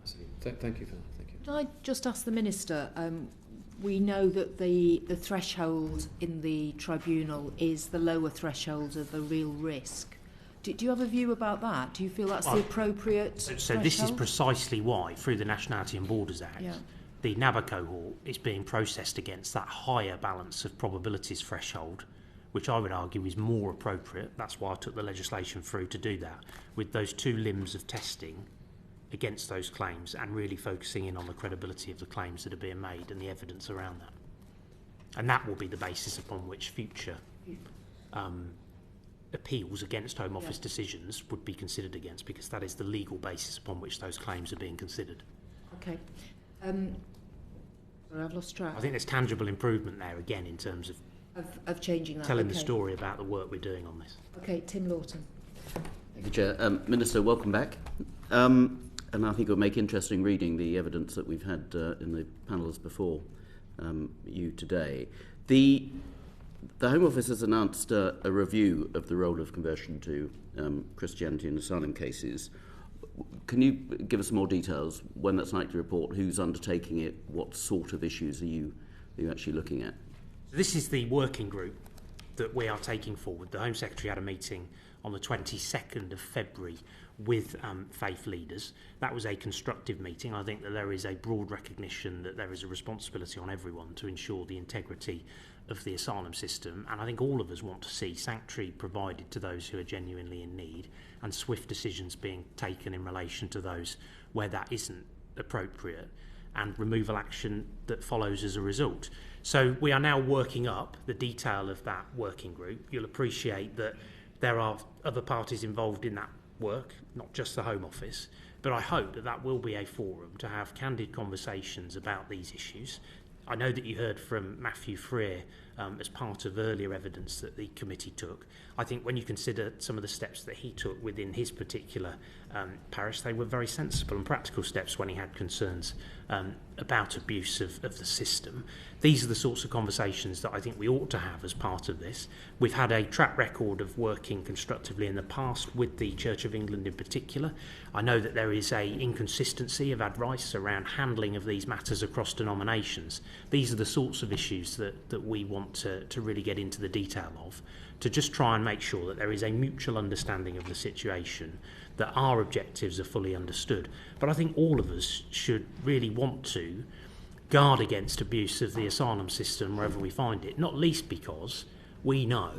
I see. Thank you for that. Thank you. Can I just ask the Minister, we know that the threshold in the tribunal is the lower threshold of a real risk. Do you have a view about that? Do you feel that's the appropriate So this is precisely why, through the Nationality and Borders Act, the NABA cohort is being processed against that higher balance of probabilities threshold, which I would argue is more appropriate. That's why I took the legislation through to do that, with those two limbs of testing against those claims and really focusing in on the credibility of the claims that are being made and the evidence around that. And that will be the basis upon which future appeals against Home Office decisions would be considered against, because that is the legal basis upon which those claims are being considered. Okay. Sorry, I've lost track. I think there's tangible improvement there again in terms of changing that. Telling the story about the work we're doing on this. Okay, Tim Lawton. Thank you, Chair. Minister, welcome back. And I think it'll make interesting reading the evidence that we've had in the panels before you today. The Home Office has announced a review of the role of conversion to Christianity in asylum cases. Can you give us more details when that's likely to report, who's undertaking it, what sort of issues are you actually looking at? This is the working group that we are taking forward. The Home Secretary had a meeting on the 22nd of February with faith leaders. That was a constructive meeting. I think that there is a broad recognition that there is a responsibility on everyone to ensure the integrity of the asylum system, and I think all of us want to see sanctuary provided to those who are genuinely in need and swift decisions being taken in relation to those where that isn't appropriate, and removal action that follows as a result. So we are now working up the detail of that working group. You'll appreciate that there are other parties involved in that work, not just the Home Office, But I hope that that will be a forum to have candid conversations about these issues. I know that you heard from Matthew Freer as part of earlier evidence that the committee took. I think when you consider some of the steps that he took within his particular parish, they were very sensible and practical steps when he had concerns about abuse of the system. These are the sorts of conversations that I think we ought to have as part of this. We've had a track record of working constructively in the past with the Church of England in particular. I know that there is a inconsistency of advice around handling of these matters across denominations. These are the sorts of issues that we want to really get into the detail of, to just try and make sure that there is a mutual understanding of the situation, that our objectives are fully understood. But I think all of us should really want to guard against abuse of the asylum system wherever we find it, not least because we know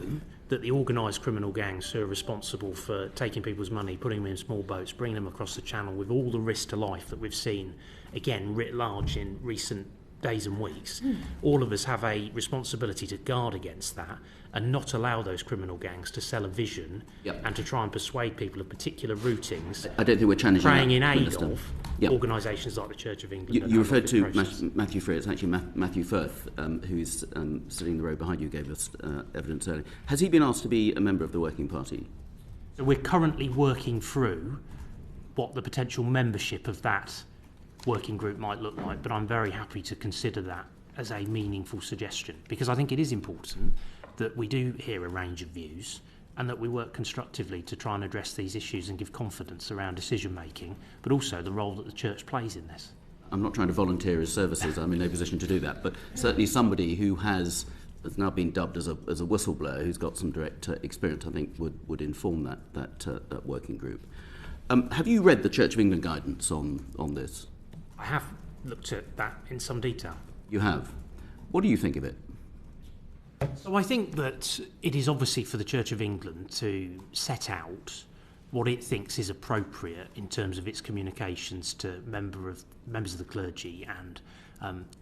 that the organised criminal gangs who are responsible for taking people's money, putting them in small boats, bringing them across the channel with all the risk to life that we've seen, again, writ large in recent days and weeks, all of us have a responsibility to guard against that and not allow those criminal gangs to sell a vision and to try and persuade people of particular routings. I don't think we're challenging praying that, in aid Minister. of organisations like the Church of England. You referred to Matthew Freer. It's actually Matthew Firth, who's sitting in the row behind you, gave us evidence earlier. Has he been asked to be a member of the Working Party? So we're currently working through what the potential membership of that working group might look like, but I'm very happy to consider that as a meaningful suggestion, because I think it is important that we do hear a range of views and that we work constructively to try and address these issues and give confidence around decision making, but also the role that the church plays in this. I'm not trying to volunteer his services, I'm in no position to do that, but certainly somebody who has now been dubbed as a whistleblower, who's got some direct experience, I think would inform that working group. Have you read the Church of England guidance on this? I have looked at that in some detail. You have. What do you think of it? So I think that it is obviously for the Church of England to set out what it thinks is appropriate in terms of its communications to members of the clergy and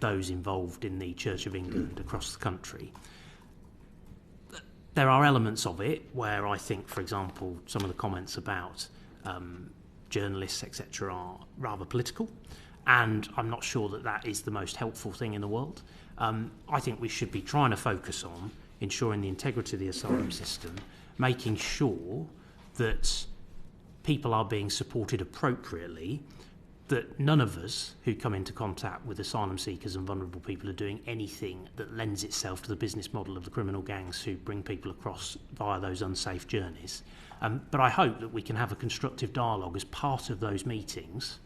those involved in the Church of England across the country. There are elements of it where I think, for example, some of the comments about journalists, etc., are rather political. And I'm not sure that that is the most helpful thing in the world. I think we should be trying to focus on ensuring the integrity of the asylum system, making sure that people are being supported appropriately, that none of us who come into contact with asylum seekers and vulnerable people are doing anything that lends itself to the business model of the criminal gangs who bring people across via those unsafe journeys. But I hope that we can have a constructive dialogue as part of those meetings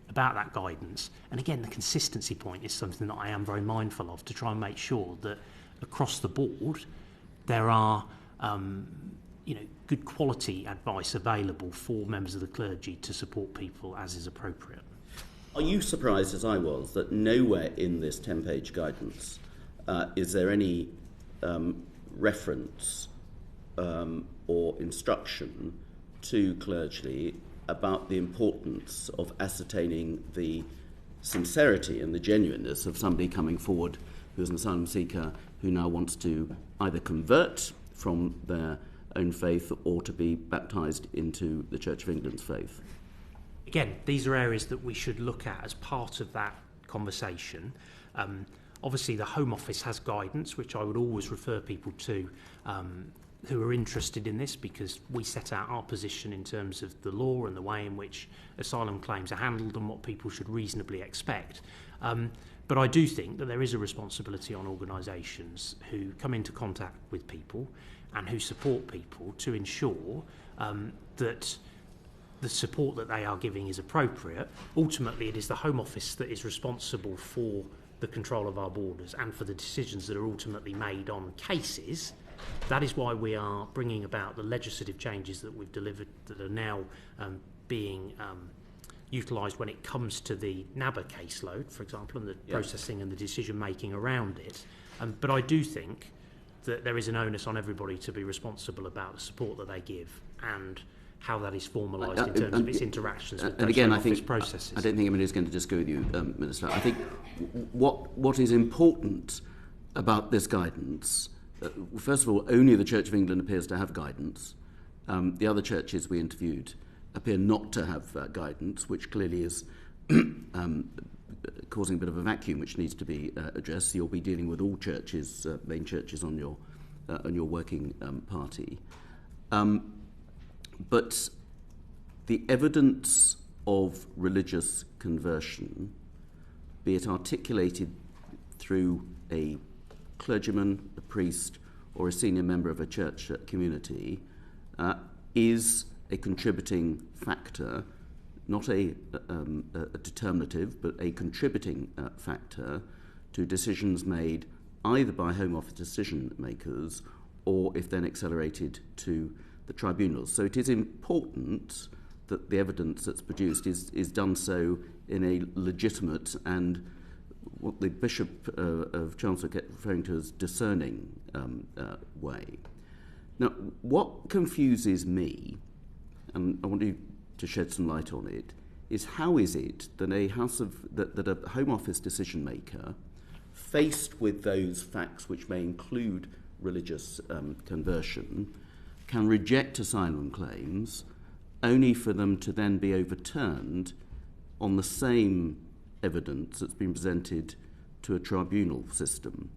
about that guidance. And again, the consistency point is something that I am very mindful of, to try and make sure that across the board there are good quality advice available for members of the clergy to support people as is appropriate. Are you surprised, as I was, that nowhere in this 10-page guidance is there any reference or instruction to clergy about the importance of ascertaining the sincerity and the genuineness of somebody coming forward who's an asylum seeker who now wants to either convert from their own faith or to be baptised into the Church of England's faith? Again, these are areas that we should look at as part of that conversation. Obviously, the Home Office has guidance, which I would always refer people to who are interested in this, because we set out our position in terms of the law and the way in which asylum claims are handled and what people should reasonably expect. But I do think that there is a responsibility on organisations who come into contact with people and who support people to ensure that the support that they are giving is appropriate. Ultimately, it is the Home Office that is responsible for the control of our borders and for the decisions that are ultimately made on cases. That is why we are bringing about the legislative changes that we've delivered that are now being utilised when it comes to the NABA caseload, for example, and the processing and the decision-making around it. But I do think that there is an onus on everybody to be responsible about the support that they give and how that is formalised in terms of its interactions with those Home Office processes. I don't think anybody is going to disagree with you, Minister. I think what is important about this guidance, first of all, only the Church of England appears to have guidance. The other churches we interviewed appear not to have guidance, which clearly is causing a bit of a vacuum which needs to be addressed. So you'll be dealing with all churches, main churches on your working party. But the evidence of religious conversion, be it articulated through a clergyman, a priest, or a senior member of a church community, is a contributing factor, not a determinative, but a contributing factor to decisions made either by Home Office decision makers or, if then accelerated, to the tribunals. So it is important that the evidence that's produced is done so in a legitimate and what the Bishop of Chelmsford kept referring to as discerning way. Now, what confuses me, and I want you to shed some light on it, is how is it that a Home Office decision maker, faced with those facts which may include religious conversion, can reject asylum claims only for them to then be overturned on the same evidence that's been presented to a tribunal system?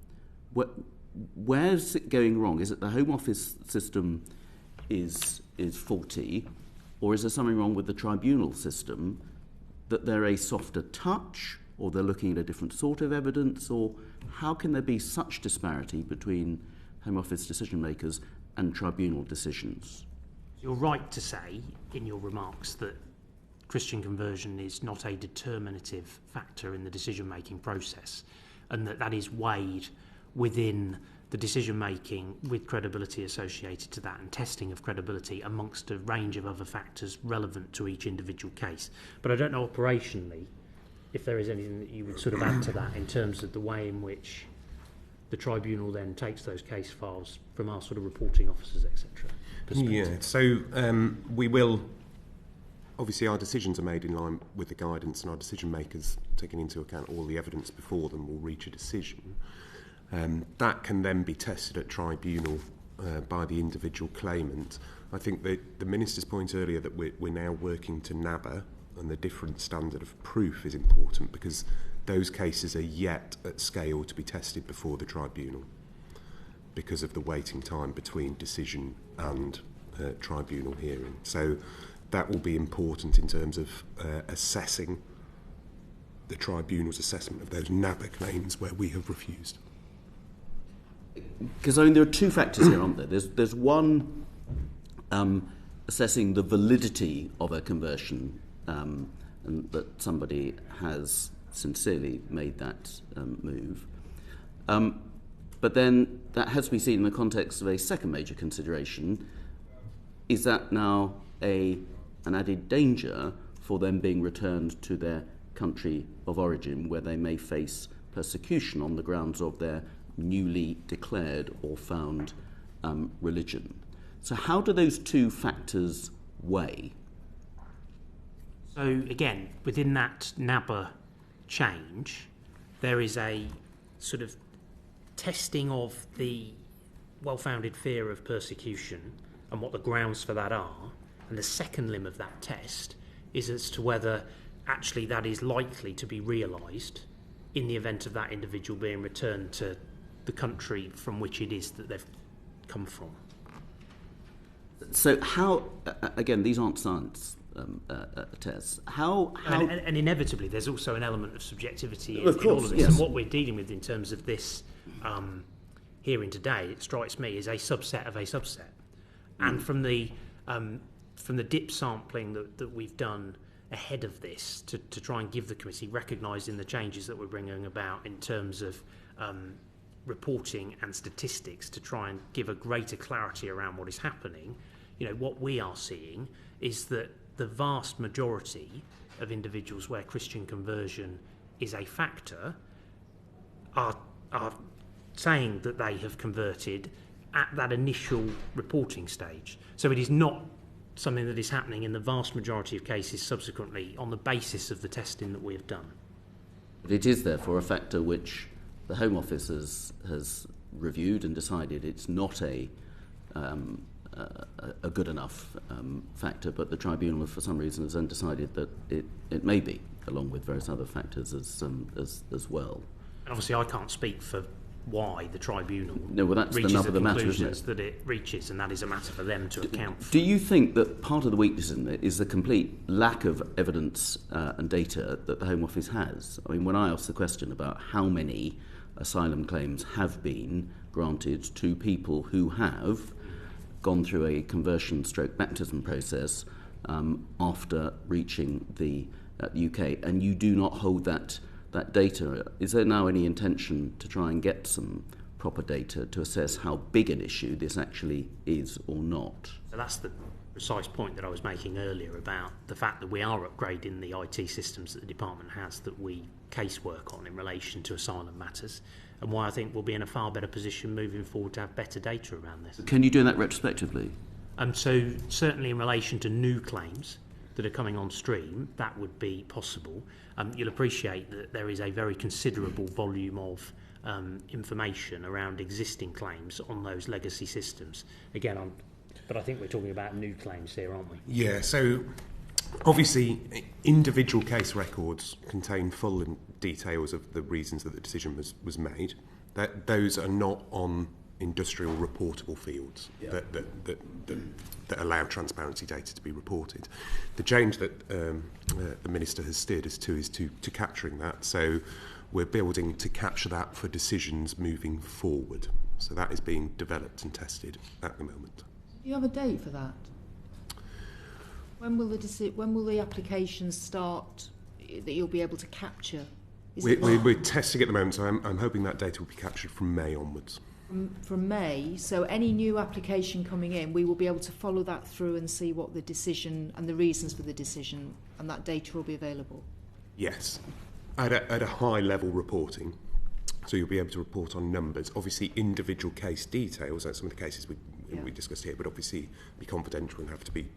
Where's it going wrong? Is it the Home Office system is faulty, or is there something wrong with the tribunal system, that they're a softer touch, or they're looking at a different sort of evidence, or how can there be such disparity between Home Office decision makers and tribunal decisions? You're right to say in your remarks that Christian conversion is not a determinative factor in the decision-making process, and that is weighed within the decision-making with credibility associated to that and testing of credibility amongst a range of other factors relevant to each individual case. But I don't know operationally if there is anything that you would sort of add to that in terms of the way in which the tribunal then takes those case files from our sort of reporting officers, etc. Yeah, so we will... Obviously, our decisions are made in line with the guidance, and our decision makers, taking into account all the evidence before them, will reach a decision. That can then be tested at tribunal by the individual claimant. I think the Minister's point earlier that we're now working to NABA, and the different standard of proof is important because those cases are yet at scale to be tested before the tribunal because of the waiting time between decision and tribunal hearing. So that will be important in terms of assessing the tribunal's assessment of those NABA claims where we have refused. Because I mean, there are two factors here, aren't there? There's one assessing the validity of a conversion, and that somebody has sincerely made that move. But then that has to be seen in the context of a second major consideration. Is that now an added danger for them being returned to their country of origin, where they may face persecution on the grounds of their newly declared or found religion? So how do those two factors weigh? So again, within that NABA change, there is a sort of testing of the well-founded fear of persecution and what the grounds for that are. And the second limb of that test is as to whether actually that is likely to be realised in the event of that individual being returned to the country from which it is that they've come from. So how, again, these aren't science tests. How and inevitably there's also an element of subjectivity of course, in all of this. yes. And what we're dealing with in terms of this hearing today, it strikes me, is a subset of a subset. And from the dip sampling that we've done ahead of this to try and give the committee, recognising the changes that we're bringing about in terms of reporting and statistics to try and give a greater clarity around what is happening, what we are seeing is that the vast majority of individuals where Christian conversion is a factor are saying that they have converted at that initial reporting stage. So it is not something that is happening in the vast majority of cases subsequently on the basis of the testing that we have done. But it is therefore a factor which the Home Office has reviewed and decided it's not a a good enough factor, but the tribunal, for some reason, has then decided that it may be, along with various other factors as well. And obviously, I can't speak for why the tribunal that's reaches the nub the of the matter, conclusions isn't it? that it reaches, and that is a matter for them to account for. Do you think that part of the weakness in it is the complete lack of evidence and data that the Home Office has? I mean, when I asked the question about how many asylum claims have been granted to people who have gone through a conversion/baptism process after reaching the UK, and you do not hold that data, is there now any intention to try and get some proper data to assess how big an issue this actually is or not? So that's the precise point that I was making earlier about the fact that we are upgrading the IT systems that the department has that we casework on in relation to asylum matters, and why I think we'll be in a far better position moving forward to have better data around this. Can you do that retrospectively? So certainly in relation to new claims that are coming on stream, that would be possible. You'll appreciate that there is a very considerable volume of information around existing claims on those legacy systems. Again, but I think we're talking about new claims here, aren't we? Yeah, so obviously individual case records contain full details of the reasons that the decision was made. Those are not on industrial reportable fields that allow transparency data to be reported. The change that the Minister has steered us to is to capturing that. So we're building to capture that for decisions moving forward. So that is being developed and tested at the moment. Do you have a date for that? When will the applications start that you'll be able to capture? We're testing at the moment, so I'm hoping that data will be captured from May onwards. From May, so any new application coming in, we will be able to follow that through and see what the decision and the reasons for the decision, and that data will be available? Yes, at a high level reporting. So you'll be able to report on numbers. Obviously, individual case details, like some of the cases we discussed here, would obviously be confidential and have to be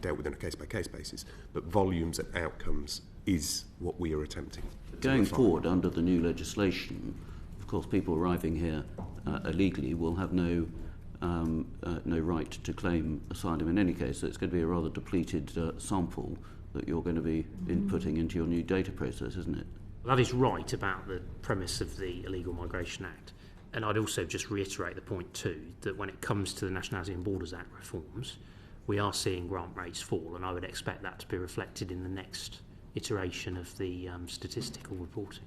dealt with on a case-by-case basis. But volumes and outcomes is what we are attempting. Going forward, under the new legislation, of course, people arriving here illegally will have no right to claim asylum in any case. So it's going to be a rather depleted sample that you're going to be inputting into your new data process, isn't it? That is right about the premise of the Illegal Migration Act. And I'd also just reiterate the point too, that when it comes to the Nationality and Borders Act reforms, we are seeing grant rates fall, and I would expect that to be reflected in the next iteration of the statistical reporting.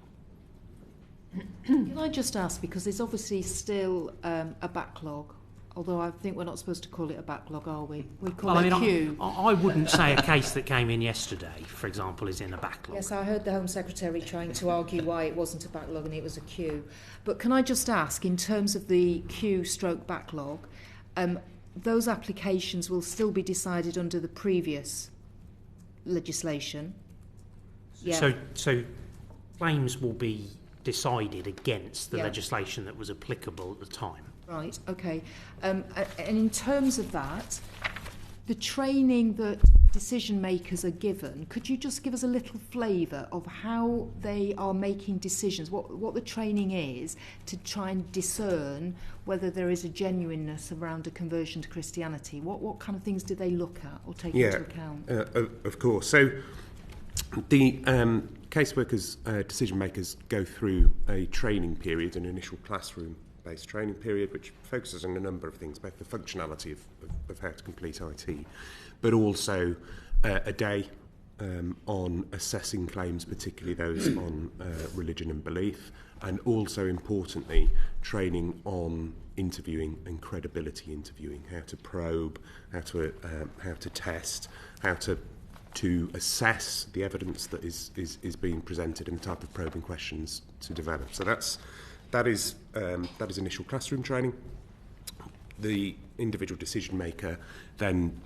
Can I just ask, because there's obviously still a backlog, although I think we're not supposed to call it a backlog, are we? We call it a queue. I wouldn't say a case that came in yesterday, for example, is in a backlog. Yes, I heard the Home Secretary trying to argue why it wasn't a backlog and it was a queue. But can I just ask, in terms of the queue/backlog, those applications will still be decided under the previous legislation? Yeah. So claims will be decided against the legislation that was applicable at the time. Right, okay. And in terms of that, the training that decision makers are given, could you just give us a little flavour of how they are making decisions, what the training is to try and discern whether there is a genuineness around a conversion to Christianity? What kind of things do they look at or take into account? Of course. So the caseworkers, decision makers go through a training period, an initial classroom-based training period, which focuses on a number of things, both the functionality of how to complete IT, but also a day on assessing claims, particularly those on religion and belief, and also, importantly, training on interviewing and credibility interviewing, how to probe, how to test, how to assess the evidence that is being presented and the type of probing questions to develop. So that is initial classroom training. The individual decision maker then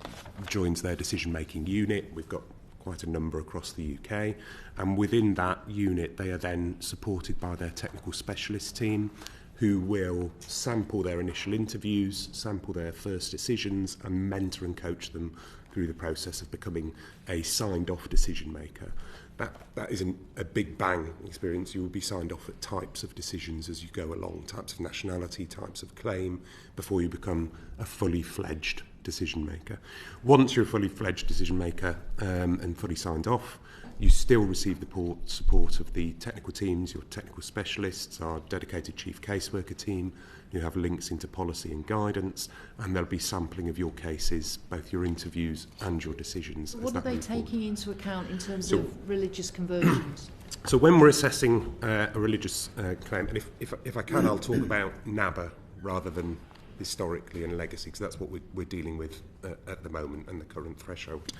joins their decision making unit. We've got quite a number across the UK, and within that unit they are then supported by their technical specialist team, who will sample their initial interviews, sample their first decisions, and mentor and coach them through the process of becoming a signed-off decision maker. That isn't a big bang experience. You will be signed off at types of decisions as you go along, types of nationality, types of claim, before you become a fully fledged decision maker. Once you're a fully fledged decision maker and fully signed off, you still receive the support of the technical teams, your technical specialists, our dedicated chief caseworker team, who have links into policy and guidance, and there'll be sampling of your cases, both your interviews and your decisions. What are they taking into account in terms of religious conversions? So when we're assessing a religious claim, and if I can, I'll talk about NABA rather than historically and legacy, because that's what we're dealing with at the moment and the current threshold.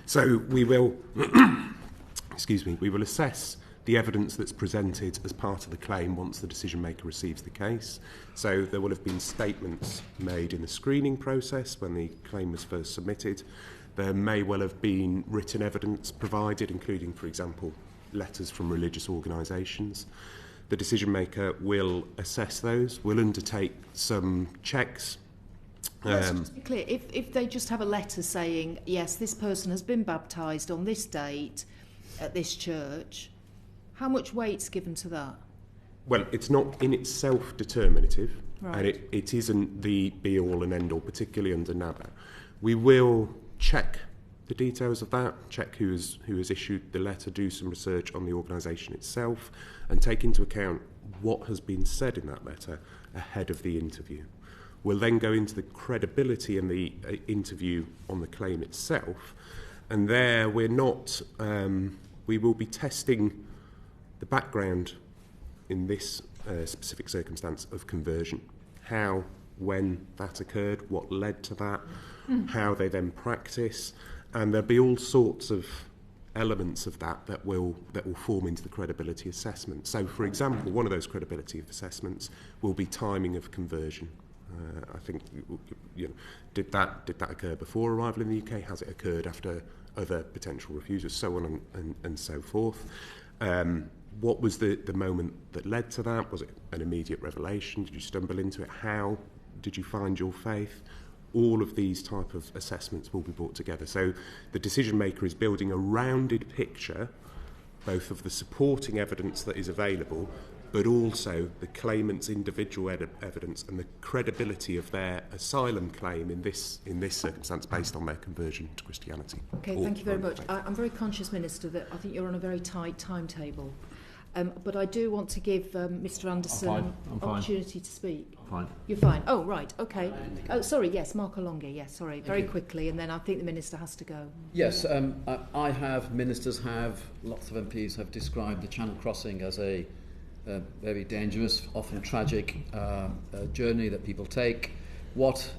So we will, we will assess the evidence that's presented as part of the claim once the decision maker receives the case. So there will have been statements made in the screening process when the claim was first submitted. There may well have been written evidence provided, including, for example, letters from religious organisations. The decision maker will assess those, will undertake some checks. Let's be clear, if they just have a letter saying, yes, this person has been baptised on this date at this church, how much weight's given to that? Well, it's not in itself determinative, right. And it isn't the be-all and end-all, particularly under NABA. We will check the details of that, check who has issued the letter, do some research on the organisation itself, and take into account what has been said in that letter ahead of the interview. We'll then go into the credibility in the interview on the claim itself, and there we will be testing the background in this specific circumstance of conversion, how, when that occurred, what led to that, how they then practice, and there'll be all sorts of elements of that will form into the credibility assessment. So, for example, one of those credibility assessments will be timing of conversion. I think, did that occur before arrival in the UK? Has it occurred after other potential refusals? So on and so forth. What was the moment that led to that? Was it an immediate revelation? Did you stumble into it? How did you find your faith? All of these type of assessments will be brought together. So the decision maker is building a rounded picture, both of the supporting evidence that is available, but also the claimant's individual evidence and the credibility of their asylum claim in this circumstance based on their conversion to Christianity. Okay, thank you very much. I'm very conscious, Minister, that I think you're on a very tight timetable. But I do want to give Mr Anderson an opportunity to speak. I'm fine. You're fine? Oh, right, okay. Oh, sorry, yes, Mark Olonga, yes, sorry, very quickly, and then I think the Minister has to go. Yes, ministers have, lots of MPs have described the Channel crossing as a very dangerous, often tragic journey that people take. What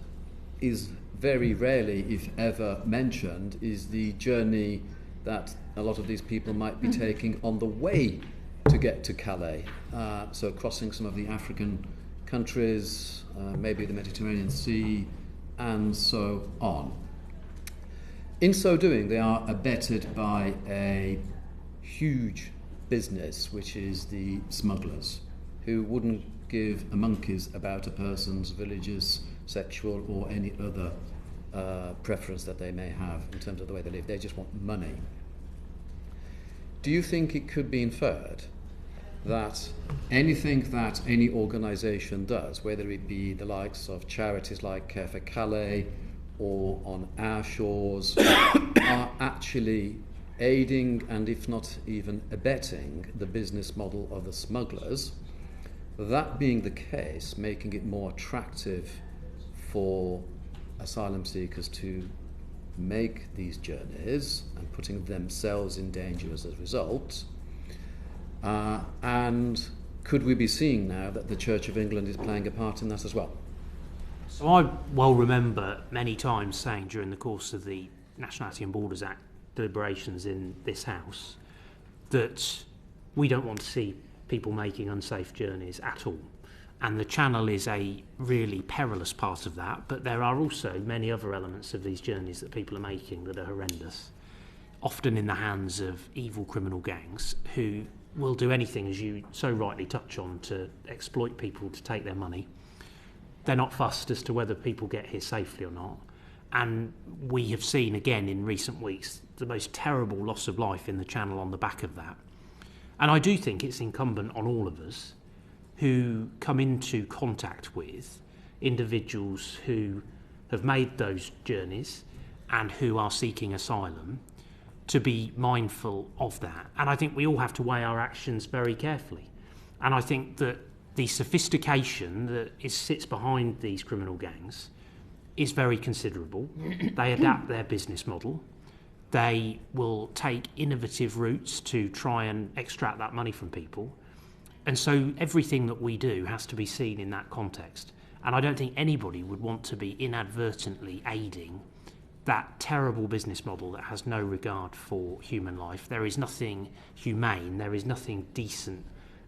is very rarely, if ever, mentioned is the journey that a lot of these people might be taking on the way to get to Calais. So crossing some of the African countries, maybe the Mediterranean Sea, and so on. In so doing, they are abetted by a huge business, which is the smugglers, who wouldn't give a monkey's about a person's religious, sexual, or any other preference that they may have in terms of the way they live. They just want money. Do you think it could be inferred that anything that any organisation does, whether it be the likes of charities like Care for Calais or on our shores, are actually aiding and if not even abetting the business model of the smugglers? That being the case, making it more attractive for asylum seekers to make these journeys and putting themselves in danger as a result. And could we be seeing now that the Church of England is playing a part in that as well? So I well remember many times saying during the course of the Nationality and Borders Act deliberations in this House that we don't want to see people making unsafe journeys at all. And the Channel is a really perilous part of that, but there are also many other elements of these journeys that people are making that are horrendous, often in the hands of evil criminal gangs who will do anything, as you so rightly touch on, to exploit people to take their money. They're not fussed as to whether people get here safely or not. And we have seen again in recent weeks the most terrible loss of life in the Channel on the back of that. And I do think it's incumbent on all of us who come into contact with individuals who have made those journeys and who are seeking asylum to be mindful of that. And I think we all have to weigh our actions very carefully. And I think that the sophistication that sits behind these criminal gangs is very considerable. They adapt their business model. They will take innovative routes to try and extract that money from people. And so everything that we do has to be seen in that context. And I don't think anybody would want to be inadvertently aiding that terrible business model that has no regard for human life. There is nothing humane, there is nothing decent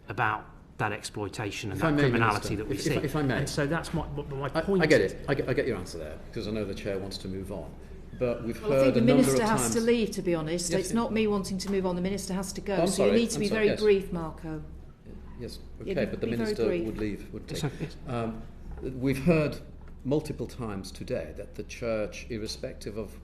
about that exploitation and that criminality that we see. If I may. And so that's my point. I get it. I get your answer there, because I know the Chair wants to move on. But we've Well, I heard think the a number of Minister times... has to leave, to be honest. Yes, It's not me wanting to move on. The Minister has to go. I'm so sorry, you need to be very yes. brief, Marco. Yes, Yeah, okay, but the be very Minister brief. would leave, would take. Okay. We've heard multiple times today that the Church, irrespective of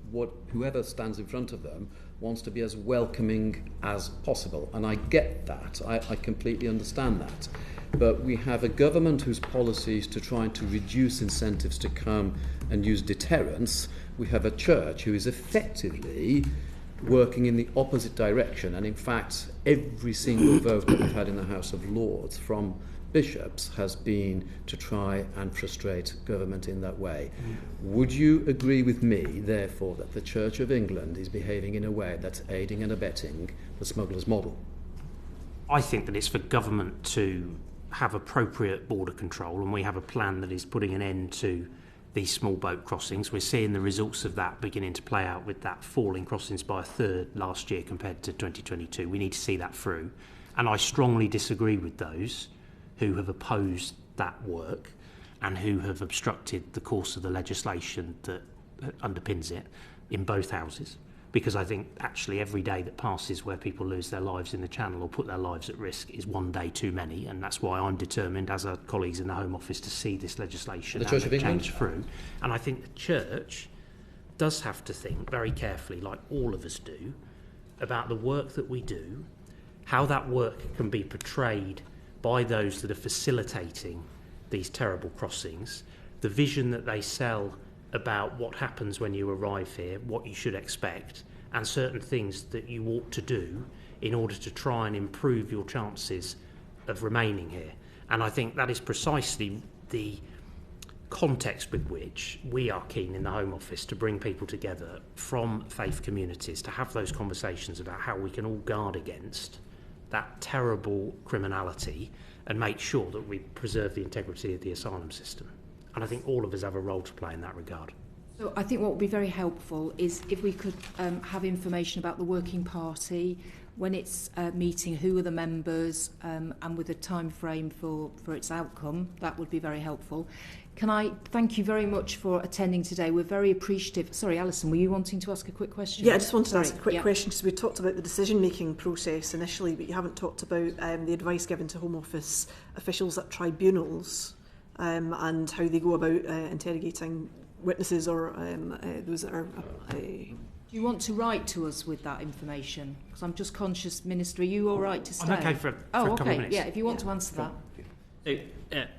whoever stands in front of them, wants to be as welcoming as possible. And I get that. I completely understand that. But we have a government whose policy is to try to reduce incentives to come and use deterrence. We have a Church who is effectively working in the opposite direction. And in fact, every single vote that we've had in the House of Lords from bishops has been to try and frustrate government in that way. Would you agree with me, therefore, that the Church of England is behaving in a way that's aiding and abetting the smugglers' model? I think that it's for government to have appropriate border control, and we have a plan that is putting an end to these small boat crossings. We're seeing the results of that beginning to play out, with that falling crossings by a third last year compared to 2022. We need to see that through. And I strongly disagree with those who have opposed that work and who have obstructed the course of the legislation that underpins it in both houses. Because I think actually every day that passes where people lose their lives in the Channel or put their lives at risk is one day too many, and that's why I'm determined, as our colleagues in the Home Office, to see this legislation change through. And I think the Church does have to think very carefully, like all of us do, about the work that we do, how that work can be portrayed by those that are facilitating these terrible crossings, the vision that they sell about what happens when you arrive here, what you should expect, and certain things that you ought to do in order to try and improve your chances of remaining here. And I think that is precisely the context with which we are keen in the Home Office to bring people together from faith communities to have those conversations about how we can all guard against that terrible criminality and make sure that we preserve the integrity of the asylum system. And I think all of us have a role to play in that regard. So I think what would be very helpful is if we could have information about the working party, when it's meeting, who are the members, and with a time frame for its outcome. That would be very helpful. Can I thank you very much for attending today? We're very appreciative. Sorry, Alison, were you wanting to ask a quick question? Yeah, I just wanted to ask a quick question, because we talked about the decision-making process initially, but you haven't talked about the advice given to Home Office officials at tribunals and how they go about interrogating witnesses or those that are... Do you want to write to us with that information? Because I'm just conscious, Minister, are you all right to stay? I'm okay for a couple of minutes. Yeah, if you want to answer that.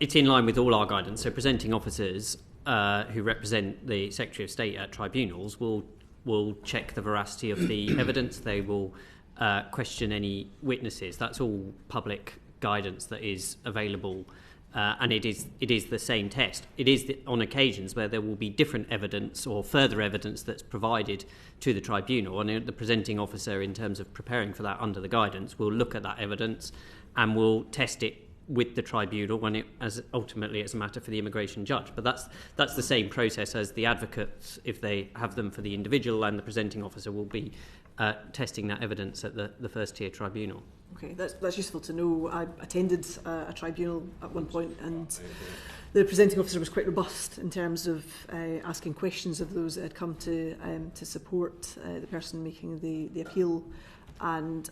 It's in line with all our guidance. So presenting officers who represent the Secretary of State at tribunals will check the veracity of the evidence. They will question any witnesses. That's all public guidance that is available. And it is the same test. It is on occasions where there will be different evidence or further evidence that's provided to the tribunal, and the presenting officer, in terms of preparing for that under the guidance, will look at that evidence and will test it with the tribunal ultimately it's a matter for the immigration judge. But that's the same process as the advocates, if they have them for the individual, and the presenting officer will be testing that evidence at the first tier tribunal. Okay, that's useful to know. I attended a tribunal at one point, and the presenting officer was quite robust in terms of asking questions of those that had come to support the person making the appeal. And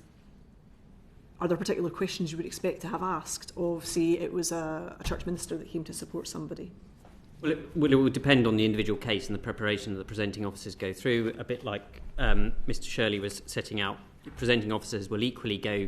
are there particular questions you would expect to have asked of, say, it was a church minister that came to support somebody? Well, it will depend on the individual case and the preparation that the presenting officers go through. A bit like Mr. Shirley was setting out, presenting officers will equally go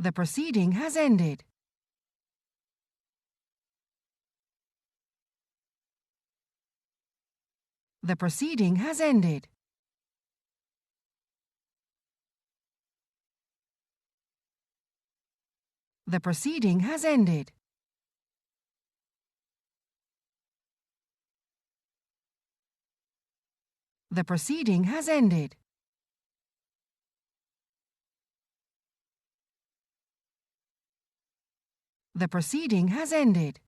The proceeding has ended. The proceeding has ended. The proceeding has ended. The proceeding has ended. The proceeding has ended.